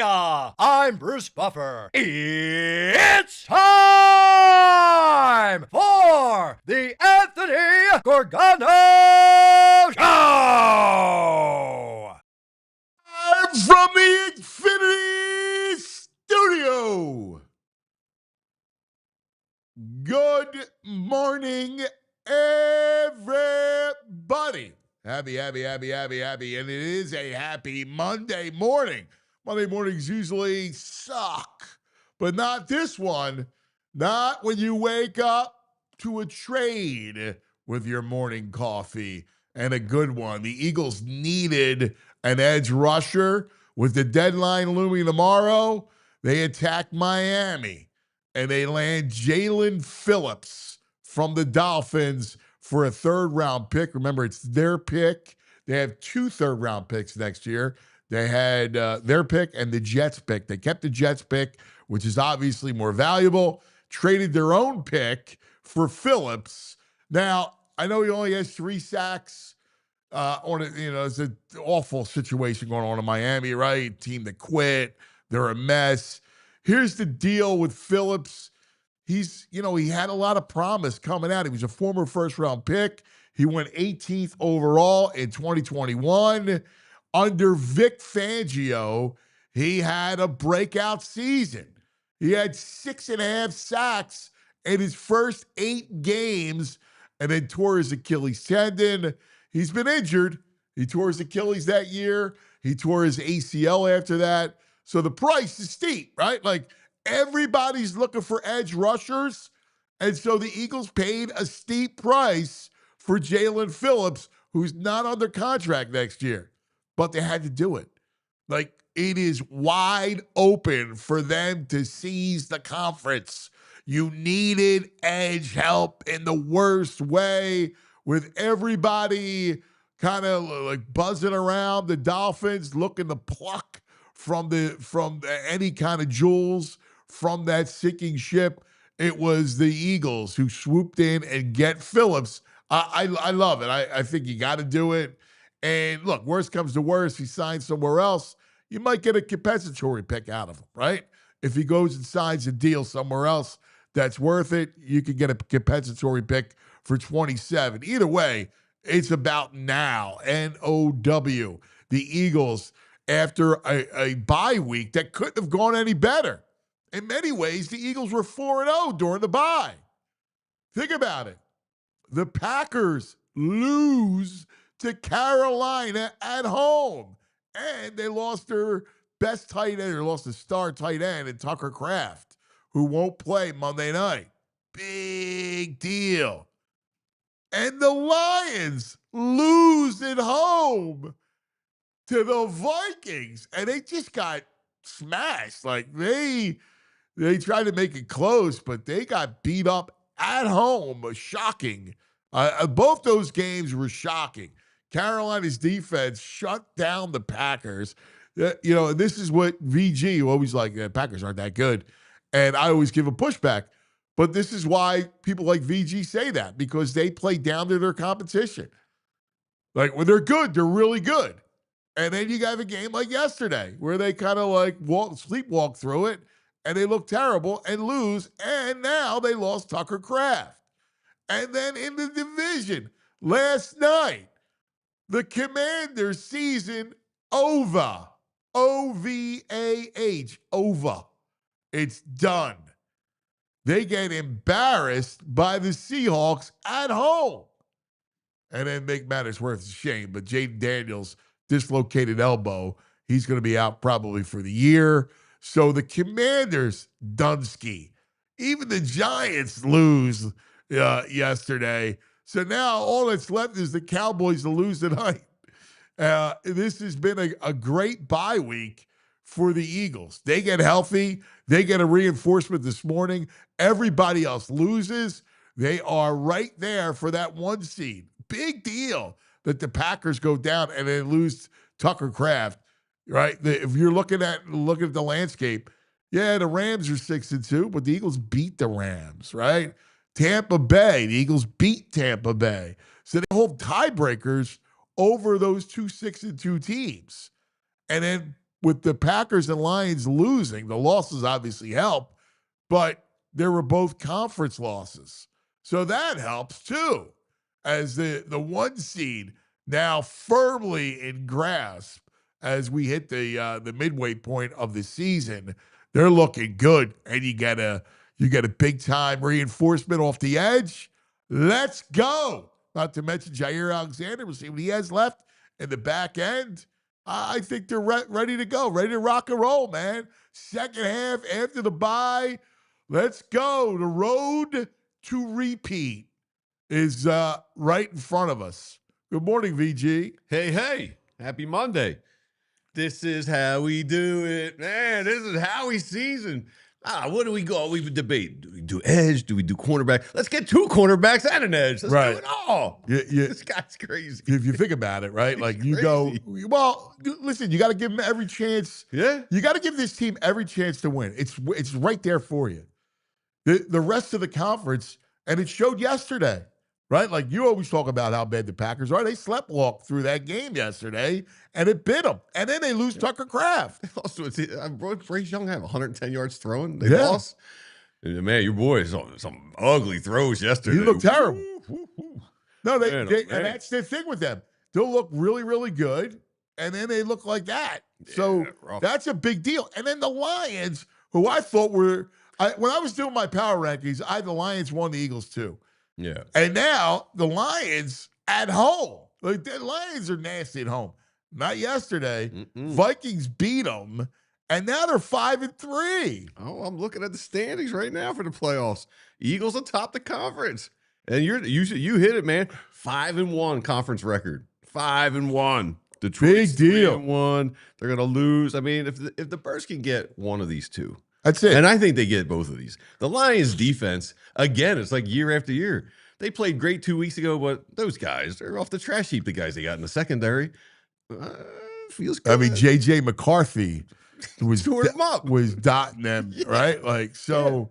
Hiya! I'm Bruce Buffer. It's time for the Anthony Gorgano Show! I'm from the Infinity Studio. Good morning, everybody. Happy. And it is a happy Monday morning. Monday mornings usually suck, but not this one. Not when you wake up to a trade with your morning coffee, and a good one. The Eagles needed an edge rusher. With the deadline looming tomorrow, they attack Miami, and they land Jaelan Phillips from the Dolphins for a third-round pick. Remember, it's their pick. They have 2 third-round picks next year. They had their pick and the Jets pick. They kept the Jets pick, which is obviously more valuable, traded their own pick for Phillips. Now, I know he only has 3 sacks. It's an awful situation going on in Miami, right? Team that quit. They're a mess. Here's the deal with Phillips. He had a lot of promise coming out. He was a former first-round pick. He went 18th overall in 2021. Under Vic Fangio, he had a breakout season. He had 6.5 sacks in his first 8 games and then tore his Achilles tendon. He's been injured. He tore his Achilles that year. He tore his ACL after that. So the price is steep, right? Like, everybody's looking for edge rushers. And so the Eagles paid a steep price for Jaelan Phillips, who's not under contract next year. But they had to do it. Like, it is wide open for them to seize the conference. You needed edge help in the worst way, with everybody kind of like buzzing around the Dolphins, looking to pluck from any kind of jewels from that sinking ship. It was the Eagles who swooped in and get Phillips. I love it. I think you got to do it. And look, worst comes to worst, he signs somewhere else, you might get a compensatory pick out of him, right? If he goes and signs a deal somewhere else that's worth it, you could get a compensatory pick for 27. Either way, it's about now. N-O-W. The Eagles, after a bye week that couldn't have gone any better. In many ways, the Eagles were 4-0 during the bye. Think about it. The Packers lose to Carolina at home, and they lost their best tight end, or lost a star tight end in Tucker Kraft, who won't play Monday night. Big deal. And the Lions lose at home to the Vikings, and they just got smashed. Like, they tried to make it close, but they got beat up at home. Shocking. Both those games were shocking. Carolina's defense shut down the Packers. This is what VG always like, the Packers aren't that good. And I always give a pushback. But this is why people like VG say that, because they play down to their competition. Like, when they're good, they're really good. And then you have a game like yesterday where they kind of like sleepwalk through it, and they look terrible and lose. And now they lost Tucker Kraft. And then in the division last night, the Commanders' season over. O-V-A-H. Over. It's done. They get embarrassed by the Seahawks at home. And then make matters worse, it's a shame, but Jaden Daniels, dislocated elbow, he's going to be out probably for the year. So the Commanders, Dunsky. Even the Giants lose yesterday. So now all that's left is the Cowboys to lose tonight. This has been a great bye week for the Eagles. They get healthy. They get a reinforcement this morning. Everybody else loses. They are right there for that 1 seed. Big deal that the Packers go down and they lose Tucker Kraft, right? If you're looking at the landscape, yeah, the Rams are 6-2, but the Eagles beat the Rams, right? Tampa Bay, the Eagles beat Tampa Bay. So they hold tiebreakers over those 2 6-2 teams. And then with the Packers and Lions losing, the losses obviously help, but there were both conference losses. So that helps too, as the 1 seed now firmly in grasp as we hit the midway point of the season. They're looking good, and you get a big time reinforcement off the edge. Let's go. Not to mention Jair Alexander. We'll see what he has left in the back end. I think they're ready to go, ready to rock and roll, man. Second half after the bye, let's go. The road to repeat is right in front of us. Good morning, VG. Hey, happy Monday. This is how we do it, man. This is Howie season. What do we go? We debate. Do we do edge? Do we do cornerback? Let's get 2 cornerbacks and an edge. Let's do it all. This guy's crazy. If you think about it, right? Like you go, well, listen, you got to give them every chance. Yeah. You got to give this team every chance to win. It's right there for you. The rest of the conference, and it showed yesterday, right? Like you always talk about how bad the Packers are. They sleptwalked through that game yesterday, and it bit them. And then they lose Tucker Kraft. Also, Bryce Young have 110 yards throwing. They lost. And man, your boy is on some ugly throws yesterday. He looked terrible. No, Man. and that's the thing with them. They'll look really, really good, and then they look like that. So that's a big deal. And then the Lions, who I thought were when I was doing my power rankings, I had the Lions won the Eagles too. Yeah. And now the Lions at home. Like the Lions are nasty at home. Not yesterday. Vikings beat them, and now they're 5-3. Oh, I'm looking at the standings right now for the playoffs. Eagles atop the conference, and you hit it, man. 5-1 conference record. 5-1. Detroit's big deal. 3-1. They're gonna lose. I mean, if the Birds can get one of these two. That's it. And I think they get both of these. The Lions defense, again, it's like year after year. They played great 2 weeks ago, but those guys, they're off the trash heap, the guys they got in the secondary. Feels good. I mean, J.J. McCarthy was dotting them, right? Like, so,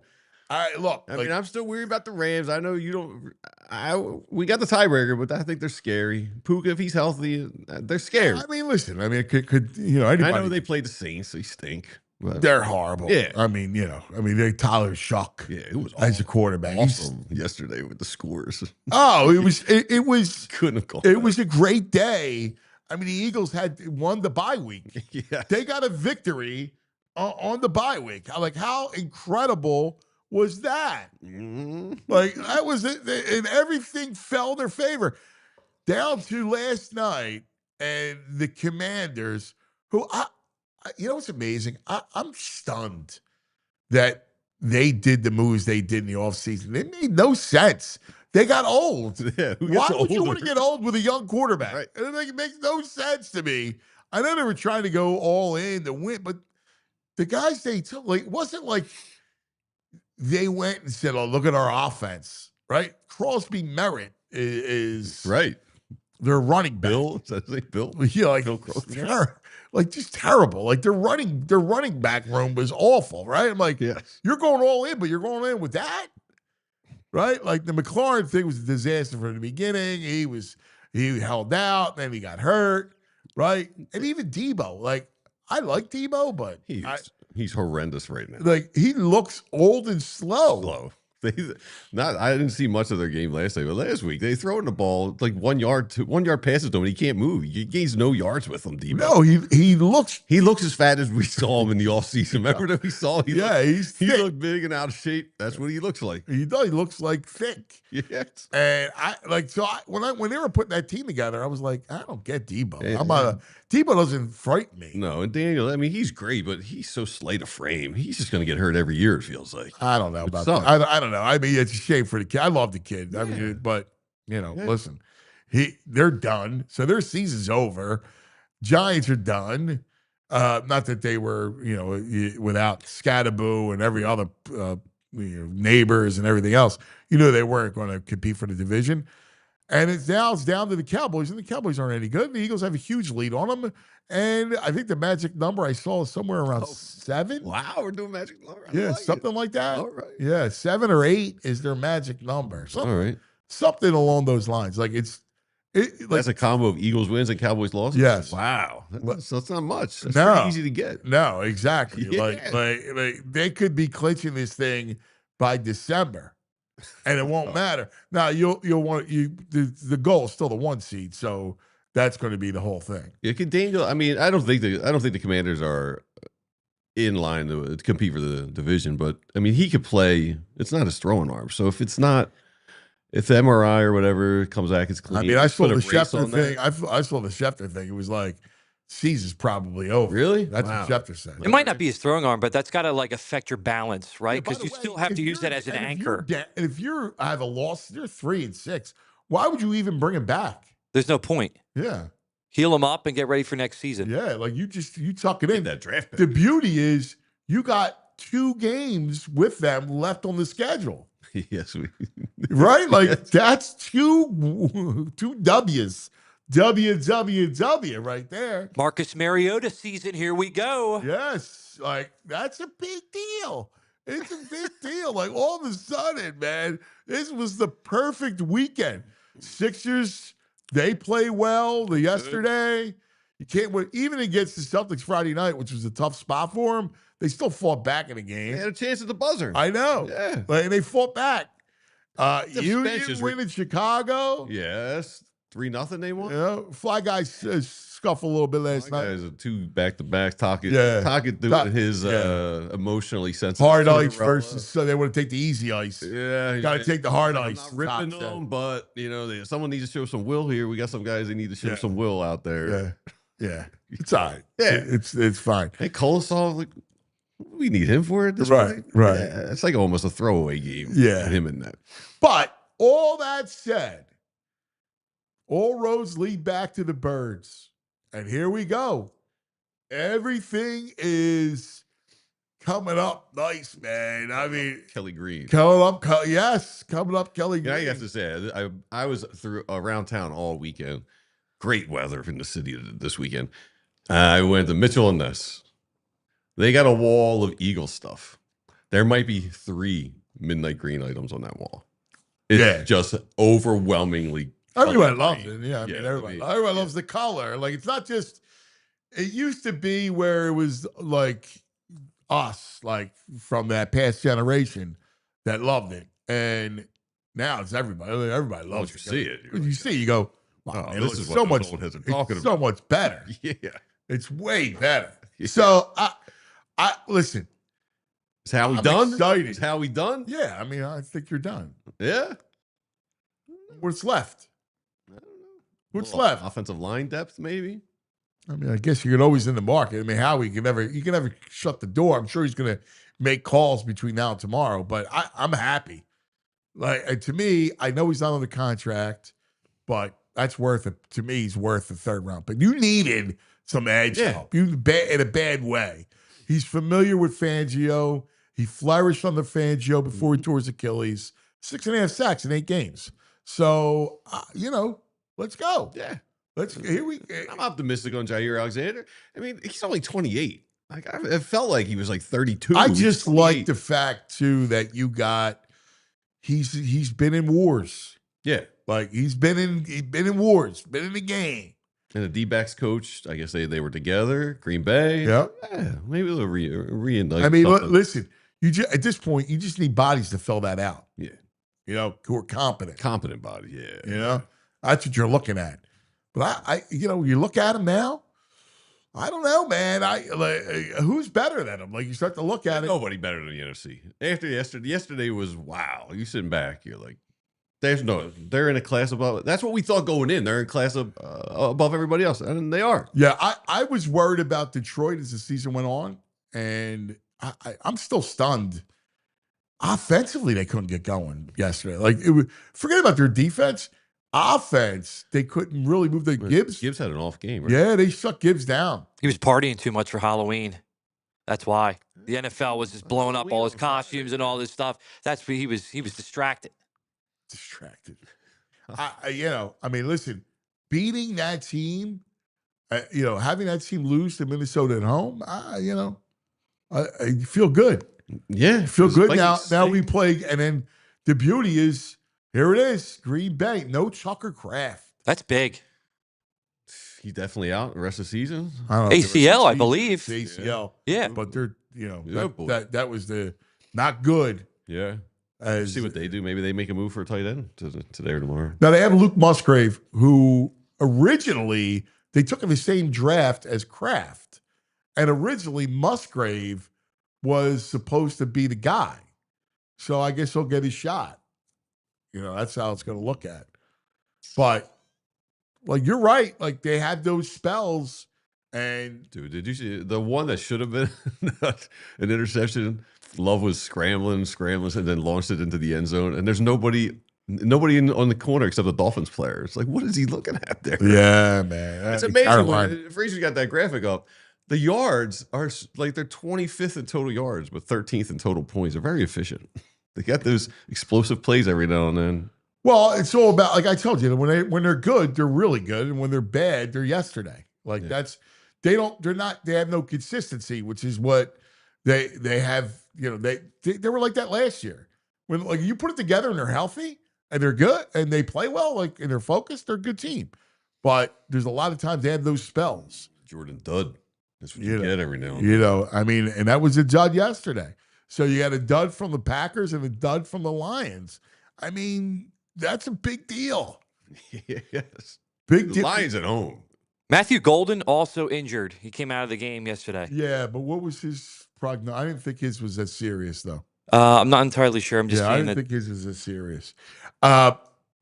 all right, look. I mean, I'm still worried about the Rams. I know you don't. We got the tiebreaker, but I think they're scary. Puka, if he's healthy, they're scared. I mean, listen, I mean, it could anybody. I know they played the Saints, so they stink. But they're horrible. Yeah. I mean, they Tyler Shuck. Yeah, it was as a quarterback. Awesome yesterday with the scores. Oh, it was couldn't have called it was a great day. I mean, the Eagles had won the bye week. Yeah. They got a victory on the bye week. Like, how incredible was that? Like, that was it, and everything fell in their favor. Down to last night, and the Commanders, who you know what's amazing? I'm stunned that they did the moves they did in the offseason. It made no sense. They got old. Yeah, why would you want to get old with a young quarterback? Right. It makes no sense to me. I know they were trying to go all in to win, but the guys they took, like, it wasn't like they went and said, "Oh, look at our offense." Right? Crosby Merritt is right. Their running back. Bill, yeah, like Bill Crosby. Like just terrible. Like their running back room was awful, right? I'm like, yes. You're going all in, but you're going in with that, right? Like the McLaurin thing was a disaster from the beginning. He held out, then he got hurt, right? And even Debo, like I like Debo, but he's horrendous right now. Like he looks old and slow. I didn't see much of their game last night, but last week they throwing the ball like 1 yard passes to him, and he can't move. He gains no yards with him, Debo. No, he looks as fat as we saw him in the offseason. Remember that we saw? He looked big and out of shape. That's what he looks like. He does. He looks like thick. Yes. And when they were putting that team together, I was like, I don't get Debo. Yeah. Debo doesn't frighten me. No, and Daniel, I mean, he's great, but he's so slight of frame. He's just going to get hurt every year, it feels like. I don't know about that. I don't know. I mean, it's a shame for the kid. I love the kid. Yeah. I mean, but, listen, they're done. So their season's over. Giants are done. Not that they were, without Scatterboo and every other neighbors and everything else. They weren't going to compete for the division. And it's down to the Cowboys, and the Cowboys aren't any good. The Eagles have a huge lead on them, and I think the magic number I saw is somewhere around 7. Wow, we're doing magic number. Yeah, something like that. All right. Yeah, 7 or 8 is their magic number. All right. Something along those lines. Like That's a combo of Eagles wins and Cowboys losses. Yes. Wow. That's not much. That's No. pretty easy to get. No, exactly. Yeah. Like they could be clinching this thing by December, and it won't matter. Now you'll want the goal is still the 1 seed, so that's going to be the whole thing. Yeah, Daniel. I mean, I don't think the Commanders are in line to compete for the division, but I mean, he could play. It's not his throwing arm, so if the MRI or whatever comes back, it's clean. I mean, I saw Put a the brace Schefter on thing. that. I saw the Schefter thing. It was like season's probably over. Really? That's Wow. what Schefter said. It might not be his throwing arm, but that's got to like affect your balance, right? Yeah, by Because the you way, still have if to use you're- that as an and anchor. If you have a loss, you're 3-6. Why would you even bring him back? There's no point. Yeah, Heal him up and get ready for next season. yeah. Like you tuck it Get in. that draft pick. The beauty is you got 2 games with them left on the schedule, Yes, right? Like that's two W's. W right there. Marcus Mariota season, here we go. Yes, like that's a big deal. It's a big deal. Like all of a sudden, man, this was the perfect weekend. Sixers, they play well yesterday. You can't win even against the Celtics Friday night, which was a tough spot for them. They still fought back in the game. They had a chance at the buzzer. I know. Yeah. Like, they fought back. You bench didn't is win in Chicago. Yes. 3-0 they won. You know, Fly Guys scuffle a little bit last night. Guys, 2 back-to-backs. Talking doing his emotionally sensitive. Hard ice Cinderella. versus, so they want to take the easy ice. Yeah. Got to take the hard I'm ice. not ripping top them, but, someone needs to show some will here. We got some guys that need to show some will out there. set. Yeah. It's all right. Yeah. It's fine. Hey, Kolosov, like, we need him for it this Right, point? right. Yeah, it's like almost a throwaway game. Yeah. Him in that. But all that said, all roads lead back to the Birds. And here we go. Everything is coming up nice, man. I mean, Kelly Green. coming up, coming up, Kelly Yeah, Green. I have to say, I was around town all weekend. Great weather in the city this weekend. I went to Mitchell and Ness. They got a wall of Eagle stuff. There might be 3 midnight green items on that wall. It's just overwhelmingly. Everybody color loves green. it. Yeah, I mean, everybody yeah. loves the color. Like, it's not just, it used to be where it was like us, like from that past generation that loved it. And now it's everybody. Everybody loves Once it. you see it, When you see it, you go, wow, Oh, man, this it's is so what much, those old heads are it's talking so about. much better. Yeah. It's way better. Yeah. So I listen. Is Howie I'm done? excited. Is Howie done? Yeah, I mean, I think you're done. Yeah. What's left? I don't know. What's Little left? Offensive line depth, maybe. I mean, I guess you're always in the market. I mean, Howie can never shut the door. I'm sure he's going to make calls between now and tomorrow, but I'm happy. Like, to me, I know he's not on the contract, but that's worth it. To me, he's worth the 3rd round pick. You needed some edge help. You in a bad way. He's familiar with Fangio. He flourished under Fangio before he tore his Achilles. 6.5 sacks in 8 games. So, let's go. Yeah. Here we. I'm optimistic on Jair Alexander. I mean, he's only 28. Like, it felt like he was like 32. I just He's like 28. the fact too that you got. He's been in wars. Yeah. Like he's been in wars, been in the game. And the D-backs coach, I guess they were together. Green Bay. Yep. Yeah, maybe they'll reunite. I mean, something. listen. At this point, you just need bodies to fill that out. Yeah. Who are competent. Competent body. Yeah. That's what you're looking at. But you look at him now. I don't know, man. Who's better than him? Like you start to look at it. Nobody better than the NFC. After yesterday was wow. You sitting back, you're like, they're in a class above. That's what we thought going in. They're in class above everybody else, and they are. Yeah, I was worried about Detroit as the season went on, and I'm still stunned. Offensively, they couldn't get going yesterday. Like forget about their defense. Offense, they couldn't really move the Gibbs. Gibbs had an off game, right? Yeah, they shut Gibbs down. He was partying too much for Halloween. That's why. The NFL was just blowing up all his costumes and all this stuff. That's where he was distracted. Distracted. I mean, listen, beating that team, having that team lose to Minnesota at home, I feel good. Yeah. Feel good now. Vikings Now stink. we play, and then the beauty is here it is, Green Bay, no Tucker Craft. That's big. He's definitely out the rest of the season. I don't know if the rest of ACL, the I season, believe. it's ACL. Yeah. But they're, Yeah, boy. that was the not good. Yeah. As, See what they do. Maybe they make a move for a tight end today or tomorrow. Now they have Luke Musgrave, who originally they took in the same draft as Kraft, and originally Musgrave was supposed to be the guy. So I guess he'll get his shot. That's how it's going to look at. But like you're right, like they had those spells, and Dude, did you see the one that should have been an interception? Love was scrambling, and then launched it into the end zone. And there's nobody on the corner except the Dolphins player. It's like, what is he looking at there? yeah, man, It's amazing. Fraser got that graphic up. The yards are like they're 25th in total yards, but 13th in total points. They're very efficient. They got those explosive plays every now and then. Well, it's all about, like I told you, when they're good, they're really good, and when they're bad, they're yesterday. Like they have no consistency, which is what they have. They were like that last year. When like you put it together and they're healthy and they're good and they play well, like and they're focused, they're a good team. But there's a lot of times they have those spells. Jordan Dud. That's what you get every now and then. I mean, and that was a dud yesterday. So you got a dud from the Packers and a dud from the Lions. I mean, that's a big deal. Yes. Big The deal. Lions at home. Matthew Golden also injured. He came out of the game yesterday. Yeah, but what was his prognosis? I didn't think his was as serious, though. I'm not entirely sure. I'm just I seeing didn't that. think his was as serious. And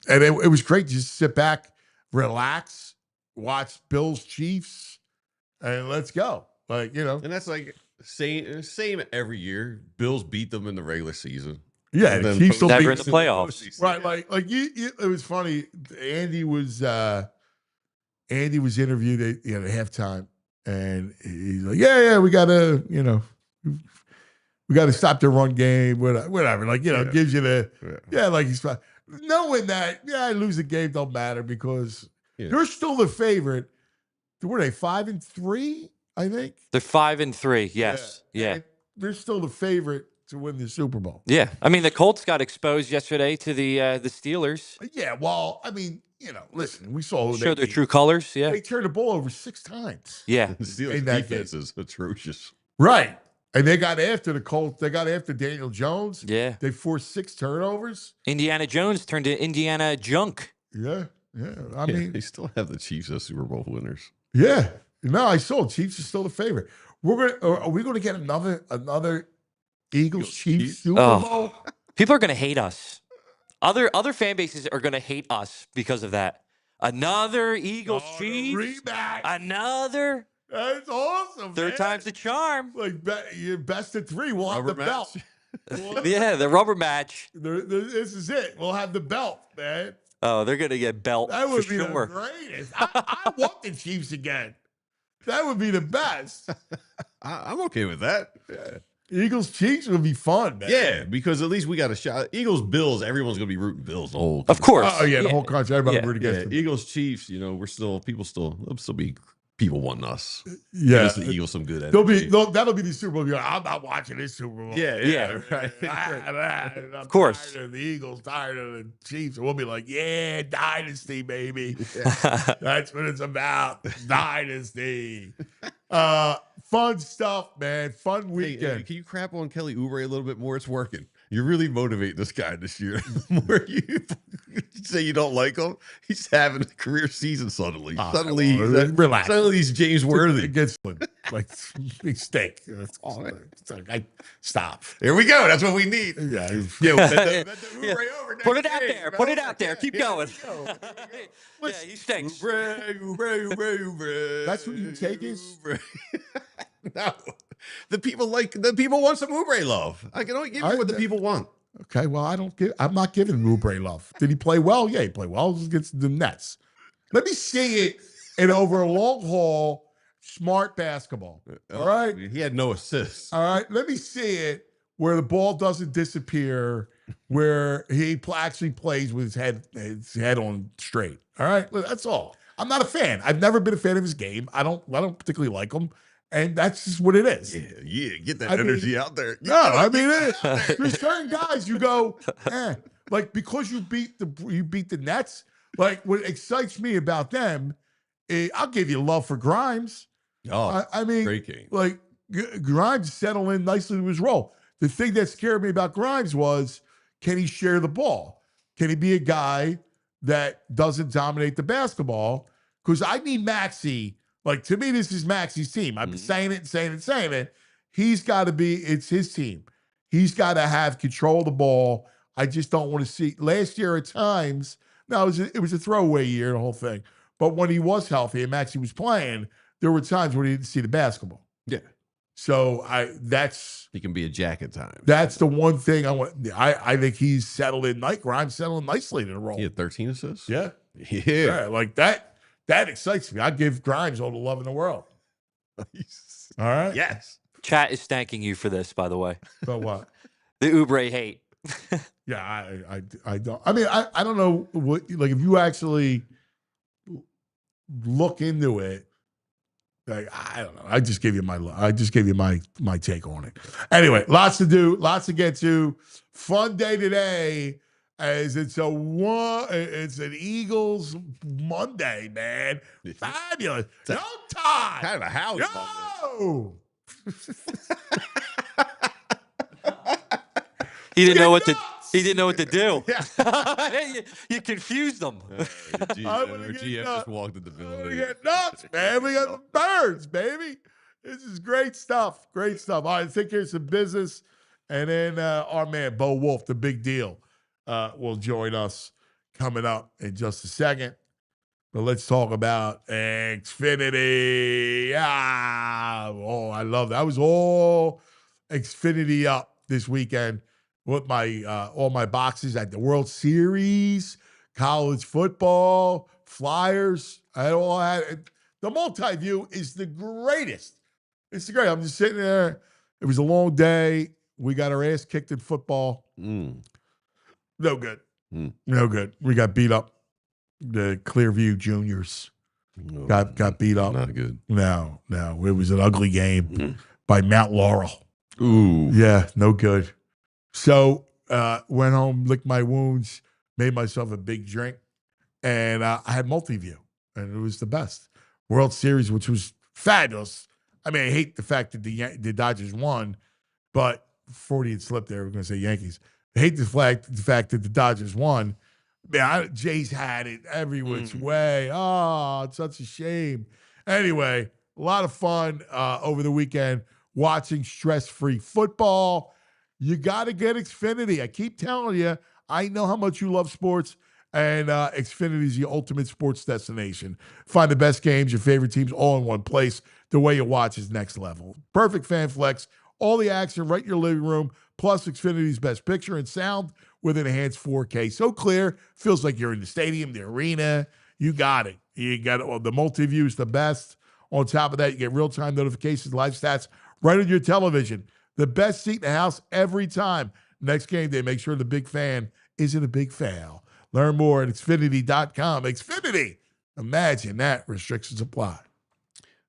it was great. Just sit back, relax, watch Bills Chiefs, and let's go. And that's like same every year. Bills beat them in the regular season. Yeah, And then Chiefs will Never beat in the playoffs. Right, like you, it was funny. Andy was interviewed at halftime, and he's like, "Yeah, we gotta, we gotta stop the run game, whatever." Like, gives you the like he's fine. Knowing that, lose the game don't matter because they're still the favorite. Were they 5-3? I think They're 5-3. Yes. Yeah. And they're still the favorite to win the Super Bowl. Yeah. I mean, the Colts got exposed yesterday to the Steelers. Yeah, well, I mean, listen, we saw who Show their true colors. Yeah. They turned the ball over 6 times. Yeah. The Steelers In that defense is atrocious. Right. And they got after the Colts. They got after Daniel Jones. Yeah. They forced 6 turnovers. Indiana Jones turned to Indiana Junk. Yeah. I mean, they still have the Chiefs as Super Bowl winners. yeah. No, I saw Chiefs are still the favorite. Are we gonna get another Eagles Chiefs Super Bowl? People are going to hate us. Other fan bases are going to hate us because of that. Another Eagles Chiefs. Rematch. Another. That's awesome. Third man. time's the charm. Like you're best of 3. We'll have the belt. Yeah, the rubber match. This is it. We'll have the belt, man. Oh, they're going to get belt That would for be sure. the greatest. I want the Chiefs again. That would be the best. I'm okay with that. Yeah. Eagles Chiefs would be fun, man. Yeah, because at least we got a shot. Eagles Bills, everyone's gonna be rooting Bills the whole. Of course. Oh yeah, the whole country, everybody root against them. Eagles Chiefs. There'll still be people wanting us. Yeah, Give us the Eagles some good energy. That'll be the Super Bowl. Like, I'm not watching this Super Bowl. Yeah, right. I'm Of course. tired of the Eagles, tired of the Chiefs. And we'll be like, yeah, dynasty, baby. That's what it's about. Dynasty. Fun stuff, man. Fun weekend. Hey, can you crap on Kelly Oubre a little bit more? It's working. You're really motivating this guy this year. The more you say you don't like him, he's having a career season suddenly. Relax. Suddenly he's James Worthy. Against like big steak. Stop. Here we go. That's what we need. Yeah. Put it out there. Put it out there. Keep going. Yeah, he stinks. Oubre. That's what you take is? No. The people want some Oubre love. I can only give you what the people want. Okay, well, I'm not giving Oubre love. Did he play well? Yeah, he played well against the Nets. Let me see it in over a long haul, smart basketball. All right? He had no assists. All right, let me see it where the ball doesn't disappear, where he actually plays with his head on straight. All right, that's all. I'm not a fan. I've never been a fan of his game. I don't particularly like him. And that's just what it is. Yeah, get that energy out there. There's certain guys you go, like because you beat the Nets. Like, what excites me about them, I'll give you love for Grimes. Oh, I mean, great game. like, Grimes settled in nicely to his role. The thing that scared me about Grimes was, can he share the ball? Can he be a guy that doesn't dominate the basketball? Because I need Maxey. Like, to me, this is Maxey's team. I've been saying it and saying it and saying it. He's got to be, it's his team. He's got to have control of the ball. I just don't want to see. Last year at times, no, it was a throwaway year, the whole thing. But when he was healthy and Maxey was playing, there were times when he didn't see the basketball. Yeah. So he can be a jack at times. That's the one thing I want. I think he's settled in. Grimes settled nicely in the role. He had 13 assists. Yeah. Yeah. Like that. That excites me. I'd give Grimes all the love in the world. Nice. All right. Yes. Chat is thanking you for this, by the way. But what? The Oubre hate. Yeah, I don't. I mean, I don't know what, like, if you actually look into it. Like, I don't know. I just gave you my take on it. Anyway, lots to do, lots to get to. Fun day today, as it's an Eagles Monday, man. Fabulous. No time. Kind of a house. Yo. He didn't know what to do. Yeah. you confused them. GF just walked in the building. We get nuts, man. We got the birds, baby. This is great stuff. Great stuff. All right, let's take care of some business. And then our man, Bo Wulf, the big deal, will join us coming up in just a second. But let's talk about Xfinity. Oh, I love that. I was all Xfinity up this weekend with my all my boxes at the World Series, college football, Flyers. I all had the multi-view is the greatest. It's the great. I'm just sitting there. It was a long day. We got our ass kicked in football. No good. No good. We got beat up. The Clearview Juniors got beat up. Not good. No. It was an ugly game by Mount Laurel. Ooh. Yeah, no good. So went home, licked my wounds, made myself a big drink, and I had multi-view, and it was the best. World Series, which was fabulous. I mean, I hate the fact that the Dodgers won, but 40 had slipped there. We're going to say Yankees. I hate the fact that the Dodgers won. Man, Jays had it every which way. Oh, it's such a shame. Anyway, a lot of fun over the weekend watching stress-free football. You got to get Xfinity. I keep telling you, I know how much you love sports, and Xfinity is the ultimate sports destination. Find the best games, your favorite teams, all in one place. The way you watch is next level. Perfect fan flex, all the action right in your living room, plus Xfinity's best picture and sound with enhanced 4K. So clear, feels like you're in the stadium, the arena. You got it. You got it. Well, the multi-view is the best. On top of that, you get real-time notifications, live stats right on your television. The best seat in the house every time. Next game day, make sure the big fan isn't a big fail. Learn more at Xfinity.com. Xfinity. Imagine that. Restrictions apply.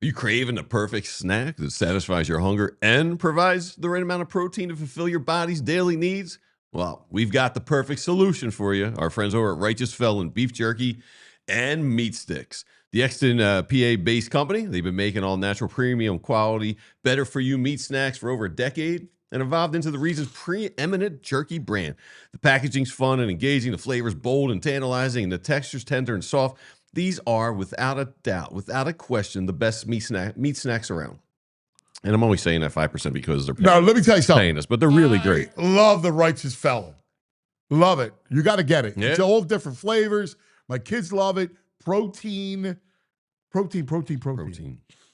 Are you craving the perfect snack that satisfies your hunger and provides the right amount of protein to fulfill your body's daily needs? Well, we've got the perfect solution for you. Our friends over at Righteous Felon Beef Jerky and Meat Sticks. The Exton PA-based company, they've been making all-natural premium quality, better-for-you meat snacks for over a decade and evolved into the region's preeminent jerky brand. The packaging's fun and engaging, the flavor's bold and tantalizing, and the texture's tender and soft. These are, without a doubt, without a question, the best meat snacks around. And I'm only saying that 5% because they're No, let me tell you something. paying us, but they're really great. Love the Righteous Felon. Love it. You got to get it. Yeah. It's all different flavors. My kids love it. Protein.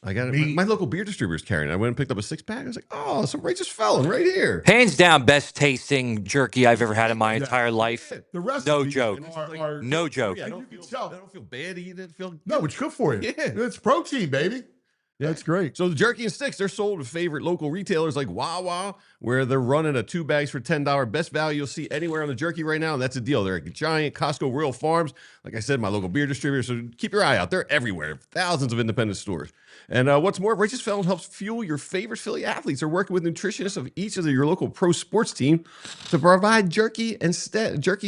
I got it. Meat. My local beer distributor's carrying it. I went and picked up a 6-pack. I was like, oh, some Righteous Felon right here. Hands down, best tasting jerky I've ever had in my entire life. The rest No of these joke. are No joke. Yeah, I And don't you can feel, tell. I don't feel bad eating it. No, it's good for you. Yeah. It's protein, baby. That's great. So the jerky and sticks, they're sold at favorite local retailers like Wawa, where they're running a 2 bags for $10. Best value you'll see anywhere on the jerky right now, and that's a deal. They're at Giant, Costco, Royal Farms. Like I said, my local beer distributor, so keep your eye out. They're everywhere. Thousands of independent stores. And what's more, Righteous Felon helps fuel your favorite Philly athletes. They're working with nutritionists of each of your local pro sports team to provide jerky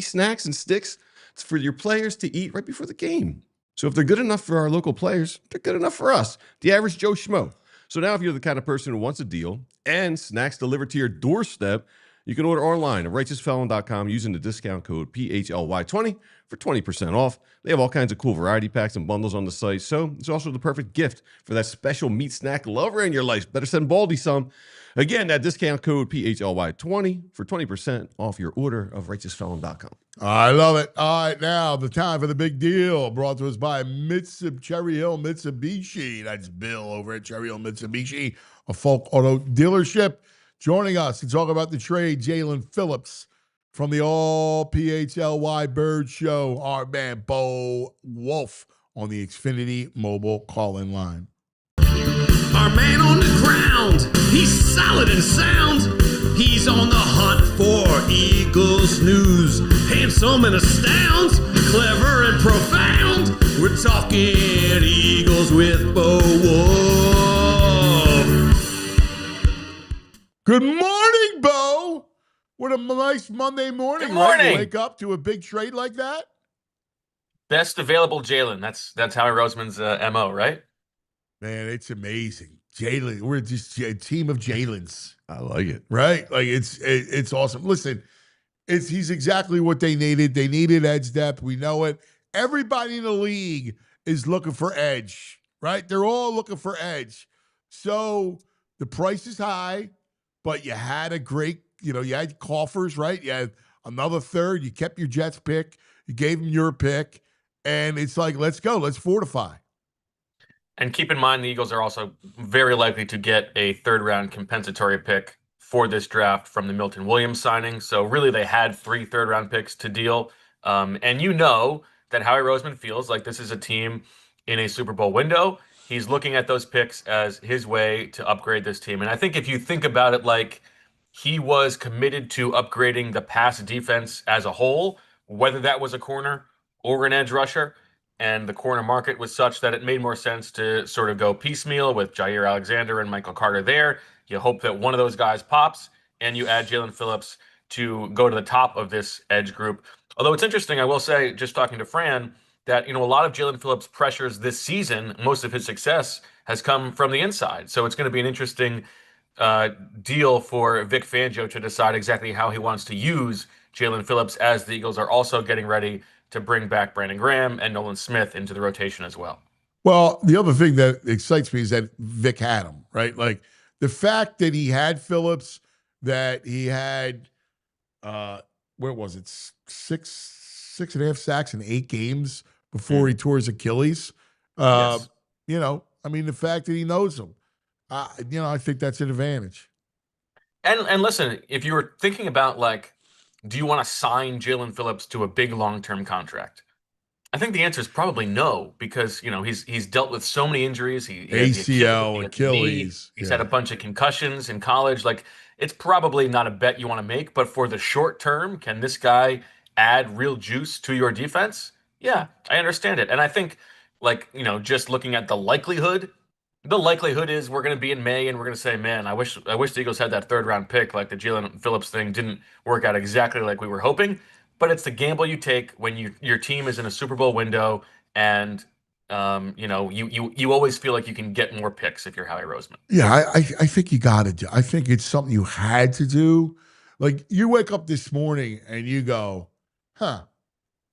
snacks and sticks It's for your players to eat right before the game. So if they're good enough for our local players, they're good enough for us, the average Joe Schmo. So now if you're the kind of person who wants a deal and snacks delivered to your doorstep, you can order online at righteousfelon.com using the discount code PHLY20 for 20% off. They have all kinds of cool variety packs and bundles on the site, so it's also the perfect gift for that special meat snack lover in your life. Better send Baldy some. Again, that discount code PHLY20 for 20% off your order of righteousfelon.com. I love it. All right, now the time for the big deal, brought to us by Cherry Hill Mitsubishi. That's Bill over at Cherry Hill Mitsubishi, a folk auto dealership. Joining us to talk about the trade, Jaelan Phillips from the All PHLY Bird Show, our man Bo Wulf on the Xfinity mobile call-in line. Our man on the ground, he's solid and sound. He's on the hunt for Eagles news. Handsome and astounds, clever and profound. We're talking Eagles with Bo Wulf. Good morning, Bo. What a nice Monday morning. Good morning. Right? You wake up to a big trade like that? Best available Jaelan. That's Howie Roseman's MO, right? Man, it's amazing. Jaelan, we're just a team of Jaelans, I like it. right? Like it's awesome. Listen, he's exactly what they needed. They needed edge depth. We know it. Everybody in the league is looking for edge, right? They're all looking for edge. So the price is high, but you had a great, you had coffers, right? You had another third. You kept your Jets pick. You gave them your pick. And it's like, let's go. Let's fortify. And keep in mind, the Eagles are also very likely to get a third-round compensatory pick for this draft from the Milton Williams signing. So really, they had 3 third-round picks to deal. And you know that Howie Roseman feels like this is a team in a Super Bowl window. He's looking at those picks as his way to upgrade this team. And I think if you think about it like he was committed to upgrading the pass defense as a whole, whether that was a corner or an edge rusher, and the corner market was such that it made more sense to sort of go piecemeal with Jair Alexander and Michael Carter there. You hope that one of those guys pops, and you add Jaelan Phillips to go to the top of this edge group. Although it's interesting, I will say, just talking to Fran, that a lot of Jaelan Phillips' pressures this season, most of his success has come from the inside. So it's going to be an interesting deal for Vic Fangio to decide exactly how he wants to use Jaelan Phillips, as the Eagles are also getting ready to bring back Brandon Graham and Nolan Smith into the rotation as well. Well, the other thing that excites me is that Vic had him, right? Like the fact that he had Phillips, that he had, where was it? Six and a half sacks in 8 games before he tore his Achilles. Yes. The fact that he knows him, I think that's an advantage. And listen, if you were thinking about do you want to sign Jaelan Phillips to a big long-term contract? I think the answer is probably no, because he's dealt with so many injuries. He ACL, he Achilles. He's had a bunch of concussions in college. It's probably not a bet you want to make, but for the short term, can this guy add real juice to your defense? Yeah, I understand it. And I think just looking at the likelihood is we're going to be in May and we're going to say, man, I wish the Eagles had that third-round pick. Like the Jaelan Phillips thing didn't work out exactly like we were hoping. But it's the gamble you take when your team is in a Super Bowl window, and you always feel like you can get more picks if you're Howie Roseman. Yeah, I think you got to do. I think it's something you had to do. Like you wake up this morning and you go,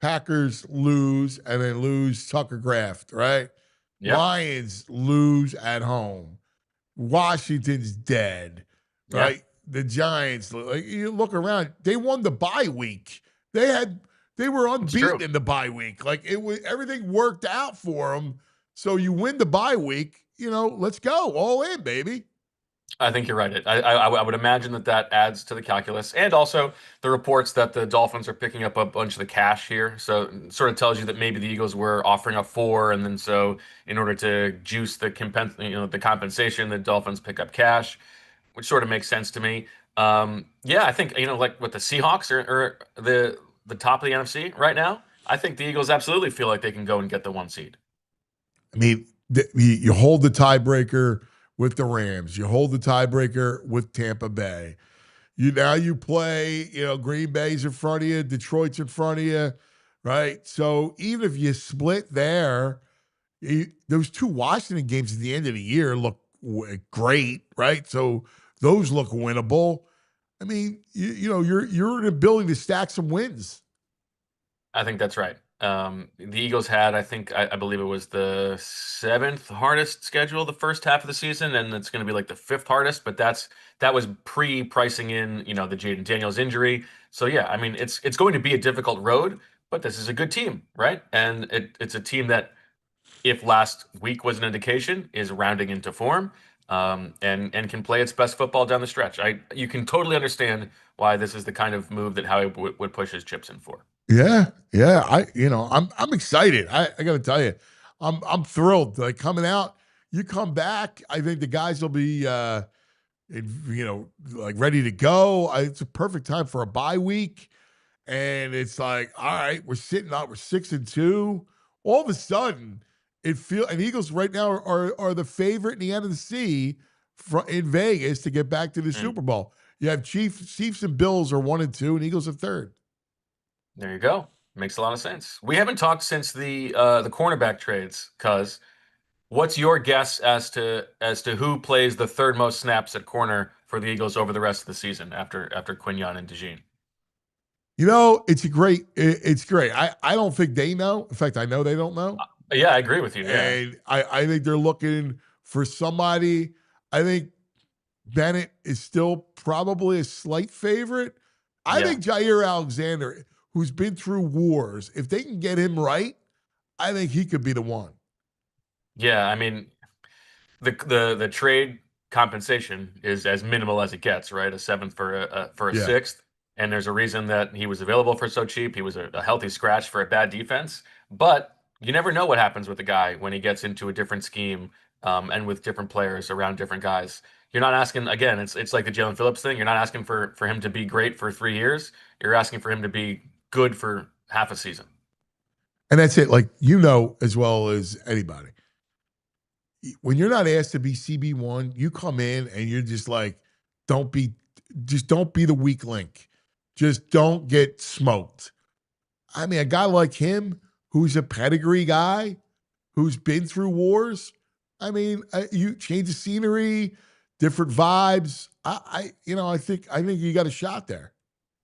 Packers lose and then lose Tucker Kraft, right? Yep. Lions lose at home. Washington's dead, right? Yep. The Giants, you look around, they won the bye week. They were unbeaten in the bye week. Everything worked out for them. So you win the bye week, let's go all in, baby. I think you're right. I would imagine that adds to the calculus, and also the reports that the Dolphins are picking up a bunch of the cash here. So it sort of tells you that maybe the Eagles were offering up 4, and then so in order to juice the compensation, the Dolphins pick up cash, which sort of makes sense to me. I think with the Seahawks or the top of the NFC right now, I think the Eagles absolutely feel like they can go and get the 1 seed. I mean, you hold the tiebreaker with the Rams. You hold the tiebreaker with Tampa Bay. You play, Green Bay's in front of you, Detroit's in front of you, right? So even if you split there, those two Washington games at the end of the year look great, right? So those look winnable. I mean, you're in a ability to stack some wins. I think that's right. The Eagles had, I believe it was the 7th hardest schedule the first half of the season, and it's going to be like the 5th hardest. But that was pre-pricing in, the Jaden Daniels injury. So yeah, I mean, it's going to be a difficult road, but this is a good team, right? And it's a team that, if last week was an indication, is rounding into form, and can play its best football down the stretch. You can totally understand why this is the kind of move that Howie would push his chips in for. Yeah. I'm excited. I got to tell you, I'm thrilled. Like coming out, you come back. I think the guys will be, like ready to go. It's a perfect time for a bye week, and it's like, all right, we're sitting up. We're 6-2. All of a sudden, and Eagles right now are the favorite in the NFC in Vegas to get back to the Super Bowl. You have Chiefs and Bills are 1-2, and Eagles are third. There you go. Makes a lot of sense. We haven't talked since the cornerback trades, cuz. What's your guess as to who plays the third most snaps at corner for the Eagles over the rest of the season after Quinyon and DeJean? It's great. I don't think they know. In fact, I know they don't know. Yeah, I agree with you. Yeah. And I think they're looking for somebody. I think Bennett is still probably a slight favorite. I think Jair Alexander, who's been through wars, if they can get him right, I think he could be the one. Yeah, I mean, the trade compensation is as minimal as it gets, right? A 7th for a 6th, and there's a reason that he was available for so cheap. He was a healthy scratch for a bad defense, but you never know what happens with a guy when he gets into a different scheme, and with different players around different guys. You're not asking, again, it's like the Jaelan Phillips thing. You're not asking for him to be great for 3 years. You're asking for him to be good for half a season. And that's it. Like, as well as anybody, when you're not asked to be CB1, you come in and you're just like, don't be the weak link. Just don't get smoked. I mean, a guy like him, who's a pedigree guy, who's been through wars. I mean, you change the scenery, different vibes. I think you got a shot there.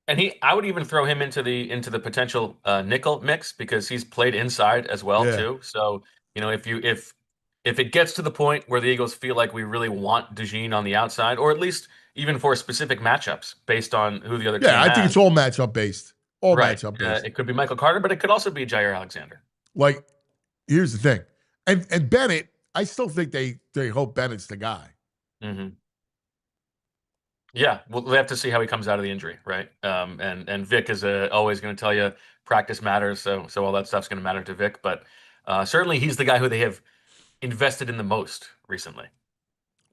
And I would even throw him into the potential nickel mix, because he's played inside as well too. So if it gets to the point where the Eagles feel like we really want DeJean on the outside, or at least even for specific matchups based on who the other team has. Yeah, I think it's all matchup based. Matchup based. It could be Michael Carter, but it could also be Jair Alexander. Like, here's the thing. And Bennett, I still think they hope Bennett's the guy. Mm-hmm. Yeah, we'll have to see how he comes out of the injury, right? And Vic is always going to tell you practice matters, so all that stuff's going to matter to Vic. But certainly he's the guy who they have invested in the most recently.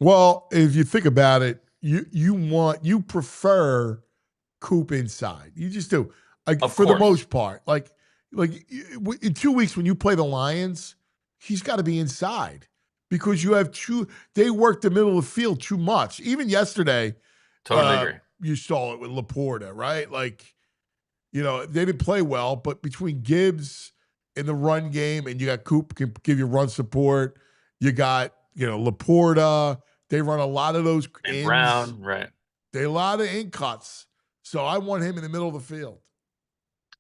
Well, if you think about it, you prefer Coop inside. You just do, like, for the most part. Like in 2 weeks when you play the Lions, he's got to be inside, because you have they work the middle of the field too much. Even yesterday, totally agree. You saw it with Laporta, right? Like, they didn't play well, but between Gibbs in the run game, and you got Coop can give you run support. You got, Laporta. They run a lot of those ins. Brown, right. They a lot of in cuts. So I want him in the middle of the field.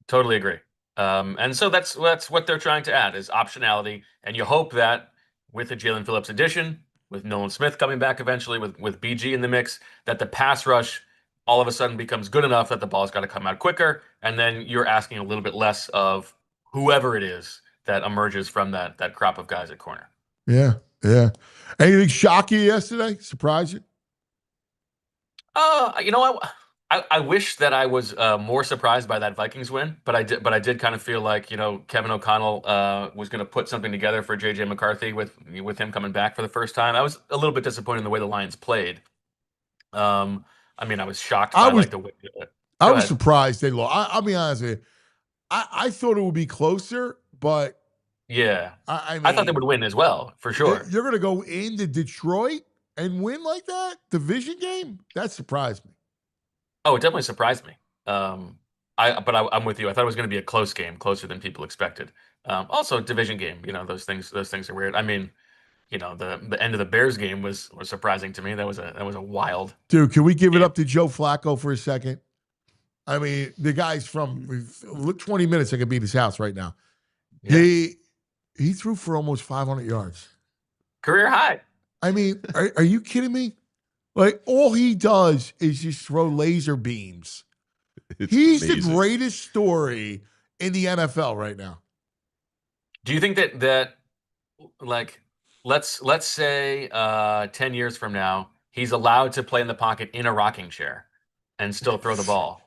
Totally agree. And so that's what they're trying to add, is optionality. And you hope that with the Jaelan Phillips addition, with Nolan Smith coming back eventually, with BG in the mix, that the pass rush all of a sudden becomes good enough that the ball's got to come out quicker. And then you're asking a little bit less of whoever it is that emerges from that crop of guys at corner. Yeah. Anything shock you yesterday? Surprise you? I wish that I was more surprised by that Vikings win, but I did kind of feel like, Kevin O'Connell was going to put something together for JJ McCarthy with him coming back for the first time. I was a little bit disappointed in the way the Lions played. I was shocked by the way. I was surprised they lost. I'll be honest with you. I thought it would be closer, but yeah, I thought they would win as well, for sure. You're going to go into Detroit and win like that? Division game? That surprised me. Oh, it definitely surprised me. I'm with you. I thought it was going to be a close game, closer than people expected. Also, division game. Those things are weird. I mean, the end of the Bears game was surprising to me. That was a wild. Dude, can we give it up to Joe Flacco for a second? I mean, the guy's from 20 minutes. I could be at his house right now. Yeah. He threw for almost 500 yards. Career high. I mean, are you kidding me? Like, all he does is just throw laser beams. He's amazing. The greatest story in the NFL right now. Do you think that like, let's say 10 years from now, he's allowed to play in the pocket in a rocking chair and still throw the ball?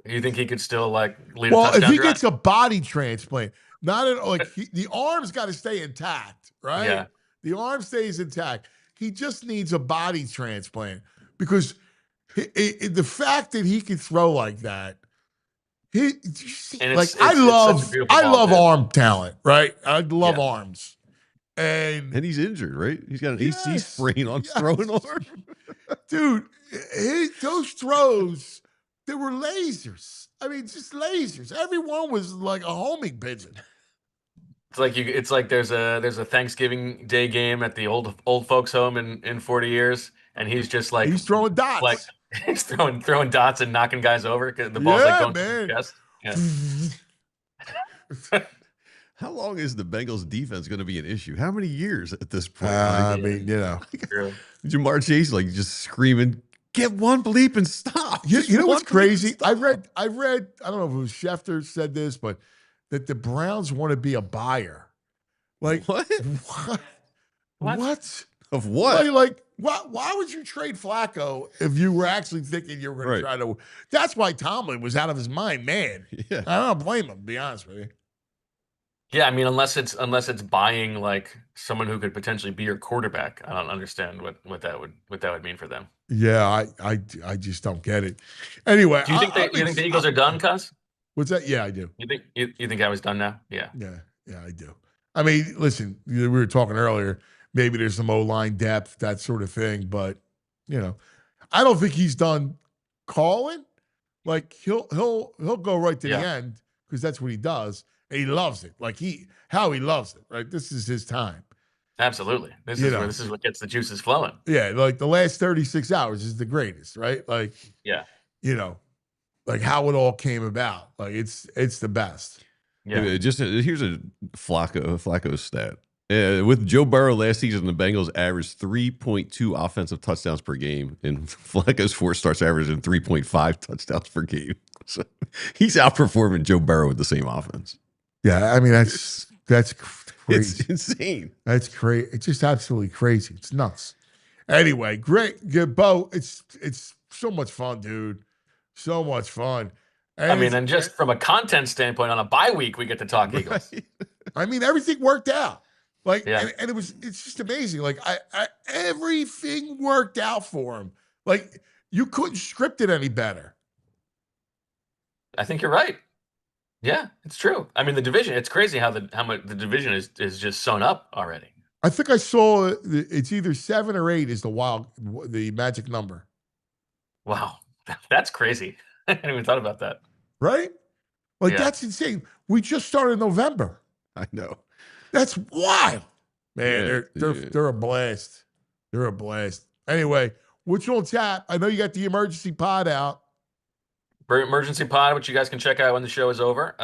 Do you think he could still lead a touchdown Well, if he drive? gets a body transplant, the arm's got to stay intact, right? Yeah. The arm stays intact. He just needs a body transplant because the fact that he can throw like that, I love arm talent, right? I love arms, and he's injured, right? He's got an AC sprain on throwing arm, dude. Those throws, they were lasers. I mean, just lasers. Everyone was like a homing pigeon. It's like there's a Thanksgiving Day game at the old folks home in 40 years, and he's just like he's throwing dots. Like he's throwing dots and knocking guys over because the ball's going through the chest. Yeah. How long is the Bengals defense going to be an issue? How many years at this point? I mean, Jamar Chase just screaming, "Get one bleep and stop!" You know what's crazy? I read. I don't know if it was Schefter said this, but that the Browns want to be a buyer. Like what? What? Of what? Why would you trade Flacco if you were actually thinking you were going to try to? That's why Tomlin was out of his mind, man. Yeah. I don't blame him, to be honest with you. Yeah, I mean, unless it's buying like someone who could potentially be your quarterback, I don't understand what that would mean for them. Yeah, I just don't get it. Anyway, do you think the Eagles are done, Cuz? What's that? Yeah, I do. You think I was done now? Yeah. Yeah, I do. I mean, listen, we were talking earlier. Maybe there's some O-line depth, that sort of thing, but I don't think he's done calling. Like he'll go right to the end because that's what he does, and he loves it. Like he loves it. Right, this is his time. Absolutely, this is what gets the juices flowing. Yeah, like the last 36 hours is the greatest, right? Like like how it all came about. Like it's the best. Yeah. Here's a Flacco stat. With Joe Burrow last season, the Bengals averaged 3.2 offensive touchdowns per game, and Flacco's 4 starts averaging 3.5 touchdowns per game. So he's outperforming Joe Burrow with the same offense. Yeah, I mean that's crazy. It's insane. That's crazy. It's just absolutely crazy. It's nuts. Anyway, great, Bo. It's so much fun, dude. So much fun. And just from a content standpoint, on a bye week, we get to talk Eagles. I mean, everything worked out. And it's just amazing. Like everything worked out for him. Like you couldn't script it any better. I think you're right. Yeah, it's true. I mean, the division, it's crazy how much the division is just sewn up already. I think I saw it's either 7 or 8 is the magic number. Wow. That's crazy. I hadn't even thought about that. Right? That's insane. We just started November. I know. That's wild. Man, they're a blast. They're a blast. Anyway, what's on tap? I know you got the emergency pod out. Emergency pod, which you guys can check out when the show is over,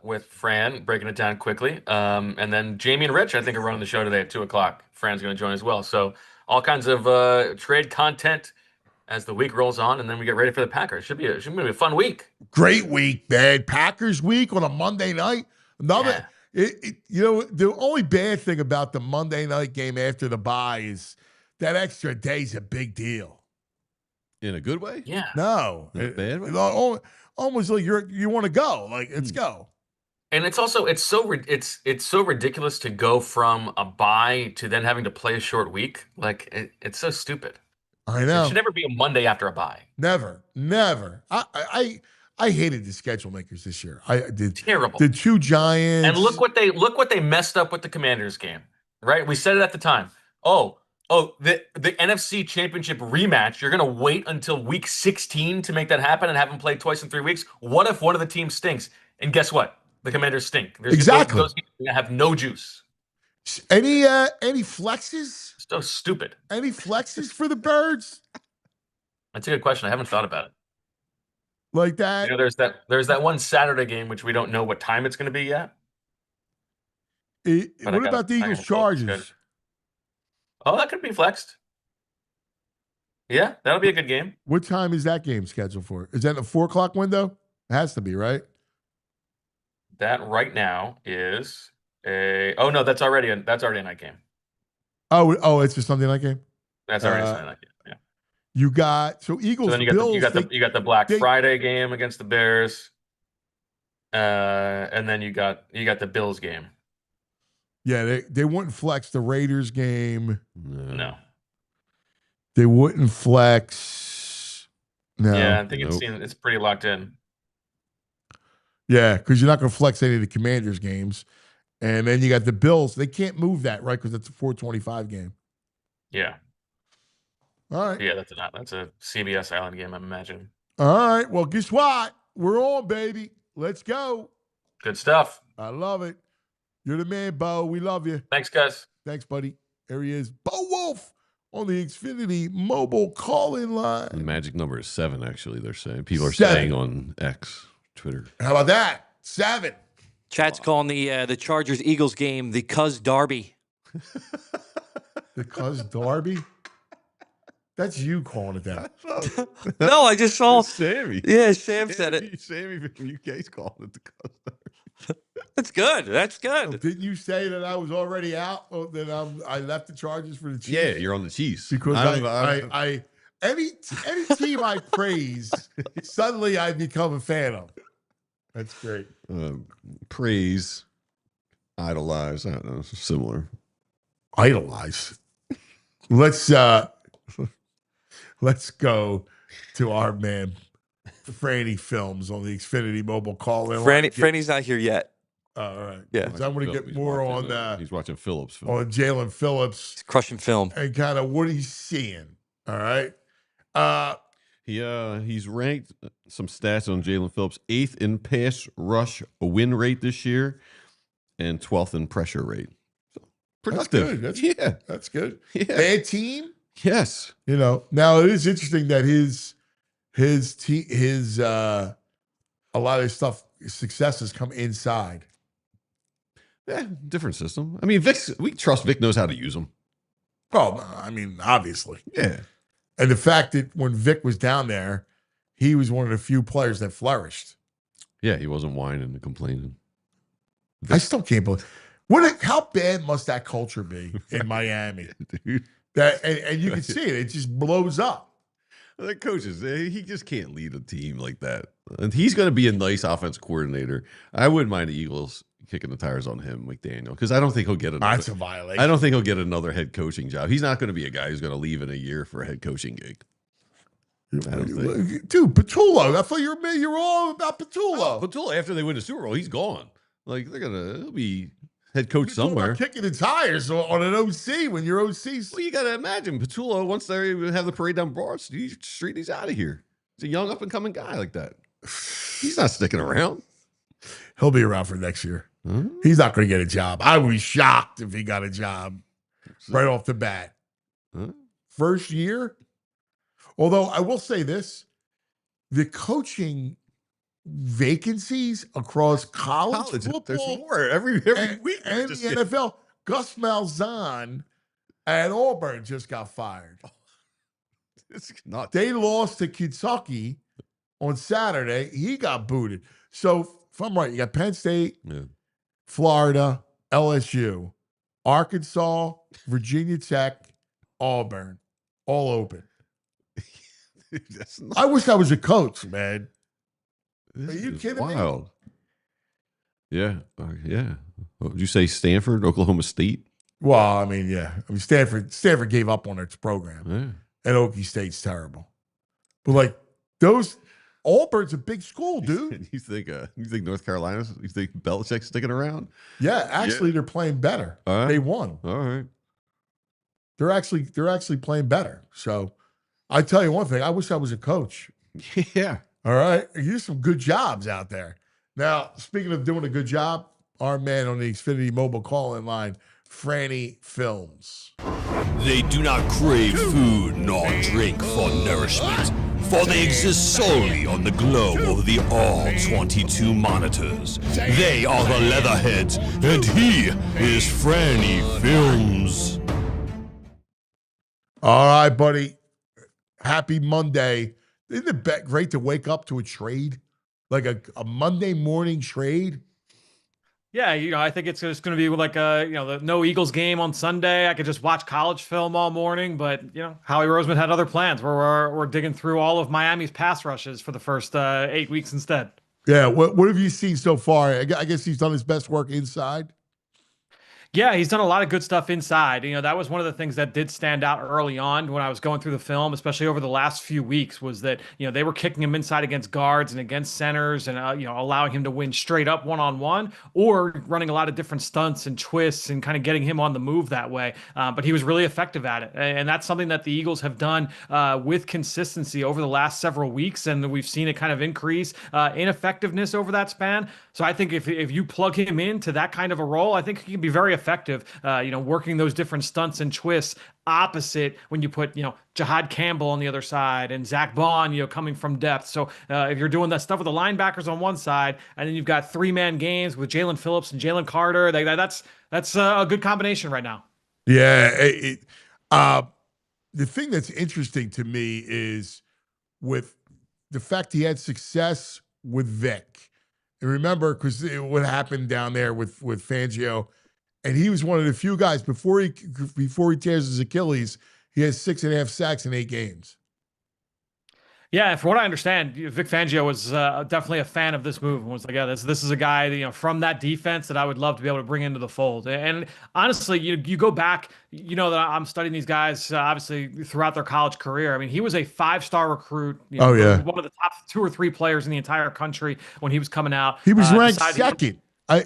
with Fran breaking it down quickly. And then Jamie and Rich, I think, are running the show today at 2:00. Fran's going to join as well. So all kinds of trade content as the week rolls on, and then we get ready for the Packers. Should be a fun week. Great week, man. Packers week on a Monday night. The only bad thing about the Monday night game after the bye is that extra day is a big deal. In a good way? Yeah. No. In a bad way? Almost like you want to go. Like, let's go. And it's also it's so ridiculous to go from a bye to then having to play a short week. Like it's so stupid. I know. It should never be a Monday after a bye. Never. I hated the schedule makers this year. I did. Terrible. The 2 Giants. And look what they messed up with the Commanders game. Right? We said it at the time. Oh, Oh, the NFC Championship rematch. You're gonna wait until week 16 to make that happen and have them play twice in 3 weeks. What if one of the teams stinks? And guess what? The Commanders stink. Exactly. Those teams have no juice. Any flexes? So stupid. Any flexes for the Birds? That's a good question. I haven't thought about it. Like that? You know, there's that one Saturday game which we don't know what time it's going to be yet. What about the Eagles Chargers? Oh, that could be flexed. Yeah, that'll be a good game. What time is that game scheduled for? Is that in the 4 o'clock window? It has to be, right? That right now is that's already a night game. Oh, it's a Sunday night game? That's already a Sunday night game. Yeah. You got Eagles. So then Bills, you got the Black Friday game against the Bears. And then you got the Bills game. Yeah, they wouldn't flex the Raiders game. No. They wouldn't flex. No. Yeah, I think it's pretty locked in. Yeah, because you're not going to flex any of the Commanders games. And then you got the Bills. They can't move that, right? Because it's a 4:25 game. Yeah. All right. Yeah, that's a CBS Island game, I'm imagining. All right. Well, guess what? We're on, baby. Let's go. Good stuff. I love it. You're the man, Bo. We love you. Thanks, guys. Thanks, buddy. There he is. Bo Wulf on the Xfinity mobile call-in line. The magic number is 7, actually, they're saying. People are 7. saying on X, Twitter. How about that? 7. Chat's calling the Chargers-Eagles game the Cuz Derby. The Cuz Derby? That's you calling it that. No, I just saw. Sammy. Yeah, Sam said it. Sammy from UK's calling it the Cuz Derby. That's good. That's good. Didn't you say that I was already out? Or that I left the Chargers for the Chiefs? Yeah, you're on the Chiefs. Because any team I praise, suddenly I become a fan of. That's great. Praise, idolize. I don't know, similar. Idolize. Let's go to our man Franny Films on the Xfinity mobile call-in. Franny's not here yet. All right. Yeah. So I'm going to get more on he's watching Phillips film. on Jaelan Phillips. He's crushing film. And kind of what he's seeing. All right. He's ranked some stats on Jaelan Phillips, 8th in pass rush win rate this year, and 12th in pressure rate. So, productive. That's good. That's good. Yeah. Bad team. Yes. You know. Now it is interesting that his a lot of his successes come inside. Yeah, different system. I mean, we trust Vic knows how to use them. Well, I mean, obviously. Yeah. And the fact that when Vic was down there, he was one of the few players that flourished. Yeah, he wasn't whining and complaining. I still can't believe how bad must that culture be in Miami? Dude. And you can see it. It just blows up. The coaches, he just can't lead a team like that. And he's going to be a nice offense coordinator. I wouldn't mind the Eagles kicking the tires on him, McDaniel, because I don't think he'll get another. That's a violation. I don't think he'll get another head coaching job. He's not going to be a guy who's going to leave in a year for a head coaching gig. I don't think. Dude, Patullo. I thought you were all about Patullo. Patullo, after they win the Super Bowl, he's gone. Like he'll be head coach somewhere. Kicking the tires on an OC when you're OC. Well, you got to imagine Patullo, once they have the parade down Broad Street, he's out of here. He's a young up and coming guy like that. He's not sticking around. He'll be around for next year. He's not going to get a job. I would be shocked if he got a job right off the bat. First year. Although I will say this, the coaching vacancies across college football, there's more every week and the NFL. Gus Malzahn at Auburn just got fired. It's not. They lost to Kentucky on Saturday. He got booted. So if I'm right, you got Penn State, Florida, LSU, Arkansas, Virginia Tech, Auburn, all open. I wish I was a coach, man. Are you kidding me? Yeah. Yeah. What would you say, Stanford, Oklahoma State? Well, I mean, yeah. I mean, Stanford gave up on its program. Yeah. And Okie State's terrible. But like those, Auburn's a big school, dude. You think North Carolina? You think Belichick's sticking around? Yeah, actually, they're playing better. They won. All right. they're actually playing better. So I tell you one thing, I wish I was a coach. Yeah. All right. Here's some good jobs out there. Now, speaking of doing a good job, our man on the Xfinity mobile call-in line, Franny Films. They do not crave food nor drink for nourishment, for they exist solely on the glow of the all 22 monitors. They are the Leatherheads, and he is Franny Films. All right, buddy. Happy Monday. Isn't it great to wake up to a trade? Like a Monday morning trade? Yeah, I think it's just going to be like the no Eagles game on Sunday. I could just watch college film all morning, but Howie Roseman had other plans where we're digging through all of Miami's pass rushes for the first 8 weeks instead. Yeah, what have you seen so far? I guess he's done his best work inside. Yeah, he's done a lot of good stuff inside. That was one of the things that did stand out early on when I was going through the film, especially over the last few weeks, was that, they were kicking him inside against guards and against centers and, allowing him to win straight up one-on-one or running a lot of different stunts and twists and kind of getting him on the move that way. But he was really effective at it. And that's something that the Eagles have done with consistency over the last several weeks. And we've seen it kind of increase in effectiveness over that span. So I think if you plug him into that kind of a role, I think he can be very effective, working those different stunts and twists opposite when you put, Jahad Campbell on the other side and Zach Bond, coming from depth. So if you're doing that stuff with the linebackers on one side, and then you've got 3-man games with Jaelan Phillips and Jalen Carter, that's a good combination right now. Yeah. The thing that's interesting to me is with the fact he had success with Vic. And remember, because what happened down there with Fangio, and he was one of the few guys before he tears his Achilles, he has 6.5 sacks in 8 games. Yeah, from what I understand, Vic Fangio was definitely a fan of this move and was like, yeah, this is a guy from that defense that I would love to be able to bring into the fold. And honestly, you go back, that I'm studying these guys obviously throughout their college career. I mean, he was a 5-star recruit. One of the top 2 or 3 players in the entire country when he was coming out. He was ranked second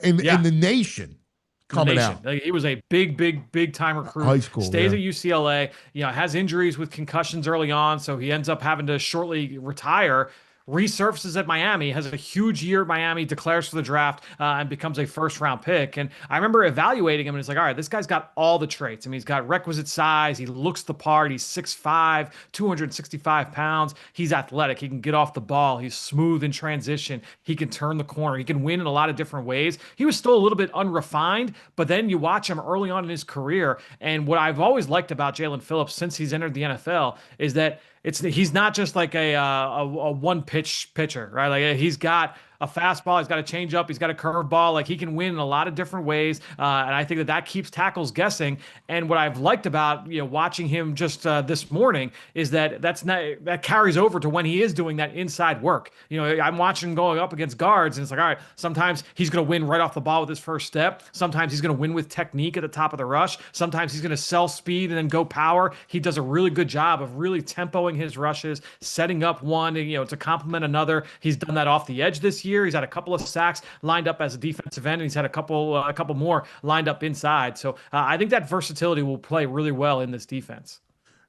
in the nation. Coming out. He was a big time recruit. High school, stays at UCLA, has injuries with concussions early on, so he ends up having to shortly retire. Resurfaces at Miami, has a huge year at Miami, declares for the draft, and becomes a first-round pick. And I remember evaluating him, and it's like, all right, this guy's got all the traits. I mean, he's got requisite size. He looks the part. He's 6'5", 265 pounds. He's athletic. He can get off the ball. He's smooth in transition. He can turn the corner. He can win in a lot of different ways. He was still a little bit unrefined, but then you watch him early on in his career, and what I've always liked about Jaelan Phillips since he's entered the NFL is that he's not just like a one pitch pitcher, right? Like he's got a fastball, he's got a changeup, he's got a curveball. Like he can win in a lot of different ways, and I think that keeps tackles guessing. And what I've liked about watching him just this morning is that carries over to when he is doing that inside work. I'm watching going up against guards, and it's like, all right, sometimes he's going to win right off the ball with his first step. Sometimes he's going to win with technique at the top of the rush. Sometimes he's going to sell speed and then go power. He does a really good job of really tempoing his rushes, setting up one to complement another. He's done that off the edge this year. He's had a couple of sacks lined up as a defensive end, and he's had a couple more lined up inside. So I think that versatility will play really well in this defense.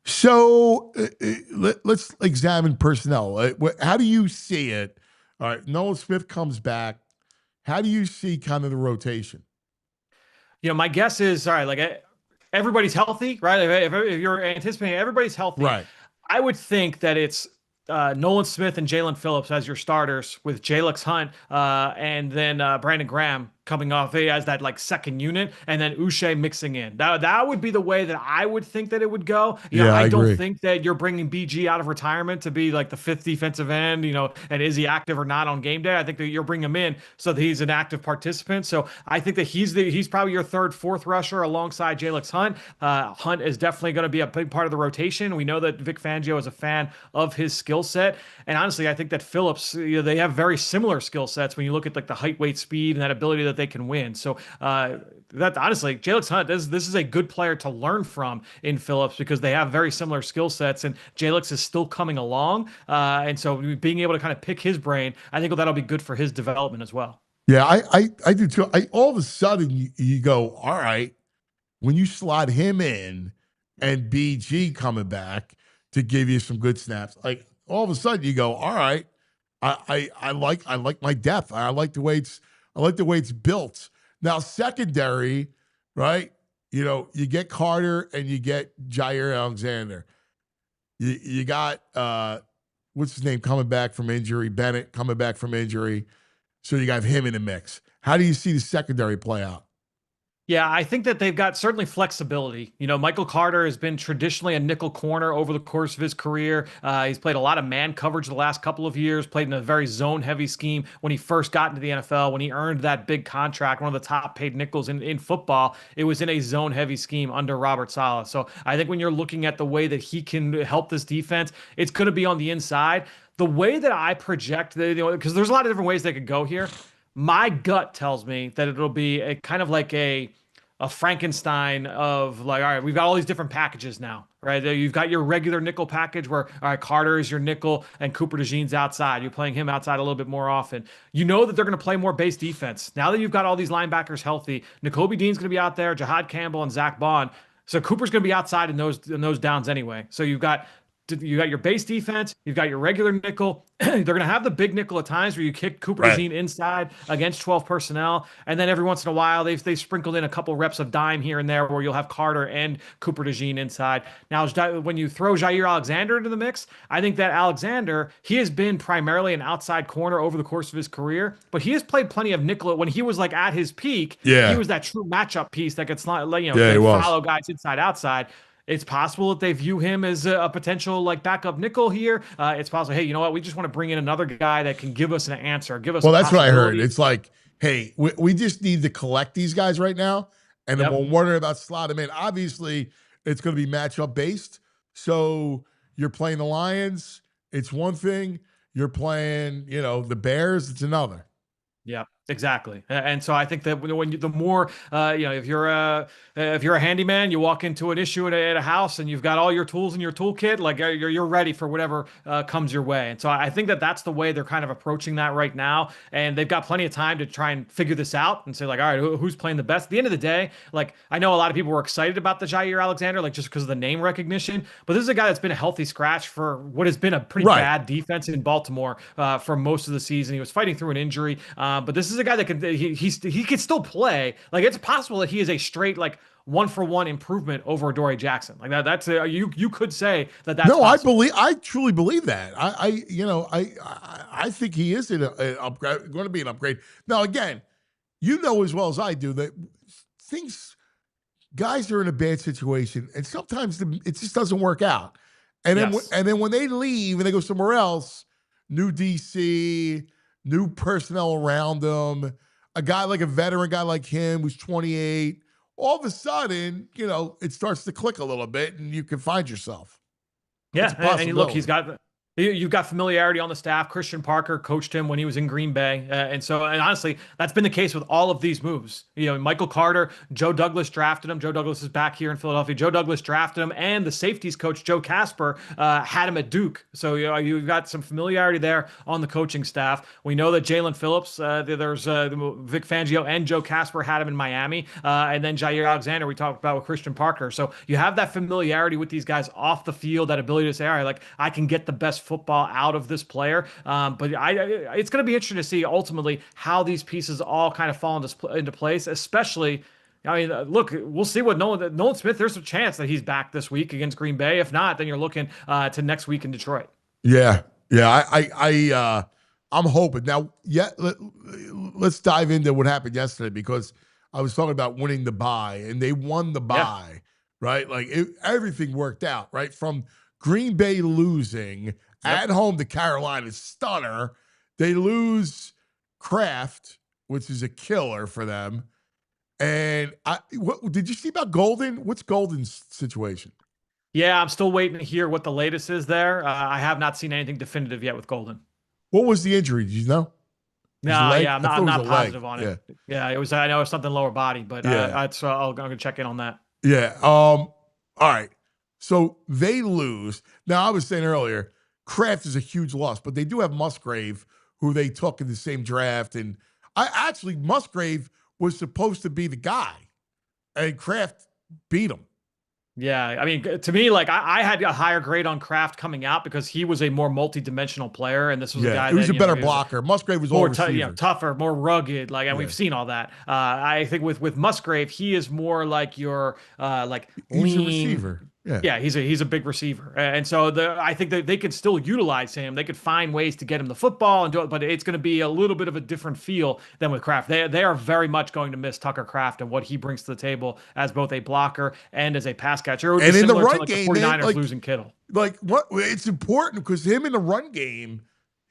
So let's examine personnel. How do you see it? All right, Nolan Smith comes back. How do you see kind of the rotation? My guess is, all right, like everybody's healthy, right? If you're anticipating everybody's healthy, right? I would think that it's Nolan Smith and Jaelan Phillips as your starters, with Jalix Hunt and then Brandon Graham coming off as that like second unit, and then Uche mixing in. That would be the way that I would think that it would go. I don't think that you're bringing BG out of retirement to be like the 5th defensive end, and is he active or not on game day? I think that you're bringing him in so that he's an active participant. So I think that he's probably your 3rd, 4th rusher alongside Jalix Hunt. Hunt is definitely going to be a big part of the rotation. We know that Vic Fangio is a fan of his skill set. And honestly, I think that Phillips, they have very similar skill sets when you look at like the height, weight, speed, and that ability that they can win. So that honestly, Jalix Hunt, this is a good player to learn from in Phillips because they have very similar skill sets, and Jalix is still coming along. And so being able to kind of pick his brain, I think that'll be good for his development as well. Yeah, I do too. All of a sudden you go, all right, when you slot him in and BG coming back to give you some good snaps. Like all of a sudden you go, all right, I like my depth. I like the way it's built. Now secondary, right? You get Carter and you get Jair Alexander. You got what's his name coming back from injury? Bennett coming back from injury. So you got him in the mix. How do you see the secondary play out? Yeah, I think that they've got certainly flexibility. Michael Carter has been traditionally a nickel corner over the course of his career. He's played a lot of man coverage the last couple of years, played in a very zone-heavy scheme when he first got into the NFL, when he earned that big contract, one of the top-paid nickels in football. It was in a zone-heavy scheme under Robert Saleh. So I think when you're looking at the way that he can help this defense, it's going to be on the inside. The way that I project, because there's a lot of different ways they could go here. My gut tells me that it'll be a kind of like a Frankenstein of like, all right, we've got all these different packages now, right? You've got your regular nickel package where, all right, Carter is your nickel and Cooper DeJean's outside. You're playing him outside a little bit more often. You know that they're going to play more base defense. Now that you've got all these linebackers healthy, Nakobe Dean's going to be out there, Jahad Campbell and Zach Bond. So Cooper's going to be outside in those downs anyway. So you got your base defense, you've got your regular nickel. They're going to have the big nickel at times where you kick Cooper DeJean inside against 12 personnel. And then every once in a while, they've sprinkled in a couple reps of dime here and there where you'll have Carter and Cooper DeJean inside. Now, when you throw Jair Alexander into the mix, I think that Alexander, he has been primarily an outside corner over the course of his career, but he has played plenty of nickel. When he was like at his peak, he was that true matchup piece that could follow guys inside, outside. It's possible that they view him as a potential like backup nickel here. It's possible, hey, you know what? We just want to bring in another guy that can give us an answer, give us. Well, that's what I heard. It's like, hey, we just need to collect these guys right now, and then we'll wonder about slot them in. Obviously, it's going to be matchup based. So you're playing the Lions, it's one thing. You're playing, the Bears, it's another. Yeah, exactly. And so I think that the more, if you're a handyman, you walk into an issue at a house and you've got all your tools in your toolkit, like you're ready for whatever comes your way. And so I think that that's the way they're kind of approaching that right now. And they've got plenty of time to try and figure this out and say like, all right, who's playing the best? At the end of the day, like I know a lot of people were excited about the Jair Alexander, like just because of the name recognition, but this is a guy that's been a healthy scratch for what has been a pretty bad defense in Baltimore for most of the season. He was fighting through an injury. But this is a guy that he can still play. Like it's possible that he is a straight like 1-for-1 improvement over Adoree Jackson. Like that's you could say that. That's possible. I truly believe that. I think he is going to be an upgrade. Now again, as well as I do that guys are in a bad situation, and sometimes it just doesn't work out. And then when they leave and they go somewhere else, new DC. New personnel around them, a veteran guy like him who's 28, all of a sudden, it starts to click a little bit and you can find yourself. Yeah, and look, you've got familiarity on the staff. Christian Parker coached him when he was in Green Bay. And honestly, that's been the case with all of these moves. Michael Carter, Joe Douglas drafted him. Joe Douglas is back here in Philadelphia. Joe Douglas drafted him, and the safeties coach, Joe Casper, had him at Duke. So you've got some familiarity there on the coaching staff. We know that Jaelan Phillips, there's Vic Fangio and Joe Casper had him in Miami. And then Jair Alexander, we talked about with Christian Parker. So you have that familiarity with these guys off the field, that ability to say, all right, like I can get the best football out of this player. But it's going to be interesting to see ultimately how these pieces all kind of fall into place, especially, look, we'll see what Nolan Smith, there's a chance that he's back this week against Green Bay. If not, then you're looking to next week in Detroit. Yeah. I'm hoping. Now, let's dive into what happened yesterday, because I was talking about winning the bye, and they won the bye, right? Like everything worked out, right? From Green Bay losing at home to Carolina, stunner. They lose Kraft, which is a killer for them. And what did you see about Golden? What's Golden's situation? Yeah, I'm still waiting to hear what the latest is there. I have not seen anything definitive yet with Golden. What was the injury? Did you know? No, I'm not positive on it. Yeah, it was. I know it was something lower body, but so I'm gonna check in on that. Yeah. All right. So they lose. Now, I was saying earlier, Kraft is a huge loss, but they do have Musgrave, who they took in the same draft. And Musgrave was supposed to be the guy, and Kraft beat him. Yeah, I mean, to me, like I had a higher grade on Kraft coming out because he was a more multi-dimensional player, and this was a Yeah, guy he was that a better blocker. Musgrave was all more receiver. tougher, more rugged. Like, and Yeah. we've seen all that. I think with Musgrave, he is more like your like He's a lean. receiver. Yeah. Yeah, he's a big receiver, and so I think that they could still utilize him. They could find ways to get him the football and do it, but it's going to be a little bit of a different feel than with Kraft. They are very much going to miss Tucker Kraft and what he brings to the table as both a blocker and as a pass catcher. It would And be in the similar run to, game, the 49ers man, like, losing Kittle. Like what? It's important because him in the run game,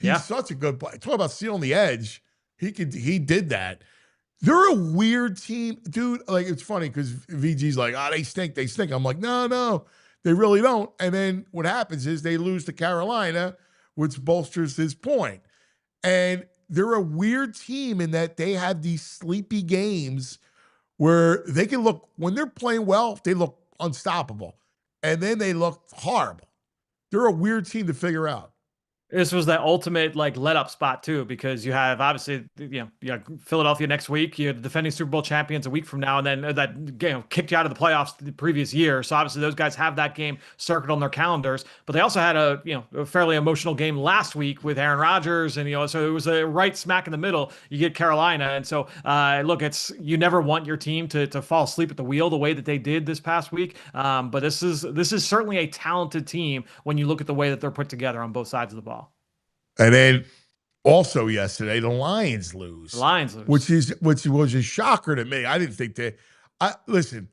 he's Yeah. such a good player. Talk about sealing the edge. He did that. They're a weird team, dude. Like, it's funny because VG's like, they stink. I'm like, no, they really don't. And then what happens is they lose to Carolina, which bolsters his point. And they're a weird team in that they have these sleepy games where they can look, when they're playing well, they look unstoppable. And then they look horrible. They're a weird team to figure out. This was that ultimate like let up spot too, because you have obviously you have Philadelphia next week, you have the defending Super Bowl champions a week from now, and then that game kicked you out of the playoffs the previous year. So obviously those guys have that game circled on their calendars, but they also had a fairly emotional game last week with Aaron Rodgers, and so it was a right smack in the middle. You get Carolina, and so look, you never want your team to fall asleep at the wheel the way that they did this past week. But this is certainly a talented team when you look at the way that they're put together on both sides of the ball. And then also yesterday, the Lions lose. Which was a shocker to me. I didn't think that. Listen,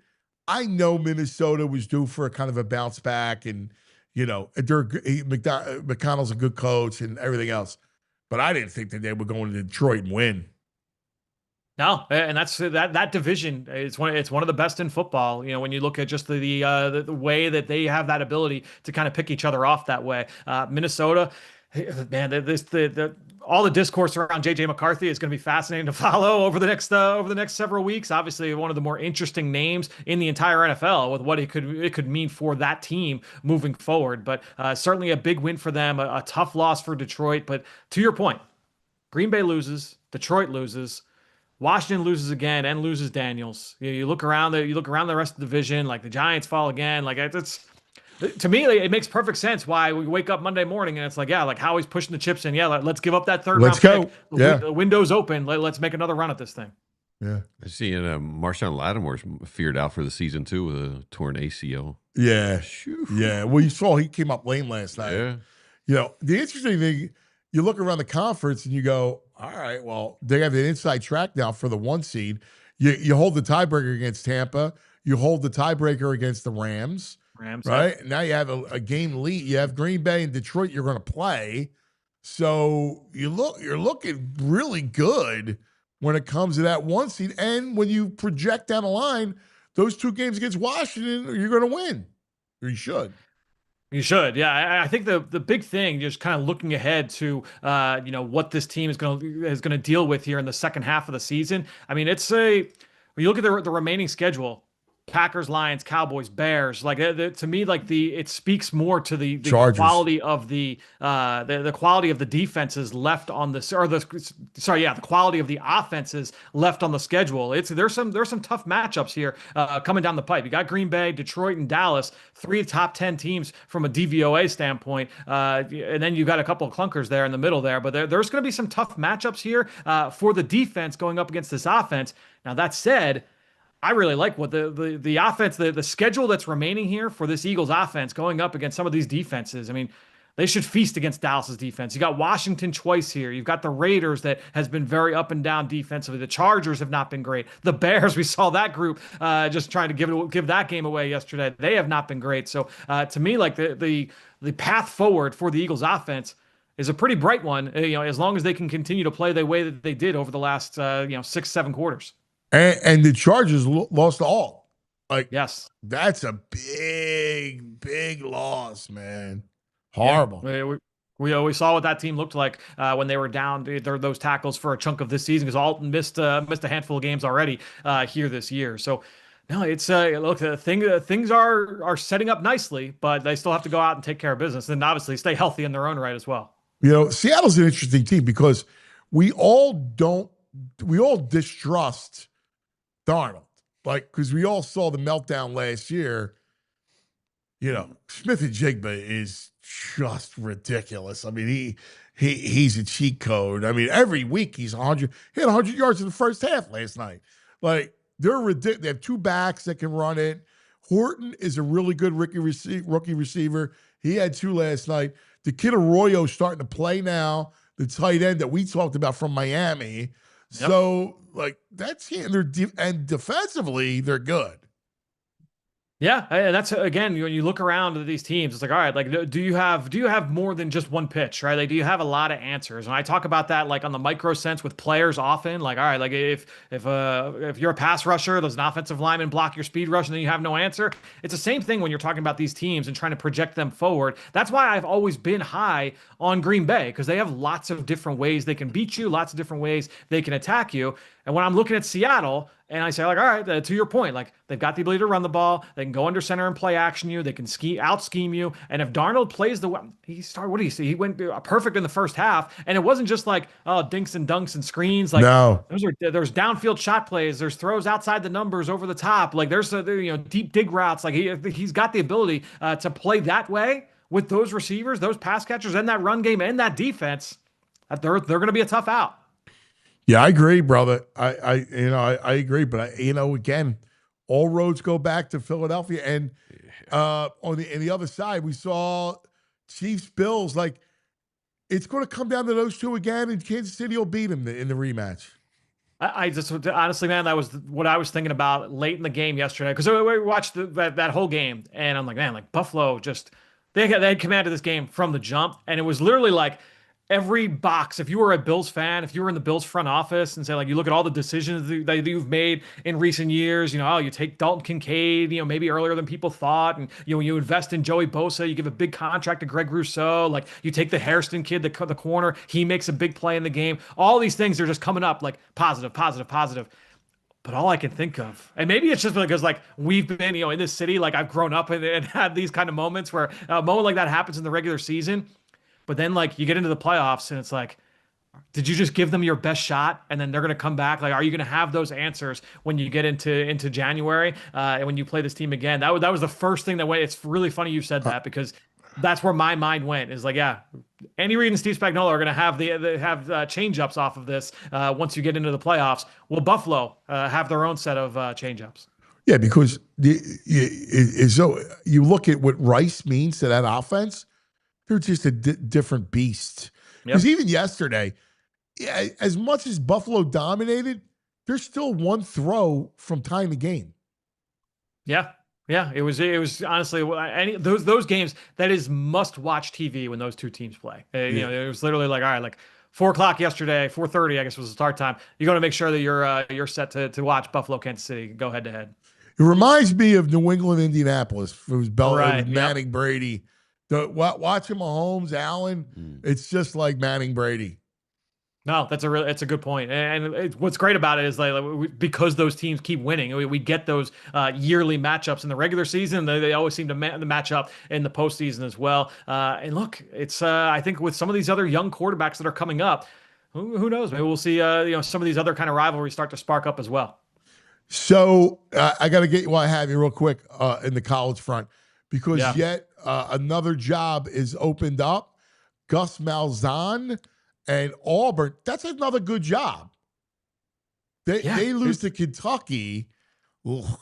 I know Minnesota was due for a kind of a bounce back, and McConnell's a good coach and everything else, but I didn't think that they were going to Detroit and win. No, and that's that division. It's one of the best in football. When you look at just the way that they have that ability to kind of pick each other off that way. Minnesota. Man, all the discourse around JJ McCarthy is going to be fascinating to follow over the next several weeks. Obviously, one of the more interesting names in the entire NFL with what it could mean for that team moving forward. But certainly a big win for them, a tough loss for Detroit. But to your point, Green Bay loses, Detroit loses, Washington loses again and loses Daniels. You look around the rest of the division, like the Giants fall again. Like it's. To me, it makes perfect sense why we wake up Monday morning and it's like, yeah, like Howie's pushing the chips in. Yeah, let's give up that third round pick. The window's open. Let's make another run at this thing. Yeah. I see Marshawn Lattimore's feared out for the season too with a torn ACL. Yeah. Yeah. Well, you saw he came up lame last night. Yeah. The interesting thing, you look around the conference and you go, all right, well, they have an inside track now for the 1 seed. You hold the tiebreaker against Tampa. You hold the tiebreaker against the Rams. Right? Yeah. Now you have a game lead. You have Green Bay and Detroit you're going to play. So you're looking really good when it comes to that 1 seed. And when you project down the line, those 2 games against Washington, you're going to win. Or you should. You should, yeah. I think the big thing, just kind of looking ahead to what this team is going to deal with here in the second half of the season. I mean, when you look at the remaining schedule. Packers, Lions, Cowboys, Bears. Like to me, like it speaks more to the quality of the quality of the defenses left on the quality of the offenses left on the schedule. There's some tough matchups here coming down the pipe. You got Green Bay, Detroit, and Dallas, 3 top 10 teams from a DVOA standpoint, and then you got a couple of clunkers there in the middle there. But there's going to be some tough matchups here for the defense going up against this offense. Now that said, I really like what the offense, the schedule that's remaining here for this Eagles offense going up against some of these defenses. I mean, they should feast against Dallas's defense. You got Washington twice here. You've got the Raiders that has been very up and down defensively. The Chargers have not been great. The Bears, we saw that group just trying to give that game away yesterday. They have not been great. So to me, like the path forward for the Eagles offense is a pretty bright one. As long as they can continue to play the way that they did over the last 6-7 quarters. And the Chargers lost all. Yes, that's a big, big loss, man. Horrible. Yeah, we always saw what that team looked like when they were down those tackles for a chunk of this season because Alton missed a handful of games already here this year. So no, it's look, things are setting up nicely, but they still have to go out and take care of business and obviously stay healthy in their own right as well. Seattle's an interesting team because we all distrust Darnold, because we all saw the meltdown last year, Smith and Jigba is just ridiculous. I mean, he's a cheat code. I mean, every week he's 100. He had 100 yards in the first half last night. Like, they're ridiculous. They have two backs that can run it. Horton is a really good rookie receiver. He had two last night. The kid Arroyo starting to play now, the tight end that we talked about from Miami. Yep. So, like, that's it. And defensively, they're good. Yeah, and that's, again, when you look around at these teams, it's like, all right, like, do you have more than just one pitch, right? Like, do you have a lot of answers? And I talk about that, like, on the micro sense with players often, like, all right, like, if you're a pass rusher, there's an offensive lineman block your speed rush, and then you have no answer. It's the same thing when you're talking about these teams and trying to project them forward. That's why I've always been high on Green Bay, because they have lots of different ways they can beat you, lots of different ways they can attack you. And when I'm looking at Seattle, and I say, like, all right, to your point, like, they've got the ability to run the ball. They can go under center and play action you. They can out scheme you. And if Darnold plays what do you see? He went perfect in the first half. And it wasn't just like, oh, dinks and dunks and screens. Like, no. There's downfield shot plays. There's throws outside the numbers over the top. Like, there's deep dig routes. Like, he's got the ability to play that way with those receivers, those pass catchers, and that run game and that defense. They're going to be a tough out. Yeah, I agree, brother. I agree, but again, all roads go back to Philadelphia. And on the other side, we saw Chiefs Bills. Like, it's going to come down to those two again, and Kansas City will beat them in the rematch. I just honestly, man, that was what I was thinking about late in the game yesterday, because we watched that whole game, and I'm like, man, like, Buffalo they had commanded this game from the jump, and it was literally like, every box, if you were a Bills fan, if you were in the Bills front office and say, like, you look at all the decisions that you've made in recent years, you take Dalton Kincaid, maybe earlier than people thought. And, you invest in Joey Bosa, you give a big contract to Greg Rousseau, like, you take the Hairston kid, the corner, he makes a big play in the game. All these things are just coming up like positive. But all I can think of, and maybe it's just because, like, we've been, in this city, like, I've grown up and had these kind of moments where a moment like that happens in the regular season. But then, like, you get into the playoffs and it's like, did you just give them your best shot and then they're going to come back? Like, are you going to have those answers when you get into January and when you play this team again? That was the first thing that went. It's really funny you said that, because that's where my mind went, is like, yeah, Andy Reid and Steve Spagnuolo are going to have change-ups off of this once you get into the playoffs. Will Buffalo have their own set of change-ups? Yeah, because so you look at what Rice means to that offense. They're just a different beast. Because even yesterday, as much as Buffalo dominated, there's still one throw from tying the game. Yeah. It was honestly those games, that is must-watch TV when those two teams play. It was literally like, all right, like 4:00 yesterday, 4:30, I guess was the start time. You got to make sure that you're set to watch Buffalo, Kansas City, go head to head. It reminds me of New England, Indianapolis. It was Manning, Brady. Watching Mahomes, Allen, it's just like Manning, Brady. No, it's a good point. And what's great about it is, like, because those teams keep winning, we get those yearly matchups in the regular season. They always seem to match up in the postseason as well. And look, it's I think with some of these other young quarterbacks that are coming up, who knows? Maybe we'll see some of these other kind of rivalries start to spark up as well. So I got to get you while I have you real quick in the college front, because yet another job is opened up. Gus Malzahn and Auburn. That's another good job. They lose to Kentucky. Ugh,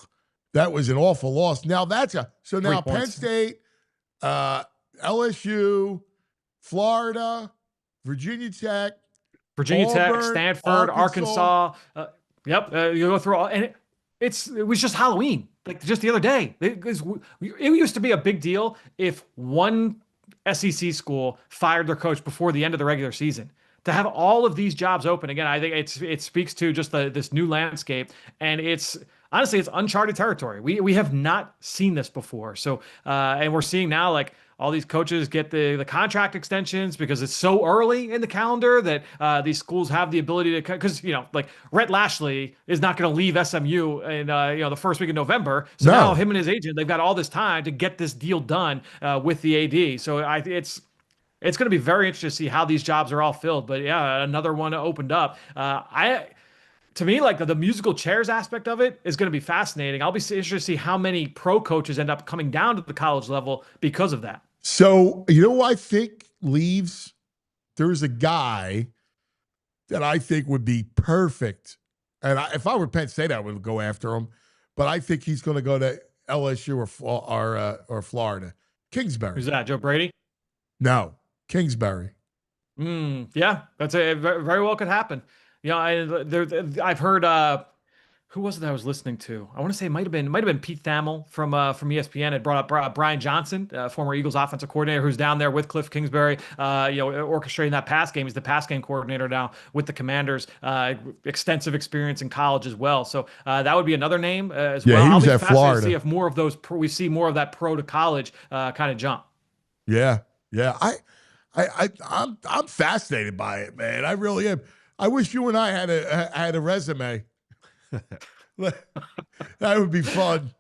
that was an awful loss. Now now Penn State, LSU, Florida, Virginia Tech, Auburn, Stanford, Arkansas. You go through all, and it was just Halloween, like just the other day. It used to be a big deal if one SEC school fired their coach before the end of the regular season. To have all of these jobs open again, I think it speaks to just this new landscape, and it's honestly uncharted territory. We have not seen this before. So and we're seeing now, like, all these coaches get the contract extensions because it's so early in the calendar that these schools have the ability to, because like Rhett Lashlee is not going to leave SMU in the first week of November. So now him and his agent, they've got all this time to get this deal done with the AD. So it's going to be very interesting to see how these jobs are all filled. But yeah, another one opened up. to me, like the musical chairs aspect of it is going to be fascinating. I'll be interested to see how many pro coaches end up coming down to the college level because of that. So, you know who I think leaves? There's a guy that I think would be perfect. And if I were Penn State, I would go after him. But I think he's going to go to LSU or Florida. Kingsbury. Who's that, Joe Brady? No, Kingsbury. Yeah, that's very well could happen. You know, I've heard who was it that I was listening to? I want to say it might have been Pete Thamel from ESPN had brought up Brian Johnson, former Eagles offensive coordinator, who's down there with Cliff Kingsbury, orchestrating that pass game. He's the pass game coordinator now with the Commanders. Extensive experience in college as well. So that would be another name as well. He was I'll be at fascinated Florida. to see if more of those we see more of that pro to college kind of jump. Yeah. I'm fascinated by it, man. I really am. I wish you and I had a resume. That would be fun.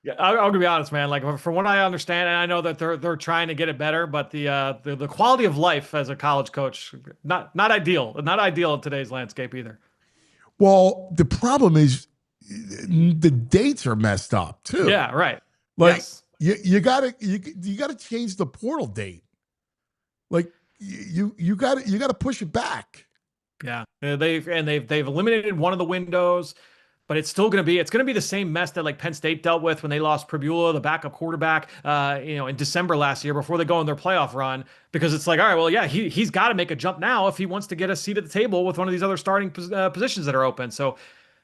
Yeah, I'm gonna be honest, man. Like from what I understand, and I know that they're trying to get it better, but the quality of life as a college coach not ideal in today's landscape either. Well, the problem is the dates are messed up too. Yeah, right. Like yes. you gotta change the portal date. Like you gotta push it back. Yeah, they've eliminated one of the windows, but it's still going to be the same mess that like Penn State dealt with when they lost Prebula, the backup quarterback, in December last year before they go on their playoff run. Because it's like, all right, well, yeah, he's got to make a jump now if he wants to get a seat at the table with one of these other starting positions that are open. So,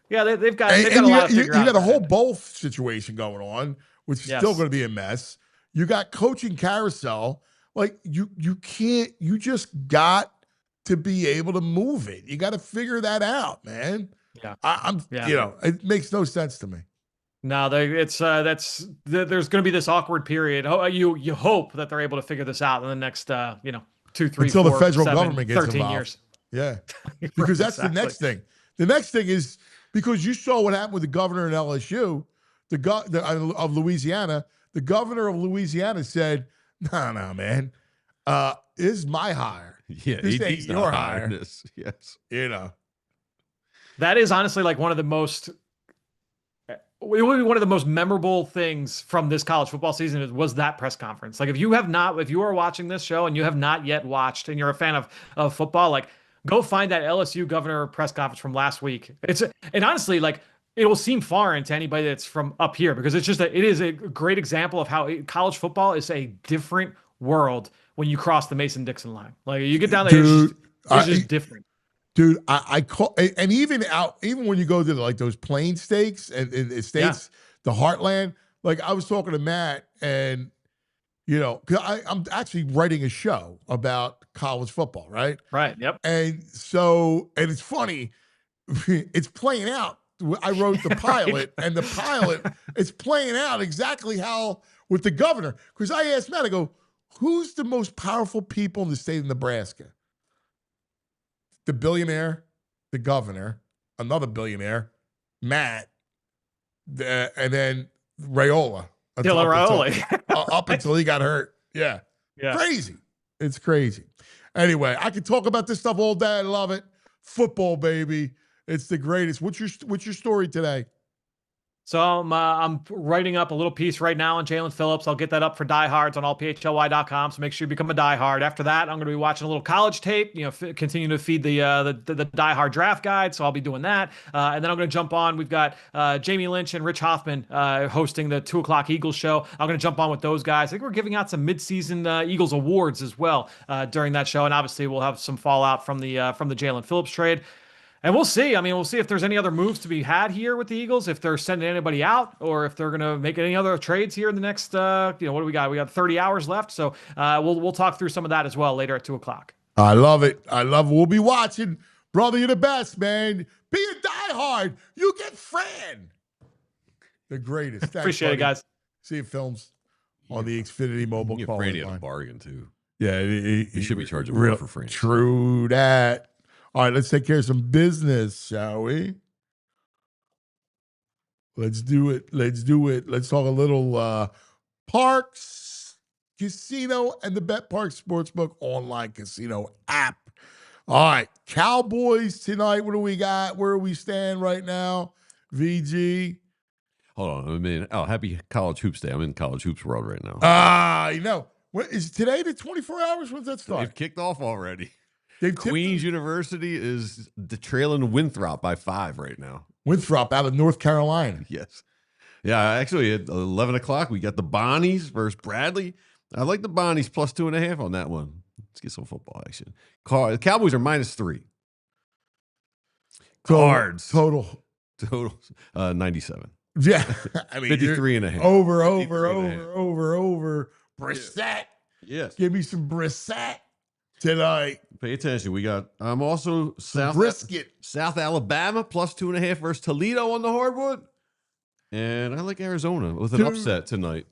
yeah, they've got a lot to figure out. You got a whole bowl situation going on, which is still going to be a mess. You got coaching carousel. Like you just got to be able to move it. You got to figure that out, man. Yeah. It makes no sense to me. No, there's going to be this awkward period. You hope that they're able to figure this out in the next 2, 3, until 4, the federal 7, government gets 13 involved. years. Yeah, because that's the next thing. The next thing is because you saw what happened with the governor in LSU, of Louisiana. The governor of Louisiana said, "No, man, this is my hire. Yeah, this ain't he's your not hire." hiring this. Yes, That is honestly like one of the most. It would be one of the most memorable things from this college football season was that press conference. Like if you are watching this show and you have not yet watched and you're a fan of football, like go find that LSU governor press conference from last week. And honestly, like it will seem foreign to anybody that's from up here because it is a great example of how college football is a different world when you cross the Mason-Dixon line. Like you get down there, Dude, it's just different. Dude, I call, and even when you go to like those plain states and states, the heartland, like I was talking to Matt and, cause I'm actually writing a show about college football, right? Right. Yep. And it's funny, it's playing out. I wrote the pilot and the pilot, it's playing out exactly how with the governor. Cause I asked Matt, I go, who's the most powerful people in the state of Nebraska? The billionaire, the governor, another billionaire, Matt, and then Raiola. Dylan Raiola. Up until he got hurt. Yeah. Crazy. It's crazy. Anyway, I could talk about this stuff all day. I love it. Football, baby. It's the greatest. What's your story today? So I'm writing up a little piece right now on Jaelan Phillips. I'll get that up for Diehards on allphly.com. So make sure you become a diehard. After that, I'm going to be watching a little college tape. Continue to feed the diehard draft guide. So I'll be doing that, and then I'm going to jump on. We've got Jamie Lynch and Rich Hoffman hosting the 2:00 Eagles show. I'm going to jump on with those guys. I think we're giving out some midseason Eagles awards as well during that show, and obviously we'll have some fallout from the Jaelan Phillips trade. And we'll see. I mean, we'll see if there's any other moves to be had here with the Eagles, if they're sending anybody out, or if they're going to make any other trades here in the next, what do we got? We got 30 hours left. So we'll talk through some of that as well later at 2:00. I love it. We'll be watching. Brother, you're the best, man. Be a diehard. You get Fran. The greatest. Thanks, Appreciate buddy. it, guys. See you films on the Xfinity mobile you call. Franny had a bargain too. Yeah, he should be charging more for Franny. True that. All right, let's take care of some business, shall we? Let's do it. Let's talk a little Parks Casino and the Bet Park Sportsbook online casino app. All right, Cowboys tonight. What do we got? Where do we stand right now? VG. Hold on a minute. Oh, happy College Hoops Day. I'm in College Hoops world right now. What is today the 24 hours? When's that start? They've kicked off already. Queens University is trailing Winthrop by 5 right now. Winthrop out of North Carolina. Yes. Yeah, actually at 11 o'clock, we got the Bonnies versus Bradley. I like the Bonnies plus 2.5 on that one. Let's get some football action. The Cowboys are -3. Cards. Total 97. Yeah. I mean, 53.5. Over. Brissett. Yes. Give me some Brissett tonight. Pay attention. We got also brisket. South Alabama plus 2.5 versus Toledo on the hardwood. And I like Arizona with an upset tonight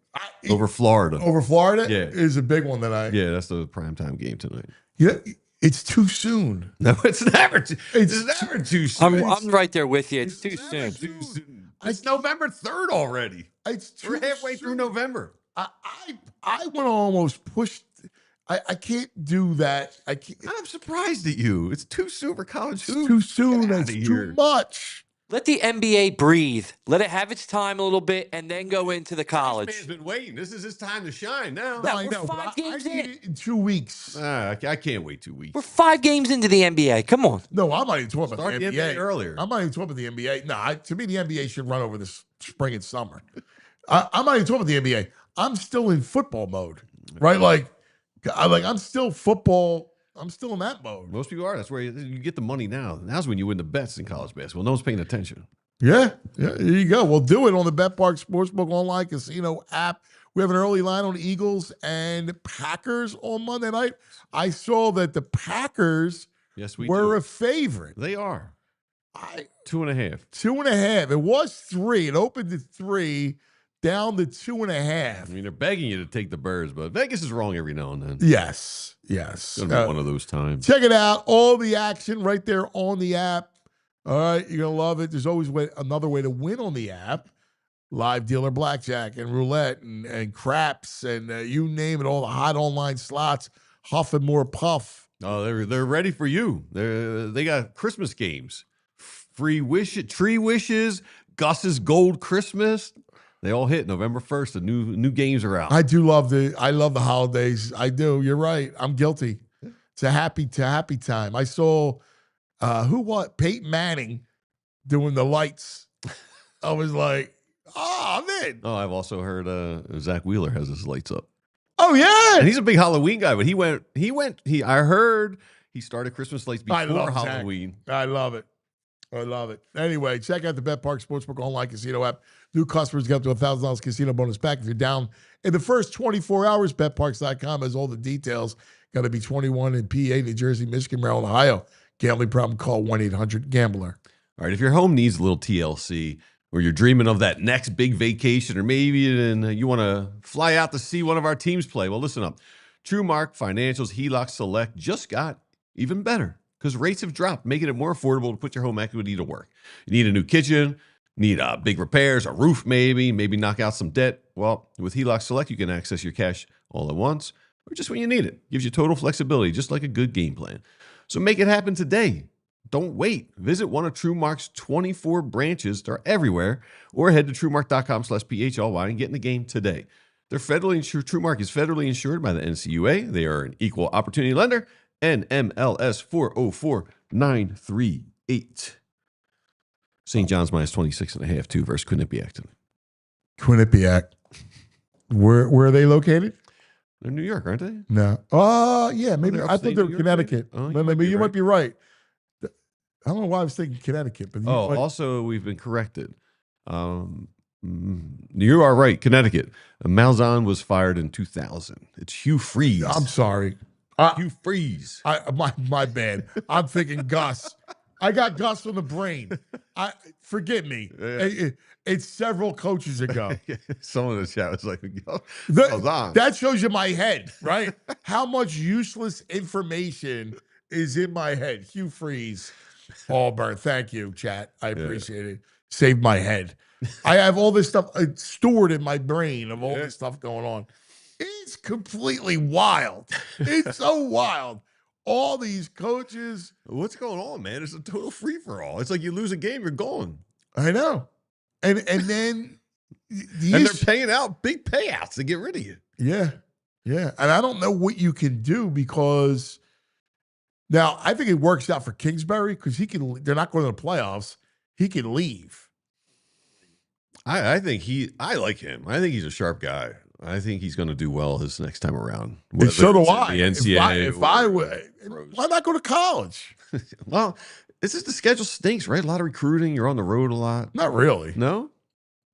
over Florida. Over Florida? Yeah. Is a big one tonight. Yeah, that's the primetime game tonight. Yeah, it's too soon. No, it's never too soon. I'm right there with you. It's too soon. It's November 3rd already. We're halfway through November. I want to almost push. I can't do that. I can't. I'm surprised at you. It's too soon for college hoops. Too soon. It's too much. Let the NBA breathe. Let it have its time a little bit, and then go into the college. This man's been waiting. This is his time to shine now. No, I know. We're 5 games I need it in 2 weeks. I can't wait 2 weeks. We're 5 games into the NBA. Come on. No, I'm not even talking about Start the NBA earlier. I'm not even talking about the NBA. No, to me, the NBA should run over this spring and summer. I'm not even talking about the NBA. I'm still in football mode, right? I'm still football. I'm still in that mode. Most people are. That's where you get the money now. Now's when you win the bets in college basketball. No one's paying attention. Yeah, there you go. We'll do it on the BetPark Sportsbook online casino app. We have an early line on Eagles and Packers on Monday night. I saw that the Packers were a favorite. They are. 2.5. 2.5. It was 3. It opened at 3, down to 2.5. I mean, they're begging you to take the Birds, but Vegas is wrong every now and then. Yes. It's going to be one of those times. Check it out. All the action right there on the app. All right, you're going to love it. There's always another way to win on the app. Live dealer blackjack and roulette and craps and you name it, all the hot online slots, Huff and More Puff. Oh, they're ready for you. They got Christmas games. Tree Wishes, Gus's Gold Christmas. They all hit November 1st. The new games are out. I love the holidays. I do. You're right. I'm guilty. It's a happy time. I saw Peyton Manning doing the lights. I was like, oh, I'm in. Oh, I've also heard Zach Wheeler has his lights up. Oh yeah, and he's a big Halloween guy. But I heard he started Christmas lights before Halloween. Zach. I love it. Anyway, check out the BetPark Sportsbook online casino app. New customers get up to $1,000 casino bonus back if you're down in the first 24 hours. BetParks.com has all the details. Got to be 21 in PA, New Jersey, Michigan, Maryland, Ohio. Gambling problem? Call 1-800-GAMBLER. All right, if your home needs a little TLC, or you're dreaming of that next big vacation, or maybe you want to fly out to see one of our teams play, well, listen up. TrueMark Financial's HELOC Select just got even better because rates have dropped, making it more affordable to put your home equity to work. You need a new kitchen, need big repairs, a roof maybe knock out some debt. Well, with HELOC Select, you can access your cash all at once or just when you need it. Gives you total flexibility, just like a good game plan. So make it happen today. Don't wait. Visit one of TrueMark's 24 branches. They're everywhere. Or head to TrueMark.com/PHLY and get in the game today. They're federally insured. TrueMark is federally insured by the NCUA. They are an equal opportunity lender. NMLS 404938. St. John's -26.5 2 versus Quinnipiac tonight. Quinnipiac. Where are they located? They're New York, aren't they? No. Yeah, maybe. I thought they were Connecticut. Maybe you might be right. I don't know why I was thinking Connecticut. But also we've been corrected. You are right, Connecticut. Malzahn was fired in 2000. It's Hugh Freeze. I'm sorry. Hugh Freeze. My bad. I'm thinking Gus. I got Gus on the brain. Forgive me. Yeah. It's several coaches ago. Someone in the chat was like, that shows you my head, right? How much useless information is in my head. Hugh Freeze, Auburn. Thank you, chat. I appreciate it. Saved my head. I have all this stuff stored in my brain of all this stuff going on. It's completely wild. It's so wild. all these coaches. What's going on, man? It's a total free for all. It's like you lose a game, you're gone. I know. And then and they're paying out big payouts to get rid of you. Yeah. Yeah. And I don't know what you can do because now I think it works out for Kingsbury because they're not going to the playoffs. He can leave. I like him. I think he's a sharp guy. I think he's going to do well his next time around. And so do I. The NCAA. If I would, why not go to college? Well, it's just the schedule stinks, right? A lot of recruiting. You're on the road a lot. Not really. No?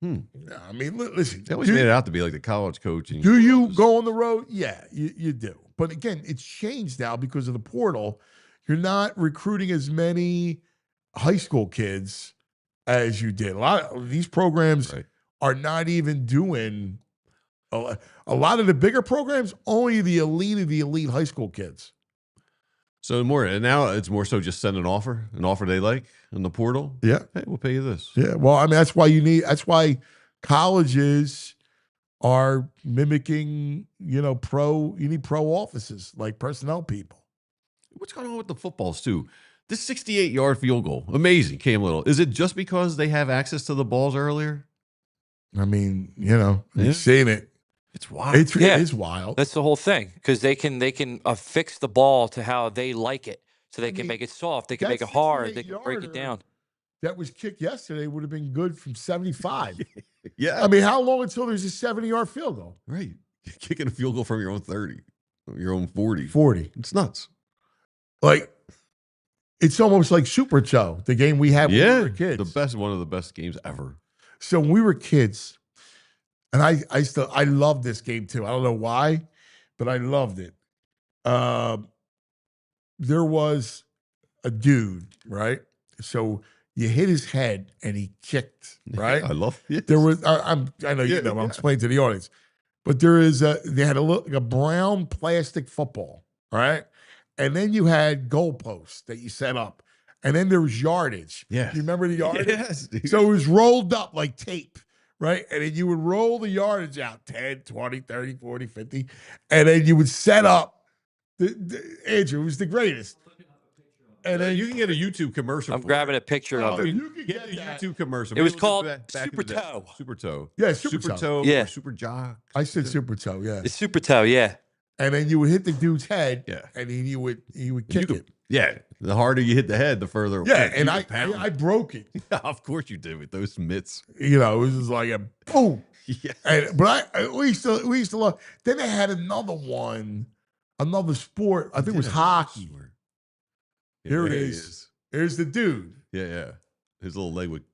No, I mean, listen. They always made it out to be like the college coaching. Do you go on the road? Yeah, you do. But again, it's changed now because of the portal. You're not recruiting as many high school kids as you did. A lot of these programs are not even doing a lot of the bigger programs, only the elite of the elite high school kids. So now it's more so just send an offer they like in the portal. Yeah. Hey, we'll pay you this. Yeah. Well, I mean, that's why colleges are mimicking, you need pro offices like personnel people. What's going on with the footballs too? This 68-yard field goal, amazing, Cam Little. Is it just because they have access to the balls earlier? I mean, you've seen it. It's wild. It is wild. That's the whole thing because they can affix the ball to how they like it, so they can make it soft, they can make it hard, they can break it down. That was kicked yesterday would have been good from 75. Yeah. I mean, how long until there's a 70-yard field goal? Right. You're kicking a field goal from your own 30, your own 40. 40. It's nuts. Like, it's almost like Super Show, the game we had when we were kids. One of the best games ever. So when we were kids, and I loved this game too. I don't know why, but I loved it. There was a dude, right? So you hit his head and he kicked, right? I love it. There was I know you know. I'm explaining to the audience, but they had a brown plastic football, right? And then you had goalposts that you set up, and then there was yardage. Yeah, you remember the yardage? Yes, dude. So it was rolled up like tape, right? And then you would roll the yardage out 10, 20, 30, 40, 50, and then you would set up. Andrew was the greatest. And then you can get a YouTube commercial. I'm grabbing a picture of it. You can Get a YouTube commercial. It was called back Super in the day. Toe. Super Toe. Yeah, Super Toe. Yeah. Or Super Jock. I said Super Toe, yeah. It's Super Toe, yeah. And then you would hit the dude's head, Yeah. and then you would kick it. Yeah. The harder you hit the head, the further. Yeah, and I broke it. Yeah, of course you did with those mitts. It was just like a boom. Yeah. But we used to love. Then they had another sport. I think it was hockey. Here it is. There's the dude. Yeah. His little leg would.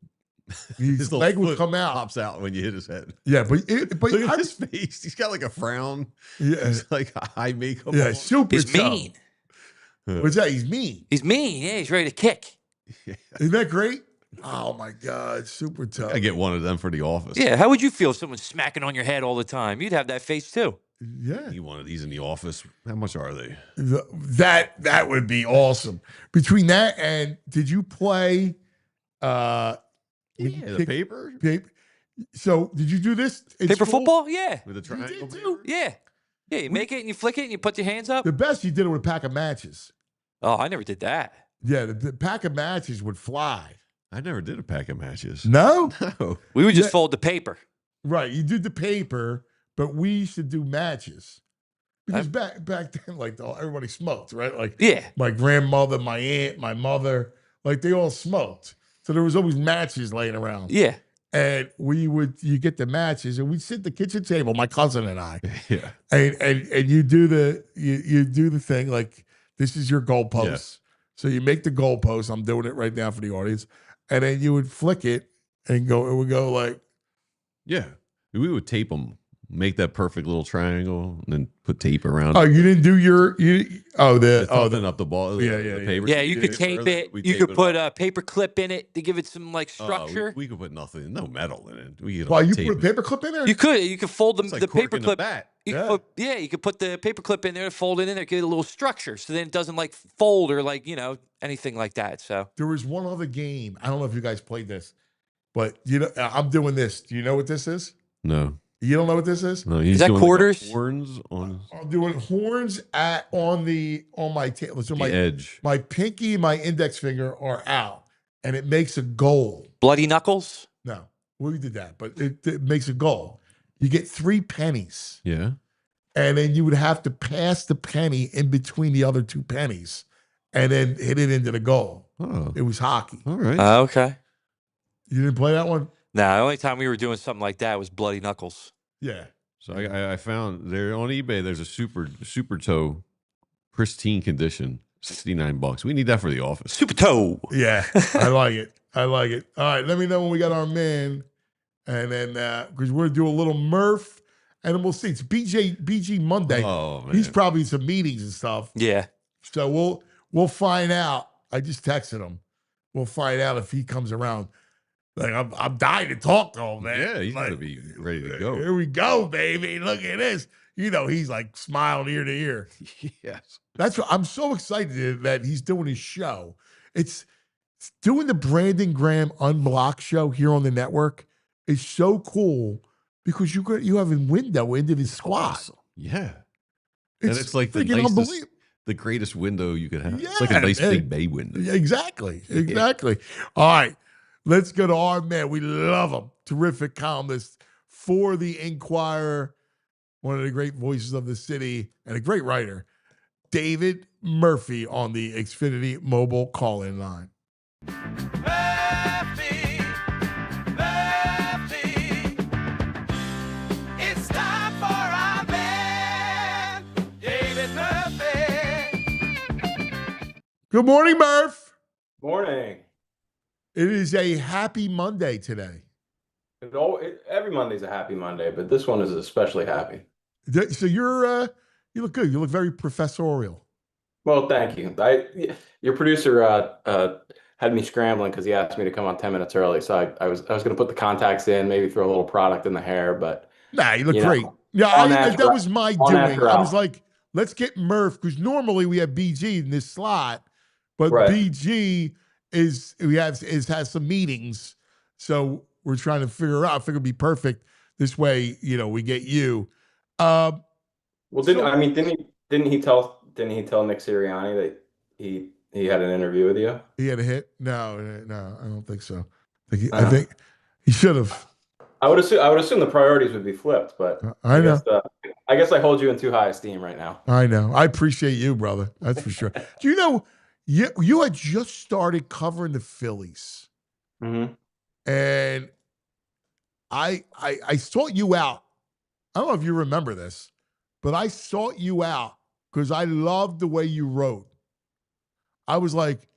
His leg would come out. Pops out when you hit his head. Yeah, but Look at his face. He's got like a frown. Yeah, he's like high makeup. Yeah, on. Super. He's mean. What's that? He's mean. He's mean. Yeah, he's ready to kick. Isn't that great? Oh my God, Super tough. I get one of them for the office. Yeah, how would you feel if someone's smacking on your head all the time? You'd have that face too. Yeah, Need one of these in the office. How much are they? That would be awesome. Between that and did you play? The paper. So did you do this in Paper school? football? Yeah. With a triangle. You did too? Yeah. Yeah, you make it and you flick it and you put your hands up. The best you did it with a pack of matches. Oh, I never did that. Yeah, the pack of matches would fly. I never did a pack of matches. No? No. We would just fold the paper. Right. You did the paper, but we used to do matches. Because back then, like everybody smoked, right? Like my grandmother, my aunt, my mother, like they all smoked. So there was always matches laying around. Yeah. And you get the matches and we'd sit at the kitchen table, my cousin and I. Yeah. And you do the thing like this is your goalpost. Yeah. So you make the goalpost. I'm doing it right now for the audience. And then you would flick it and it would go like. Yeah. We would tape them, make that perfect little triangle, and then put tape around. Oh, you didn't do up the ball. The paper. Yeah, you could tape it. You could put a paper clip in it to give it some like structure. We could put nothing, no metal in it. You put a paper clip in there? You could fold the paper clip. You could put the paper clip in there, fold it in there, give it a little structure, so then it doesn't like fold or like anything like that. So there was one other game. I don't know if you guys played this, but I'm doing this. Do you know what this is? No. You don't know what this is? No, he's Is that doing quarters? horns on I'm doing horns on my tail. So the my edge. my pinky, my index finger are out, and it makes a goal. Bloody knuckles? No, we did that, but it makes a goal. You get 3 pennies, Yeah. and then you would have to pass the penny in between the other 2 pennies, and then hit it into the goal. Oh, It was hockey. all right. Okay. You didn't play that one? Nah, the only time we were doing something like that was bloody knuckles. Yeah. So I found there on eBay. There's a super toe, pristine condition, $69. We need that for the office. Super toe. Yeah, I like it. I like it. All right, let me know when we got our man, and then because we're gonna do a little Murph, and then we'll see. It's BG Monday. Oh man, He's probably in some meetings and stuff. Yeah. So we'll find out. I just texted him. We'll find out if he comes around. Like I'm dying to talk to him, man. yeah, he's like, gonna be ready to go. Here we go, baby. Look at this. You know, he's like smiling ear to ear. Yes. That's what I'm so excited that he's doing his show. It's doing the Brandon Graham Unblocked show here on the network is so cool because you have a window into the squad. Awesome. Yeah. And it's like the freaking nicest, unbelievable. the greatest window you could have. Yeah, It's like a nice man. big bay window. Yeah, exactly. Exactly. All right. Let's go to our man. We love him. Terrific columnist for the Inquirer, one of the great voices of the city, and a great writer, David Murphy on the Xfinity mobile call-in line. Murphy, it's time for our man, David Murphy. Good morning, Murph. Morning. It is a happy Monday today. Every Monday's a happy Monday, but this one is especially happy. So you look good. You look very professorial. Well, thank you. Your producer had me scrambling because he asked me to come on 10 minutes early. So I was going to put the contacts in, maybe throw a little product in the hair, but Nah, you look you great. know, Yeah, all that natural- was my all doing. I natural. was like, let's get Murph because normally we have BG in this slot, but Right. BG has some meetings, so we're trying to figure out. I figure it'd be perfect this way. We get you. Well, didn't he tell Nick Sirianni that he had an interview with you? He had a hit? No, I don't think so. I think he should have. I would assume the priorities would be flipped, but I know. I guess I hold you in too high esteem right now. I know. I appreciate you, brother. That's for sure. Do you know you had just started covering the Phillies, Mm-hmm. and I sought you out. I don't know if you remember this, but I sought you out because I loved the way you wrote. I was like,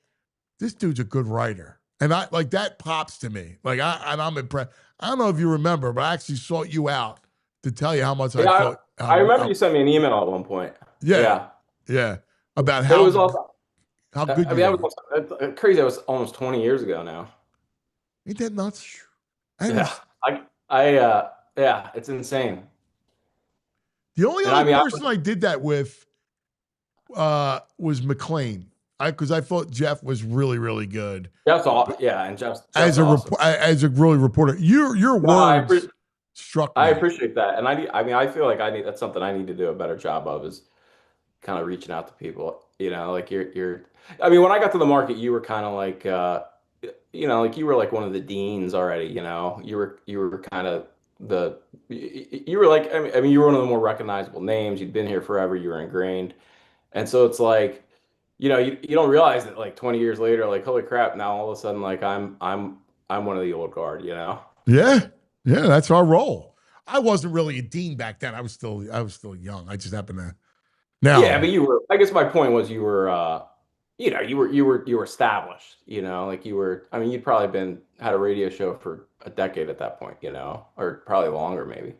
this dude's a good writer. And I like that pops to me. Like I'm impressed. I don't know if you remember, but I actually sought you out to tell you how much I thought. I remember you sent me an email at one point. Yeah. About It how was also, how good I you mean, were. it's crazy. That was almost 20 years ago now. Ain't that nuts? And Yeah, it's insane. the only And other I mean, person I did that with was McLean. Because I thought Jeff was really, really good. Jeff's all, yeah, and Jeff's As a awesome. as a really reporter. Your No, I words struck me. I appreciate that, and I feel like that's something I need to do a better job of, is kind of reaching out to people. Like you're. I mean, when I got to the market, you were kind of like, like you were like one of the deans already. You were kind of you were like, I mean, you were one of the more recognizable names. You'd been here forever. You were ingrained, and so it's like, you don't realize that like 20 years later, like, holy crap, now all of a sudden, like I'm one of the old guard. Yeah, that's our role. I wasn't really a dean back then. I was still young. I just happened to. Now, Yeah, but you were. I guess my point was you were. You were established. Like you were. I mean, you'd probably had a radio show for a decade at that point. Or probably longer, maybe.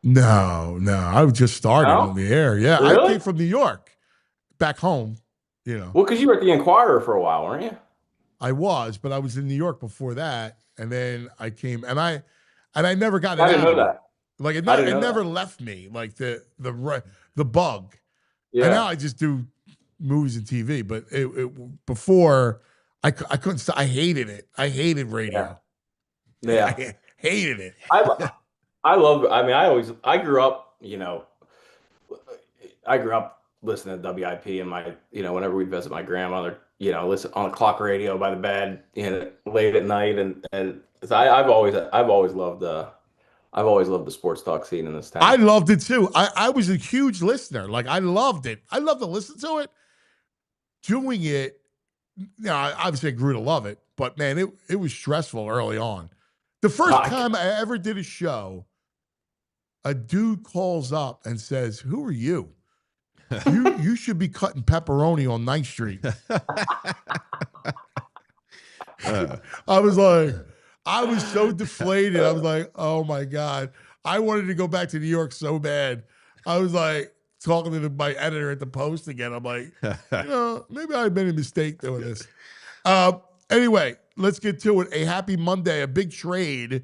No, I was just starting No? on the air. Yeah, I Really? came from New York, back home. Well, because you were at the Inquirer for a while, weren't you? I was, but I was in New York before that, and then I came, and I never got it I didn't out know of me. that. Like it I didn't know never that. left me, like the bug. Yeah. And now I just do movies and TV, but before I couldn't. I hated it. I hated radio. Yeah. I hated it. I I mean, I grew up, I grew up listening to WIP and whenever we'd visit my grandmother, listen on a clock radio by the bed, late at night. And so I've always loved the sports talk scene in this I town. loved it too. I was a huge listener. Like, I loved it. I loved to listen to it. Doing it, obviously I grew to love it, but man, it was stressful early on. The first time I ever did a show, a dude calls up and says, "Who are you? You should be cutting pepperoni on 9th Street." I was like, I was so deflated. I was like, oh my God. I wanted to go back to New York so bad. I was like talking to my editor at the Post again. I'm like, maybe I made a mistake doing this. Anyway, let's get to it. A happy Monday, a big trade.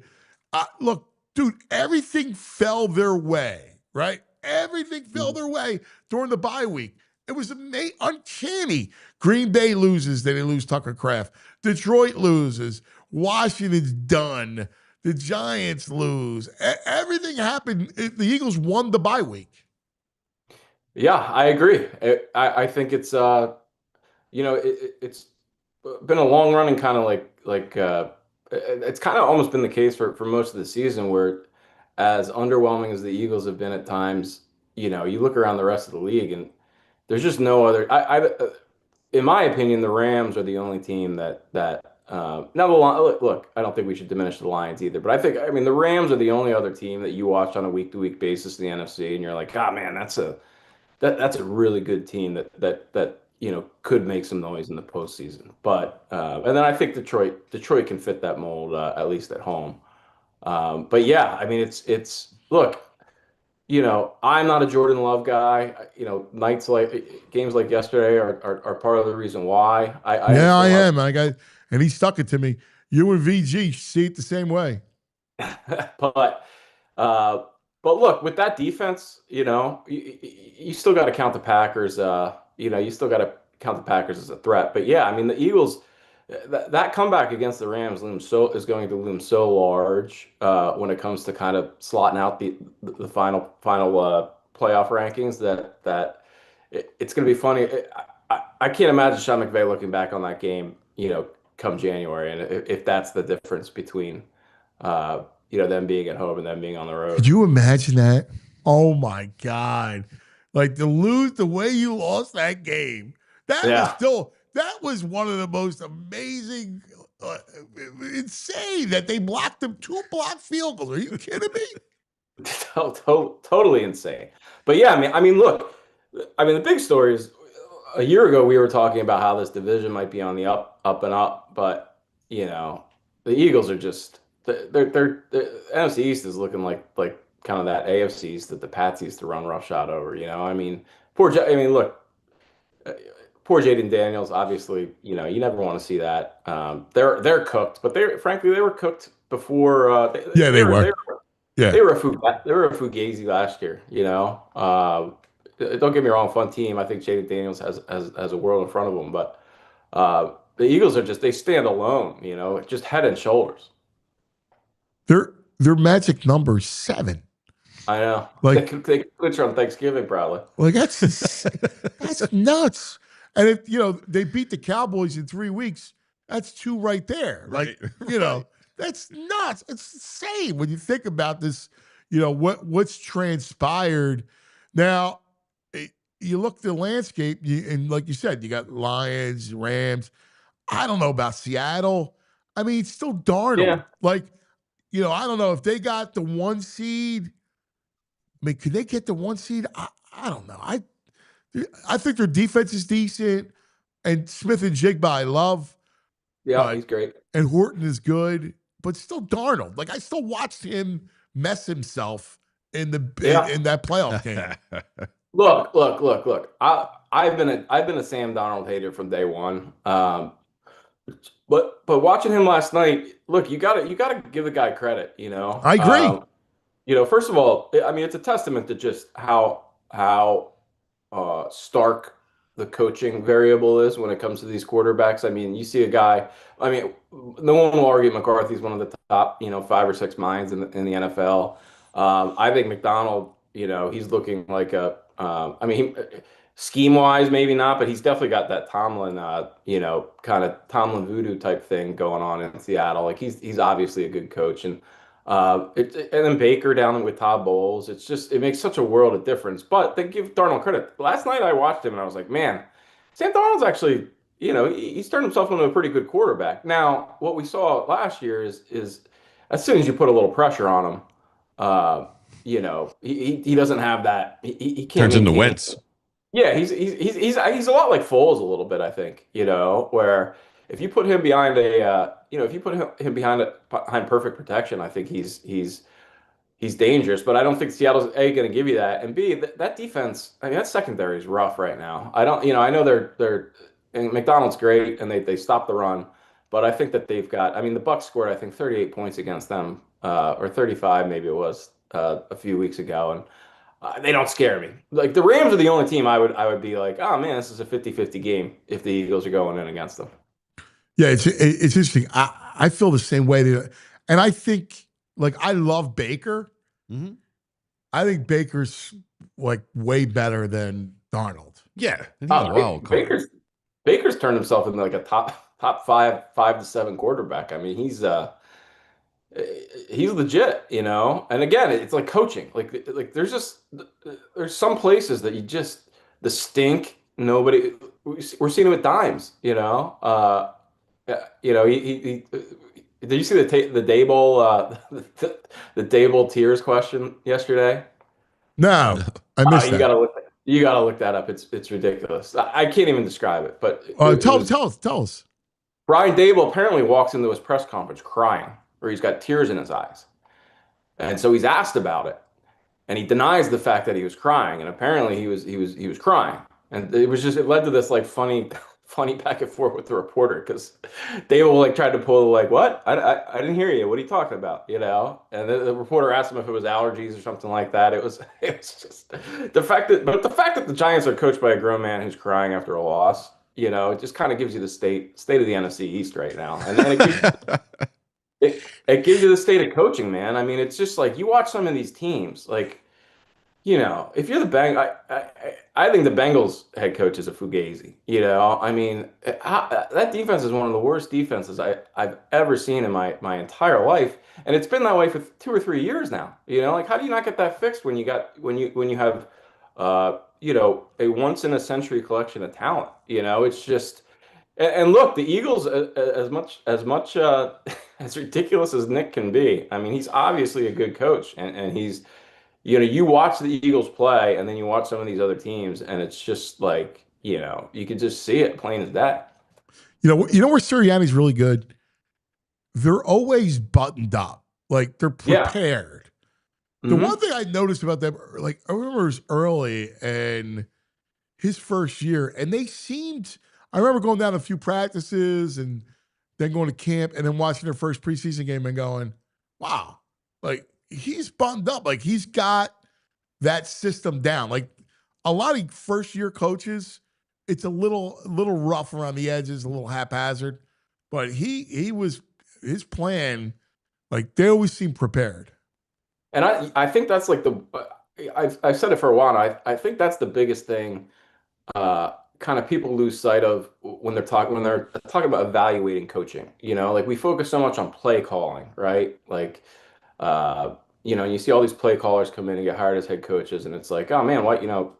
Look, dude, everything fell their way, right? Everything fell their way during the bye week. It was uncanny. Green Bay loses, then they lose Tucker Kraft. Detroit loses. Washington's done. The Giants lose. Everything happened. The Eagles won the bye week. Yeah, I agree. I think it's it's been a long running kind of it's kind of almost been the case for most of the season, where as underwhelming as the Eagles have been at times, you look around the rest of the league and there's just no other. In my opinion, the Rams are the only team that now look, I don't think we should diminish the Lions either, but I mean the Rams are the only other team that you watch on a week to week basis in the NFC, and you're like, oh man, that's a really good team that could make some noise in the postseason. But and then I think Detroit can fit that mold at least at home. But yeah, I mean it's look. I'm not a Jordan Love guy. Nights like games like yesterday are part of the reason why. I am. And he stuck it to me. You and VG see it the same way. But look, with that defense, you still got to count the Packers. You still got to count the Packers as a threat. But yeah, I mean the Eagles. That comeback against the Rams is going to loom so large when it comes to kind of slotting out the final playoff rankings that it's going to be funny. I can't imagine Sean McVay looking back on that game, come January, and if that's the difference between them being at home and them being on the road. Could you imagine that? Oh my God! Like to lose the way you lost that game. That was one of the most amazing, insane that they blocked them 2 blocked field goals. Are you kidding me? Totally insane. But yeah, I mean, look, the big story is a year ago we were talking about how this division might be on the up and up, but the Eagles are just the NFC East is looking like kind of that AFC East that the Pats used to run roughshod over. Look. Poor Jaden Daniels, obviously, you never want to see that. They're cooked, but frankly they were cooked before. They were. They were a fugazi last year. Don't get me wrong, fun team. I think Jaden Daniels has a world in front of him, but the Eagles they stand alone. Just head and shoulders. Their magic number is 7. I know. Like they could clinch on Thanksgiving probably. Like that's nuts. And if they beat the Cowboys in 3 weeks, that's 2 right there. Like, that's nuts. It's insane when you think about this, what's transpired. Now, you look at the landscape, and like you said, you got Lions, Rams. I don't know about Seattle. I mean, it's still Darnold. Yeah. Like, I don't know if they got the 1 seed. I mean, could they get the 1 seed? I don't know. I think their defense is decent, and Smith and Jigba I love. Yeah, he's great. And Horton is good, but still Darnold. Like I still watched him mess himself in that playoff game. Look. I've been a Sam Darnold hater from day one. But watching him last night, look, you gotta give the guy credit. I agree. First of all, I mean, it's a testament to just how stark the coaching variable is when it comes to these quarterbacks. I mean, you see a guy. I mean, no one will argue McCarthy's one of the top, 5 or 6 minds in the NFL. I think McDonald, he's looking like scheme wise, maybe not, but he's definitely got that Tomlin, kind of Tomlin voodoo type thing going on in Seattle. Like he's obviously a good coach, and and then Baker down with Todd Bowles. It makes such a world of difference. But they give Darnold credit. Last night I watched him and I was like, man, Sam Darnold's actually, he's turned himself into a pretty good quarterback. Now, what we saw last year is as soon as you put a little pressure on him, he doesn't have that. He can't Turns into maintain. Wentz. Yeah, he's a lot like Foles a little bit, I think. Where if you put him behind behind perfect protection, I think he's dangerous. But I don't think Seattle's A going to give you that, and B that defense. I mean, that secondary is rough right now. I don't, I know they're and McDonald's great, and they stop the run, but I think that they've got. I mean, the Bucks scored I think 38 points against them, or 35 maybe it was a few weeks ago, and. They don't scare me. Like the Rams are the only team I would be like, oh man, this is a 50-50 game if the Eagles are going in against them. Yeah, it's interesting. I feel the same way. And I think, like, I love Baker. Mm-hmm. I think Baker's like way better than Darnold. Yeah. Baker's turned himself into like a top 5 to 7 quarterback. I mean, he's legit, and again, it's like coaching. Like there's some places that the stink. We're seeing it with Dimes, he did you see the Dable the Dable tears question yesterday? No, I missed that. You gotta look that up. It's ridiculous. I can't even describe it. But tell us. Brian Dable apparently walks into his press conference crying, or he's got tears in his eyes. And so he's asked about it, and he denies the fact that he was crying, and apparently he was crying. And it led to this like funny back and forth with the reporter, because Dable like tried to pull like, what? I didn't hear you. What are you talking about? And the reporter asked him if it was allergies or something like that. It was just the fact that the Giants are coached by a grown man who's crying after a loss, it just kind of gives you the state of the NFC East right now. And then it gives you the state of coaching, man. I mean, it's just like you watch some of these teams, like, if you're the I think the Bengals head coach is a fugazi. I mean, that defense is one of the worst defenses I've ever seen in my entire life, and it's been that way for 2 or 3 years now. Like how do you not get that fixed when you have a once in a century collection of talent? It's just. And look, the Eagles, as much as ridiculous as Nick can be, I mean, he's obviously a good coach, and he's, you watch the Eagles play, and then you watch some of these other teams, and it's just like, you can just see it plain as that. You know where Sirianni's really good? They're always buttoned up, like they're prepared. Yeah. The one thing I noticed about them, like I remember it was early in his first year, and they seemed. I remember going down a few practices and then going to camp and then watching their first preseason game and going, wow, like he's buttoned up. Like he's got that system down. Like a lot of first year coaches, it's a little rough around the edges, a little haphazard, but his plan, like they always seem prepared. And I think that's like I've said it for a while. I think that's the biggest thing, kind of people lose sight of when they're talking about evaluating coaching. Like we focus so much on play calling, right? Like you see all these play callers come in and get hired as head coaches, and it's like, oh man,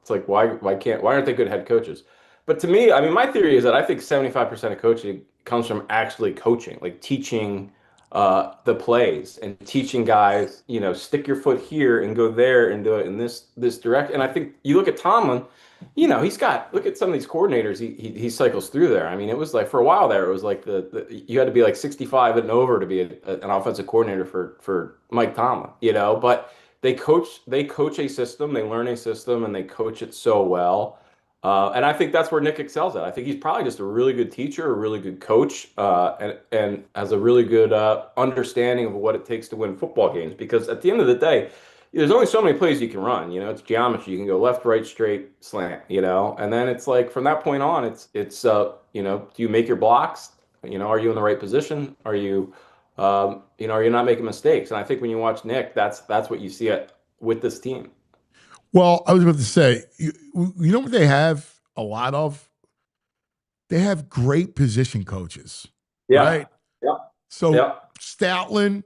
it's like why aren't they good head coaches? But to me, I mean, my theory is that I think 75% of coaching comes from actually coaching, like teaching the plays and teaching guys, stick your foot here and go there and do it in this direction. And I think you look at Tomlin, look at some of these coordinators he cycles through there. I mean, it was like for a while there, it was like you had to be like 65 and over to be an offensive coordinator for Mike Tomlin, but they coach a system, they learn a system, and they coach it so well. And I think that's where Nick excels at. I think he's probably just a really good teacher, a really good coach, and has a really good understanding of what it takes to win football games. Because at the end of the day, there's only so many plays you can run. It's geometry. You can go left, right, straight, slant. And then it's like from that point on, it's do you make your blocks? Are you in the right position? Are you you know, or you're not making mistakes. And I think when you watch Nick, that's what you see with this team. Well, I was about to say, you know what they have a lot of? They have great position coaches, Yeah. right? Yeah. So Yeah. Stoutland,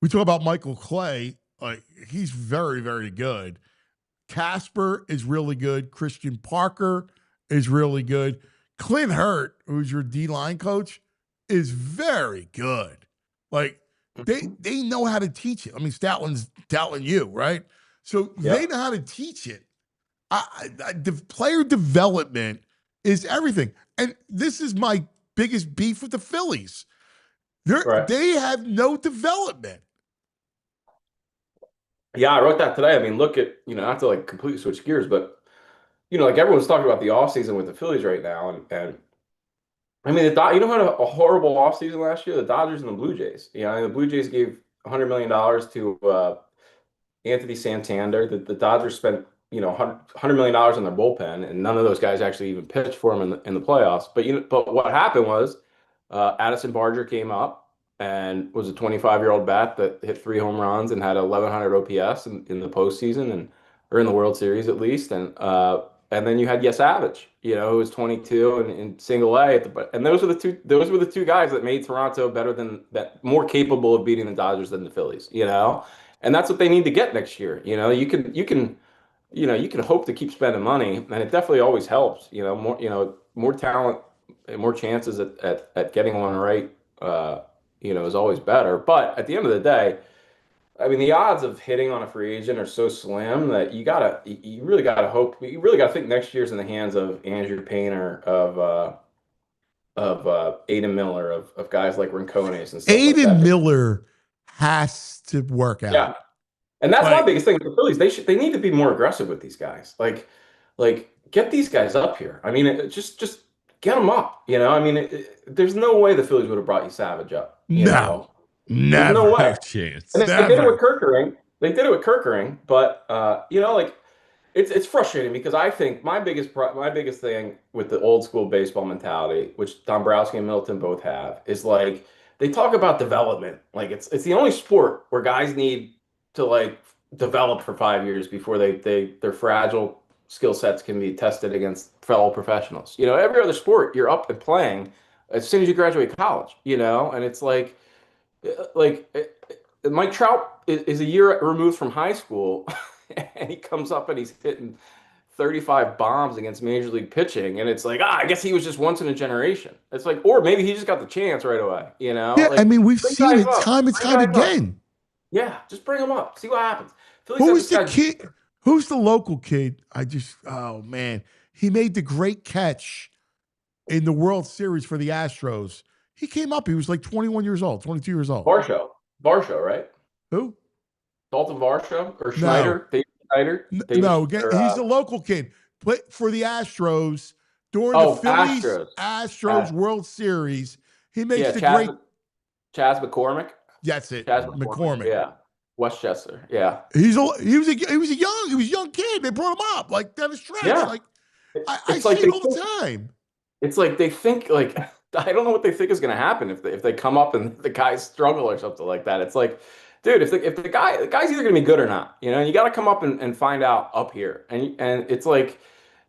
we talk about Michael Clay, like he's very, very good. Casper is really good. Christian Parker is really good. Clint Hurt, who's your D-line coach, is very good. Like they know how to teach it. I mean, Stoutland's you, right? So they know how to teach it. The player development is everything. And this is my biggest beef with the Phillies. They have no development. Yeah, I wrote that today. I mean, look at, you know, not to like completely switch gears, but, you know, like everyone's talking about the offseason with the Phillies right now. And I mean, you know who had a horrible offseason last year? The Dodgers and the Blue Jays. You know, the Blue Jays gave $100 million to Anthony Santander. The Dodgers spent, you know, $100 million on their bullpen, and none of those guys actually even pitched for them in the playoffs. But but what happened was Addison Barger came up and was a 25-year-old bat that hit 3 home runs and had 1,100 OPS in the postseason or in the World Series at least, and then you had Savage, you know, who was 22 and in single A and those were the two guys that made Toronto more capable of beating the Dodgers than the Phillies, you know. And that's what they need to get next year. You know, you can hope to keep spending money, and it definitely always helps. You know, more talent and more chances at getting one right, you know, is always better. But at the end of the day, I mean, the odds of hitting on a free agent are so slim that you really gotta hope. You really gotta think next year's in the hands of Andrew Painter, of Aiden Miller, of guys like Rincones and stuff like that. Aiden Miller has to work out. Yeah. And that's my biggest thing with the Phillies. They need to be more aggressive with these guys. Like get these guys up here. I mean, just get them up. You know, I mean, there's no way the Phillies would have brought you Savage up. You know? Never. No way. Chance. And they did it with Kirkering. But you know, like it's frustrating because I think my biggest thing with the old school baseball mentality, which Dombrowski and Milton both have, is like they talk about development. Like it's the only sport where guys need to like develop for 5 years before their fragile skill sets can be tested against fellow professionals. You know, every other sport you're up and playing as soon as you graduate college, you know, and it's like Mike Trout is a year removed from high school and he comes up and he's hitting 35 bombs against major league pitching, and it's like, I guess he was just once in a generation. It's like, or maybe he just got the chance right away, you know? Yeah, like, I mean, we've seen it time and time again. Yeah, just bring him up. See what happens. Who's the kid? Who's the local kid? Oh, man. He made the great catch in the World Series for the Astros. He came up. He was like 21 years old, 22 years old. Varsho, right? Who? Dalton Varsho or Schneider? No. Schneider? No, he's the local kid. Played for the Astros during the Phillies Astros World Series. He makes the great Chas McCormick. That's it. Chas McCormick. Yeah. Westchester. Yeah. He was a young kid. They brought him up like down the stretch. Yeah. Like I see it all the time. It's like they think like I don't know what they think is going to happen if they come up and the guys struggle or something like that. It's like, dude, if the guy's either going to be good or not, you know, and you got to come up and find out up here. And it's like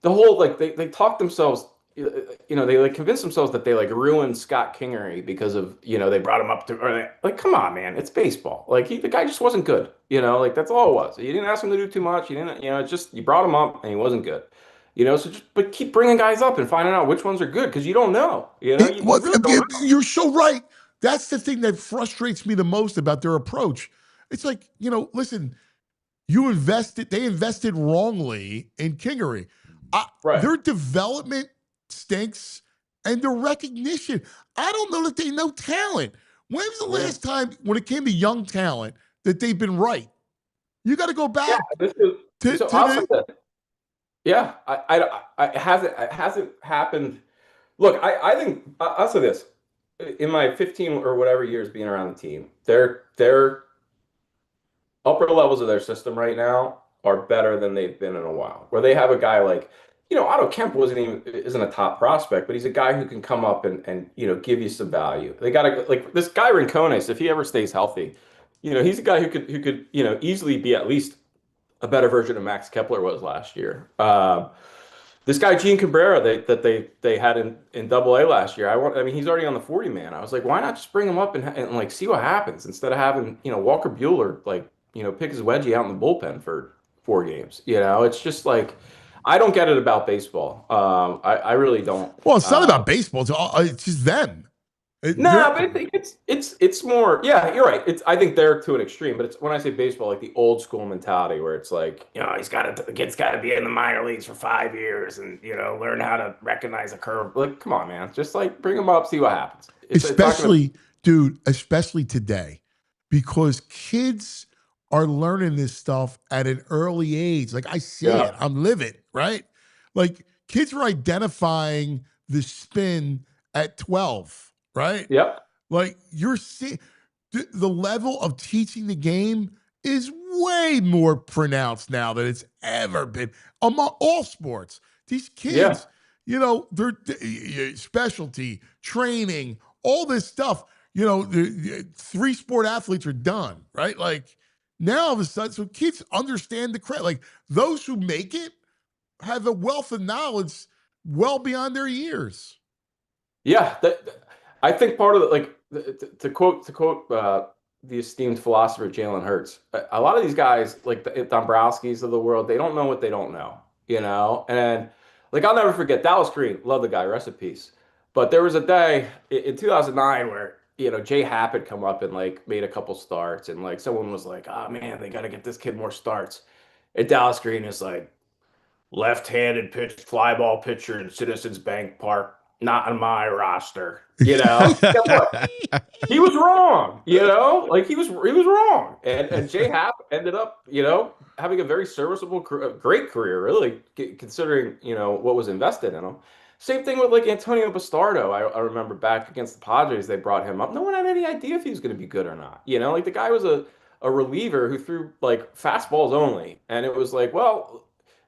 the whole like they talk themselves, you know, they like convince themselves that they like ruined Scott Kingery because of, you know, they brought him up to like, come on, man, it's baseball. Like the guy just wasn't good, you know, like that's all it was. You didn't ask him to do too much. You didn't, you know, it's just you brought him up and he wasn't good. You know, but keep bringing guys up and finding out which ones are good because you don't know. You know, you're so right. That's the thing that frustrates me the most about their approach. It's like, you know, listen, they invested wrongly in Kingery. Their development stinks and their recognition. I don't know that they know talent. When was the last time when it came to young talent that they've been right? You got to go back Yeah, it hasn't happened. Look, I think I'll say this: in my 15 or whatever years being around the team, their upper levels of their system right now are better than they've been in a while. Where they have a guy like Otto Kemp isn't a top prospect, but he's a guy who can come up and give you some value. They got to like this guy Rincones, if he ever stays healthy, he's a guy who could easily be at least a better version of Max Kepler was last year. This guy Gene Cabrera they had in Double A last year. I mean, he's already on the 40 man. I was like, why not just bring him up and like see what happens instead of having Walker Buehler pick his wedgie out in the bullpen for 4 games. It's just like I don't get it about baseball. I really don't. Well, it's not about baseball. It's just them. No, but I think it's more. Yeah, you're right. I think they're to an extreme, but it's when I say baseball, like the old school mentality where it's like, the kid's got to be in the minor leagues for 5 years and learn how to recognize a curve. Like, come on, man, just like bring them up, see what happens. Especially today, because kids are learning this stuff at an early age. Like I see it, I'm living right. Like kids are identifying the spin at 12. Right? Yep. Like you're seeing the level of teaching the game is way more pronounced now than it's ever been among all sports. These kids, they're specialty, training, all this stuff, the 3 sport athletes are done, right? Like now all of a sudden, so kids understand the credit. Like those who make it have a wealth of knowledge well beyond their years. Yeah. I think part of it, to quote the esteemed philosopher Jalen Hurts, a lot of these guys, like the Dombrowskis of the world, they don't know what they don't know, And like I'll never forget Dallas Green, love the guy, rest in peace. But there was a day in 2009 where Jay Happ had come up and like made a couple starts, and like someone was like, "Oh man, they got to get this kid more starts." And Dallas Green is like, "Left-handed fly ball pitcher in Citizens Bank Park. Not on my roster." Guess what? He was wrong, like he was wrong. And Jay Happ ended up, having a very serviceable, great career, really, considering, what was invested in him. Same thing with like Antonio Bastardo. I remember back against the Padres, they brought him up. No one had any idea if he was going to be good or not. Like the guy was a reliever who threw like fastballs only. And it was like, well,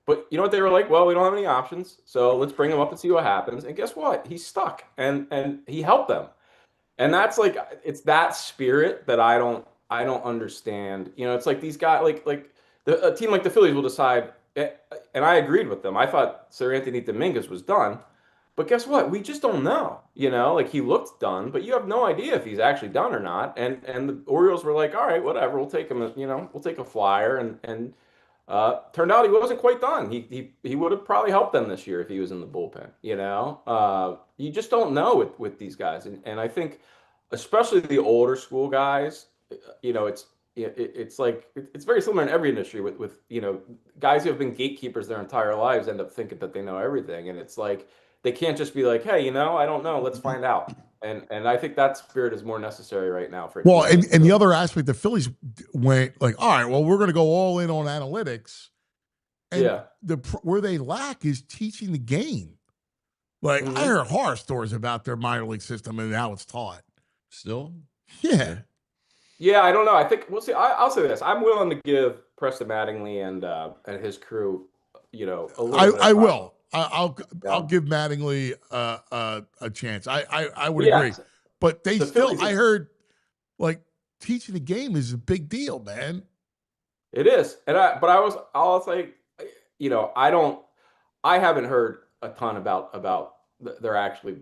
but you know what they were like? Well, we don't have any options, so let's bring him up and see what happens. And guess what? He's stuck, and he helped them. And that's like it's that spirit that I don't understand. It's like these guys, like a team like the Phillies will decide, and I agreed with them. I thought Sirianni Dominguez was done, but guess what? We just don't know. Like he looked done, but you have no idea if he's actually done or not. And the Orioles were like, all right, whatever, we'll take him. We'll take a flyer and. Turned out he wasn't quite done. He would have probably helped them this year if he was in the bullpen. You just don't know with these guys, and I think especially the older school guys. It's like it's very similar in every industry with guys who have been gatekeepers their entire lives end up thinking that they know everything, and it's like they can't just be like, hey, I don't know, let's find out. And I think that spirit is more necessary right now for. Well, and the other aspect, the Phillies went like, all right, well, we're going to go all in on analytics. And where they lack is teaching the game. Like I heard horror stories about their minor league system and how it's taught. Still, yeah. I don't know. I think we'll see. I'll say this: I'm willing to give Preston Mattingly and his crew, a little. I will. I'll give Mattingly a chance. I would agree, but they still. I heard like teaching the game is a big deal, man. It is, I'll say, I haven't heard a ton about their actually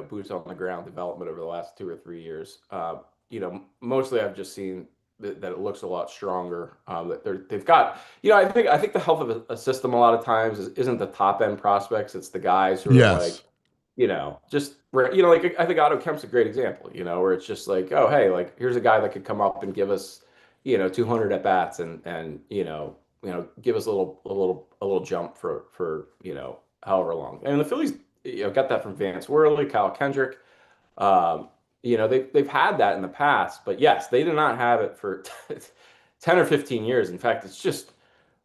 boots on the ground development over the last 2 or 3 years. Mostly I've just seen that it looks a lot stronger. That they've got, I think the health of a system a lot of times isn't the top end prospects. It's the guys who are like, like I think Otto Kemp's a great example. Where it's just like, oh hey, like here's a guy that could come up and give us, 200 at bats and give us a little jump for however long. And the Phillies, got that from Vance Worley, Kyle Kendrick. They've had that in the past, but yes, they did not have it for 10 or 15 years. In fact, it's just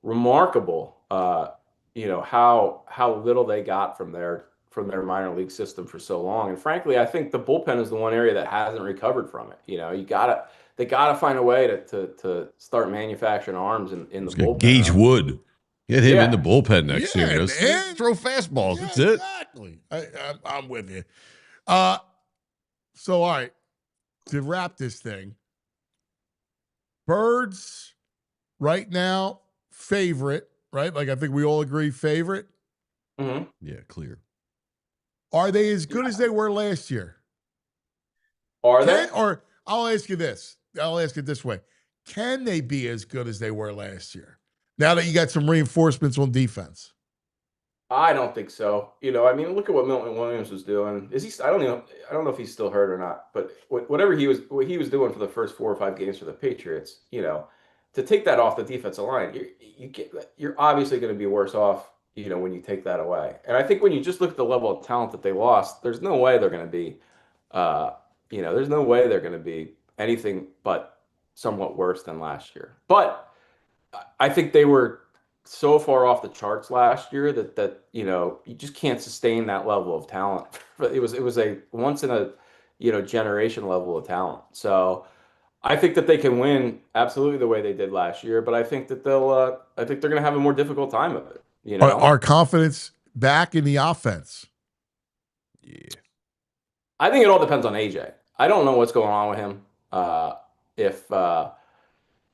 remarkable, how little they got from their minor league system for so long. And frankly, I think the bullpen is the one area that hasn't recovered from it. They gotta find a way to start manufacturing arms in the bullpen. Gage Wood. Get him in the bullpen next Yeah, year. man. Throw fastballs. Yeah, That's it. exactly. I'm with you. So, all right, to wrap this thing, Birds right now, favorite, right? Like I think we all agree favorite. Mm-hmm. Yeah, clear. Are they as good as they were last year? Are they? Or I'll ask you this. I'll ask it this way. Can they be as good as they were last year? Now that you got some reinforcements on defense. I don't think so. I mean, look at what Milton Williams was doing. Is he? I don't know if he's still hurt or not. But what he was doing for the first 4 or 5 games for the Patriots, to take that off the defensive line, you're obviously going to be worse off, when you take that away. And I think when you just look at the level of talent that they lost, there's no way they're going to be, there's no way they're going to be anything but somewhat worse than last year. But I think they were so far off the charts last year that you just can't sustain that level of talent. It was a once in a generation level of talent. So I think that they can win absolutely the way they did last year, but I think that I think they're going to have a more difficult time of it. Our confidence back in the offense. Yeah. I think it all depends on AJ. I don't know what's going on with him.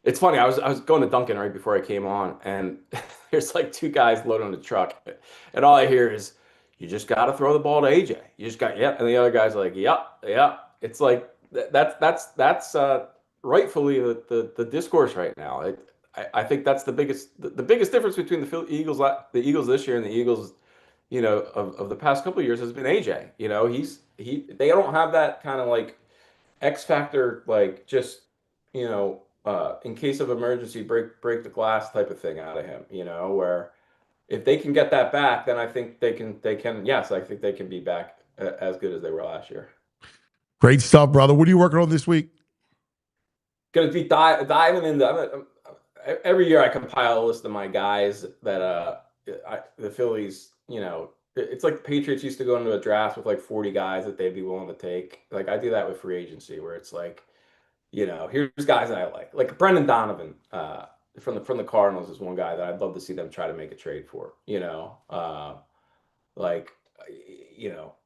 It's funny, I was going to Duncan right before I came on, and there's like 2 guys loading the truck, and all I hear is, "You just got to throw the ball to AJ. You just got and the other guy's like, "Yep." It's like that's rightfully the discourse right now. I think that's the biggest difference between the Eagles this year and the Eagles, of the past couple of years has been AJ. They don't have that kind of like X factor, like just in case of emergency, break the glass type of thing out of him. Where if they can get that back, then I think they can. Yes, I think they can be back as good as they were last year. Great stuff, brother. What are you working on this week? Going to be diving into. Every year I compile a list of my guys that the Phillies. It's like the Patriots used to go into a draft with like 40 guys that they'd be willing to take. Like I do that with free agency, where it's like, here's guys that I like. Like Brendan Donovan from the Cardinals is one guy that I'd love to see them try to make a trade for.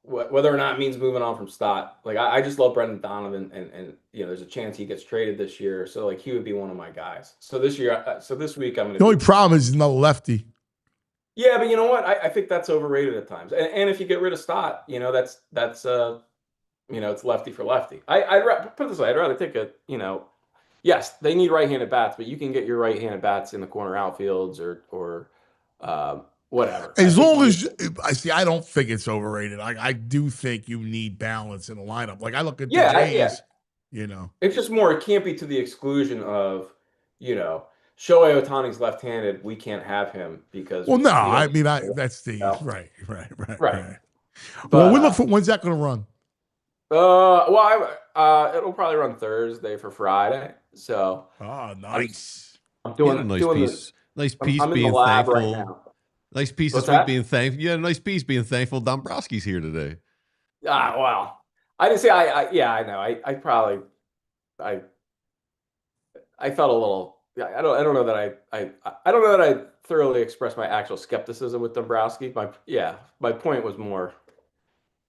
Whether or not it means moving on from Stott. Like I just love Brendan Donovan, and there's a chance he gets traded this year. So like he would be one of my guys. So this week I'm gonna. The only problem is he's not a lefty. Yeah, but you know what? I think that's overrated at times. And if you get rid of Stott, that's it's lefty for lefty. I'd put it this way. I'd rather take yes, they need right-handed bats, but you can get your right-handed bats in the corner outfields or whatever. As long as I don't think it's overrated. I do think you need balance in the lineup. Like I look at the Jays, It's just more. It can't be to the exclusion of, Shohei Ohtani's left-handed. We can't have him because. Well, no, I mean that's the right. But, well, we look for when's that going to run? It'll probably run Thursday for Friday. So. Oh, nice. I'm doing a nice doing piece. Nice piece I'm being in the lab thankful. right now. Nice piece What's this week that? being thankful. Yeah, nice piece being thankful. Dombrowski's here today. Well, I didn't say I know. I felt a little. I don't know that I don't know that I thoroughly expressed my actual skepticism with Dombrowski. My point was more.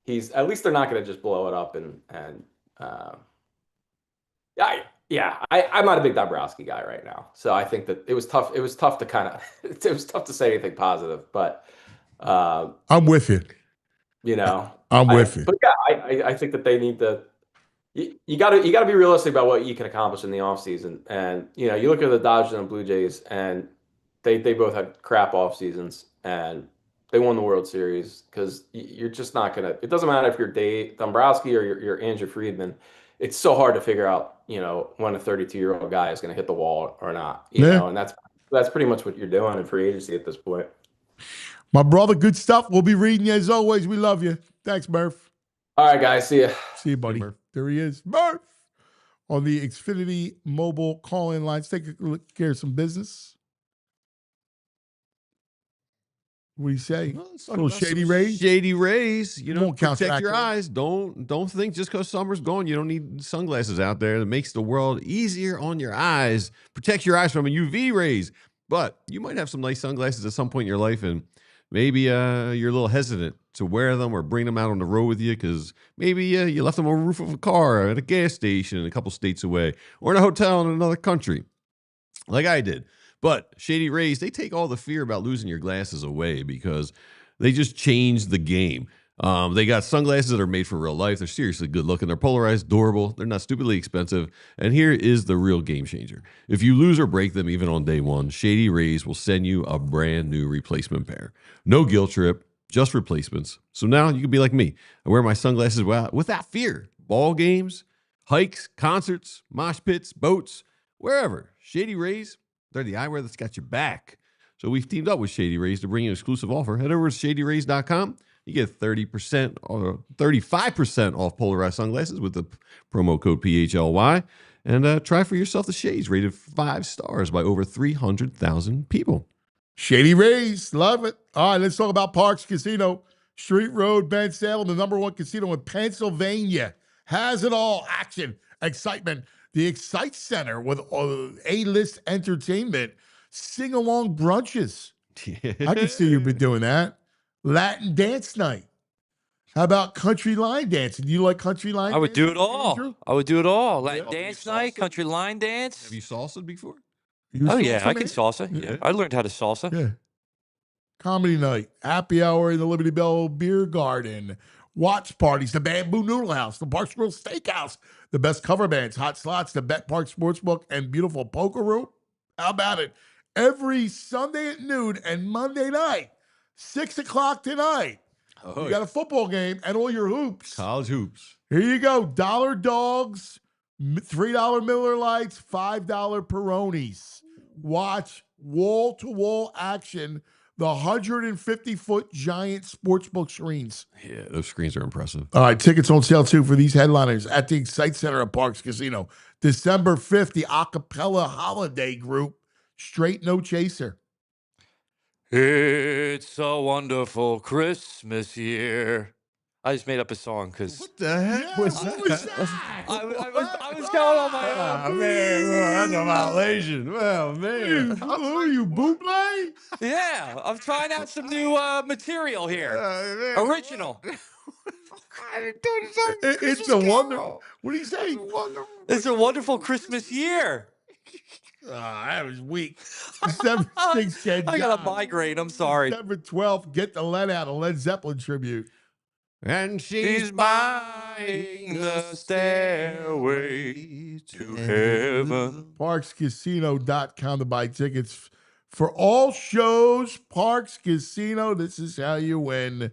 At least they're not going to just blow it up and I'm not a big Dombrowski guy right now. So I think that it was tough. It was tough to to say anything positive, but I'm with you. I'm with you. But yeah, I think that they need to. You got to be realistic about what you can accomplish in the offseason. And you look at the Dodgers and Blue Jays, and they both had crap off seasons, and they won the World Series because you're just not gonna. It doesn't matter if you're Dave Dombrowski or you're Andrew Friedman. It's so hard to figure out, when a 32-year-old guy is going to hit the wall or not. You know, and that's pretty much what you're doing in free agency at this point. My brother, good stuff. We'll be reading you as always. We love you. Thanks, Murph. All right, guys. See ya. See you, buddy. There he is, Murph, on the Xfinity mobile call-in line. Let's take a look care of some business. What do you say? Well, a little Shady Rays? Shady Rays. counteract Protect your that. eyes. Don't think just because summer's gone, you don't need sunglasses out there. That makes the world easier on your eyes. Protect your eyes from UV rays. But you might have some nice sunglasses at some point in your life, and maybe you're a little hesitant to wear them or bring them out on the road with you because maybe you left them on the roof of a car at a gas station a couple states away or in a hotel in another country, like I did. But Shady Rays, they take all the fear about losing your glasses away because they just changed the game. They got sunglasses that are made for real life. They're seriously good looking. They're polarized, durable. They're not stupidly expensive. And here is the real game changer. If you lose or break them even on day one, Shady Rays will send you a brand new replacement pair. No guilt trip, just replacements. So now you can be like me. I wear my sunglasses without fear. Ball games, hikes, concerts, mosh pits, boats, wherever. Shady Rays, they're the eyewear that's got your back. So we've teamed up with Shady Rays to bring you an exclusive offer. Head over to shadyrays.com. You get 30% or 35% off polarized sunglasses with the promo code PHLY. And try for yourself the shades, rated 5 stars by over 300,000 people. Shady Rays, love it. All right, let's talk about Parks Casino. Street Road, Ben Salem, the #1 casino in Pennsylvania. Has it all. Action, excitement. The Excite Center with A-list entertainment. Sing-along brunches. I can see you've been doing that. Latin dance night. How about country line dancing? Do you like country line dancing? I would do it all. Andrew? I would do it all. Latin dance night, country line dance. Have you salsa before? You Oh, salsa, yeah, I can man? salsa. Yeah. I learned how to salsa. Yeah. Comedy night, happy hour in the Liberty Bell Beer Garden, watch parties, the Bamboo Noodle House, the Parks Grill Steakhouse, the best cover bands, hot slots, the Bet Park Sportsbook, and beautiful poker room. How about it? Every Sunday at noon and Monday night, 6 o'clock tonight. Oh, You got a football game and all your hoops. college hoops. Here you go. Dollar dogs, $3 Miller Lights, $5 Peronis. Watch wall-to-wall action, the 150-foot giant sportsbook screens. Yeah, those screens are impressive. All right, tickets on sale, too, for these headliners at the Excite Center at Parks Casino. December 5th, the Acapella Holiday Group, Straight No Chaser. It's a wonderful Christmas year. I just made up a song because What the heck was that? What was that? I was going on my own. Oh, man, that's a violation. Well, man. Who are you, Buble? Yeah, I'm trying out some new material here. Original. It's a wonder. What do you say? It's a wonderful Christmas year. That was weak. December 6th, Ken I got a John. migraine. I'm sorry. December 12th, get the Let Out, a Led Zeppelin tribute. And She's buying the stairway to heaven. ParksCasino.com to buy tickets for all shows. Parks Casino, this is how you win.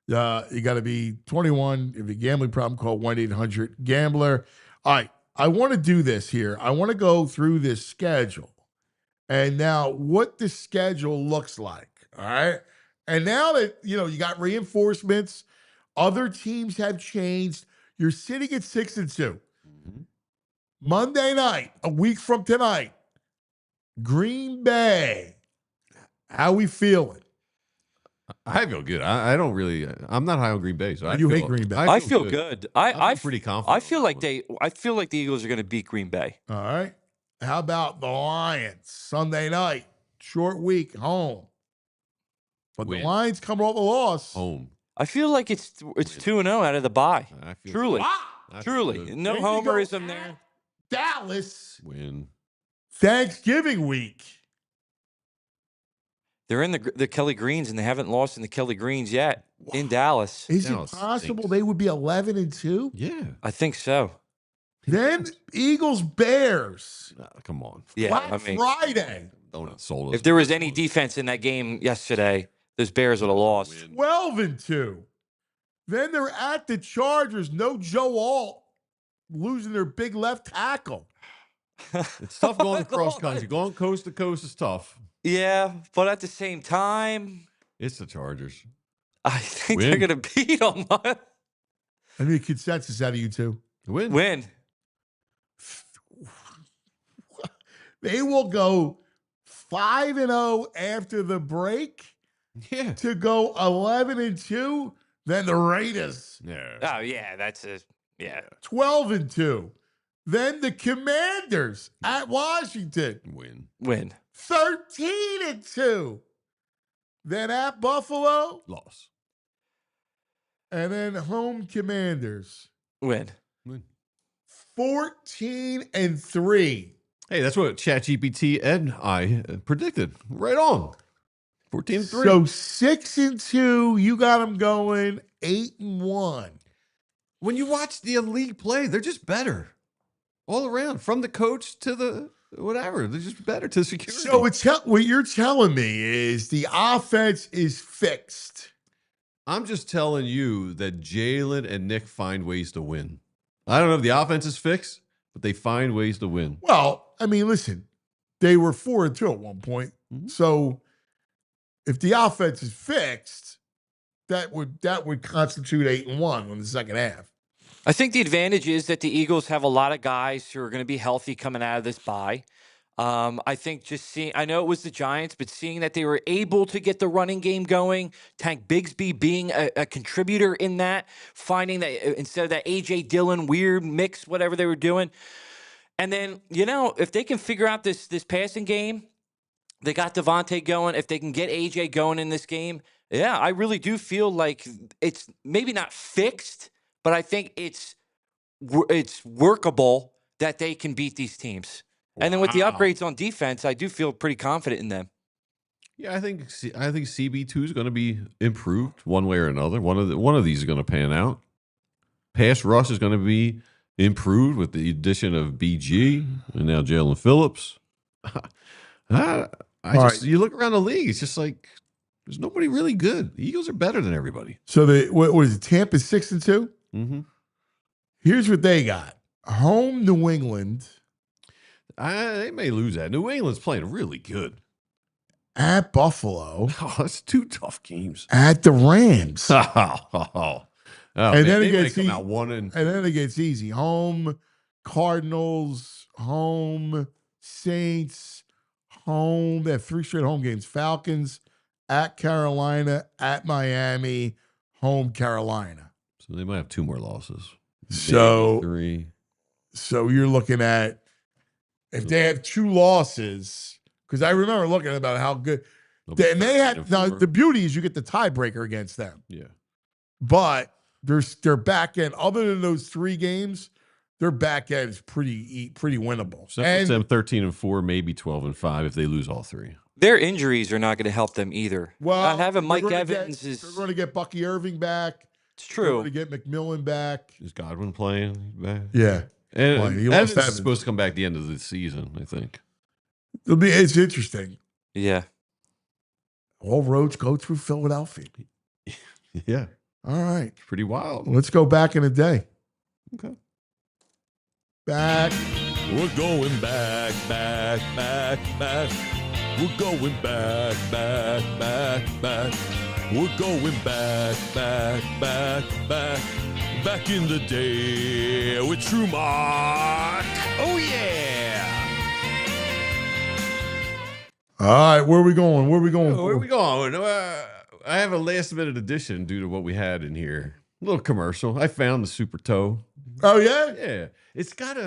You got to be 21. If you have a gambling problem, call 1-800-GAMBLER. All right, I want to do this here. I want to go through this schedule. And now what the schedule looks like, all right? And now that, you got reinforcements, other teams have changed. You're sitting at 6-2. Monday night, a week from tonight, Green Bay. How we feeling? I feel good. I don't really. I'm not high on Green Bay, so You hate Green Bay. I feel good. I'm pretty confident. I feel like the Eagles are going to beat Green Bay. All right. How about the Lions? Sunday night, short week, home. But Win. the Lions coming off a loss. Home. I feel like it's 2-0 out of the bye. I feel Truly, That's truly, good. no There you go. homerism there. Dallas, Win. Thanksgiving week. They're in the Kelly Greens, and they haven't lost in the Kelly Greens yet in Dallas. Is Dallas it possible stinks. they would be 11-2? Yeah. I think so. Then Eagles, Bears. Come on. Yeah, Black Friday. Don't insult us. if there was any defense in that game yesterday, those Bears would have lost. 12-2. Then they're at the Chargers. No Joe Alt losing their big left tackle. It's tough going across country. Going coast to coast is tough. Yeah, but at the same time, It's the Chargers. I think Win. they're going to beat them. I need a consensus out of you two. Win. Win. They will go 5-0 after the break Yeah. to go 11-2. Then the Raiders Yeah. Oh, yeah, that's a, yeah. 12-2. Then the Commanders at Washington Win. Win. 13-2. Then at Buffalo, Loss. and then home Commanders, Win. 14-3. Hey, that's what ChatGPT and I predicted. Right on. 14-3. So 6-2, you got them going 8-1. When you watch the league play, they're just better all around, from the coach to the whatever. They're just better to security. So what you're telling me is the offense is fixed. I'm just telling you that Jaelan and Nick find ways to win. I don't know if the offense is fixed, but they find ways to win. Well, I mean, listen, they were 4-2 at one point. Mhm. So if the offense is fixed, that would constitute 8-1 in the second half. I think the advantage is that the Eagles have a lot of guys who are going to be healthy coming out of this bye. I think just seeing, I know it was the Giants, but seeing that they were able to get the running game going, Tank Bigsby being a contributor in that, finding that instead of that A.J. Dillon weird mix, whatever they were doing. And then, if they can figure out this passing game, they got Devontae going. If they can get A.J. going in this game, yeah, I really do feel like it's maybe not fixed, but I think it's workable that they can beat these teams. And then with the upgrades on defense, I do feel pretty confident in them. Yeah, I think CB2 is going to be improved one way or another. One of these is going to pan out. Pass rush is going to be improved with the addition of BG and now Jaelan Phillips. You look around the league, it's just like there's nobody really good. The Eagles are better than everybody. So what is it? Tampa 6-2? Mm-hmm. Here's what they got: home New England. They may lose that. New England's playing really good. At Buffalo. Oh, that's two tough games. At the Rams. And then it gets easy. And then it gets easy. Home Cardinals, home Saints, home. They have 3 straight home games. Falcons, at Carolina, at Miami, home Carolina. So they might have 2 more losses. So Maybe 3. So you're looking at, if they have 2 losses, because I remember looking about how good they had. Now the beauty is you get the tiebreaker against them. Yeah, but their back end, other than those 3 games, their back end is pretty winnable. So that puts them 13-4, maybe 12-5 if they lose all 3. Their injuries are not going to help them either. Well, not having Mike Evans they're going to get Bucky Irving back. It's true. They're going to get McMillan back. Is Godwin playing back? Yeah. And Evans is supposed to come back at the end of the season, I think. It's interesting. Yeah. All roads go through Philadelphia. Yeah. All right. Pretty wild. Let's go back in a day. Okay. Back. We're going back. We're going back. We're going back. Back in the day with True Mark. Oh, yeah. All right. Where are we going? Where are we going? I have a last minute addition due to what we had in here. A little commercial. I found the Super Toe. Oh, yeah? Yeah. It's got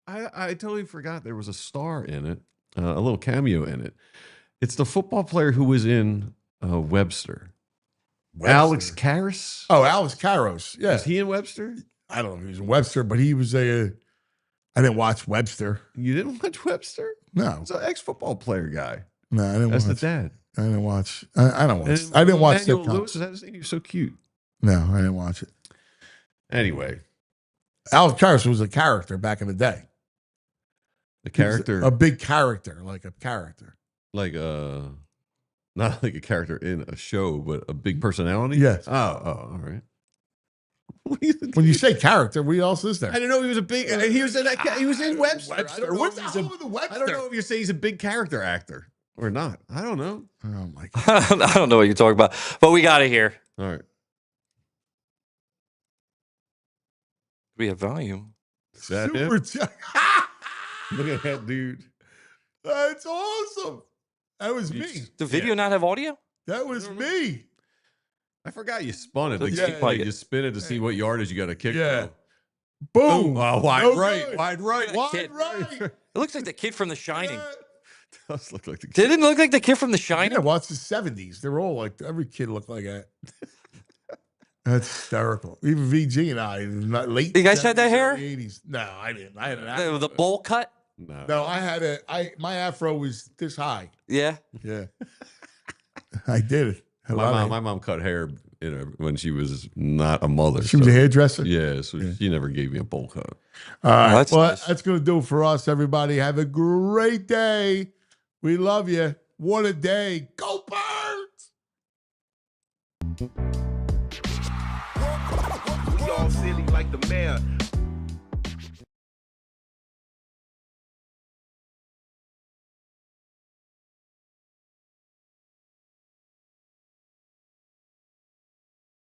I totally forgot there was a star in it, a little cameo in it. It's the football player who was in Webster. Alex Karras? Oh, Alex Karras. Yeah. Was he in Webster? I don't know if he was in Webster, but he was I didn't watch Webster. You didn't watch Webster? No. It's an ex-football player guy. No, I didn't watch. That's the dad. I didn't watch. I don't watch. I didn't watch Emmanuel sitcoms. Lewis, is that his name? He was so cute. No, I didn't watch it. Anyway. Alex Karras was a character back in the day. A character. A big character, like a character. Like not like a character in a show, but a big personality? Yes. Oh, all right. When you say character, what else is there? I don't know. He was a big. He was in that. He was in Webster. Webster. What's the hell with the Webster? I don't know if you say he's a big character actor or not. I don't know. Oh my God. I don't know what you're talking about, but we got it here. All right. We have volume. Is that Super him? Look at that dude. That's awesome. That was me. The video not have audio? That was me. I forgot you spun it. Like, Yeah, you spin it to see what yardage you got to kick. Yeah. Boom. Boom. Oh, wide No right. good. Wide right. Wide Kid. right. It looks like the kid from The Shining. Does look like the kid. Didn't look like the kid from The Shining. Yeah, well, it's the 70s. They're all like, every kid looked like that. That's hysterical. Even VG and I, not late. You guys had that 70s, hair? early 80s. No, I didn't. I had an afro. The bowl cut. No, I had my afro was this high. Yeah. Yeah. I did it. My mom cut hair when she was not a mother. She was a hairdresser? Yeah, so she never gave me a bowl cut. All right. that's Well, nice. that's going to do it for us, everybody. Have a great day. We love you. What a day. Go Birds! We all silly like the mayor.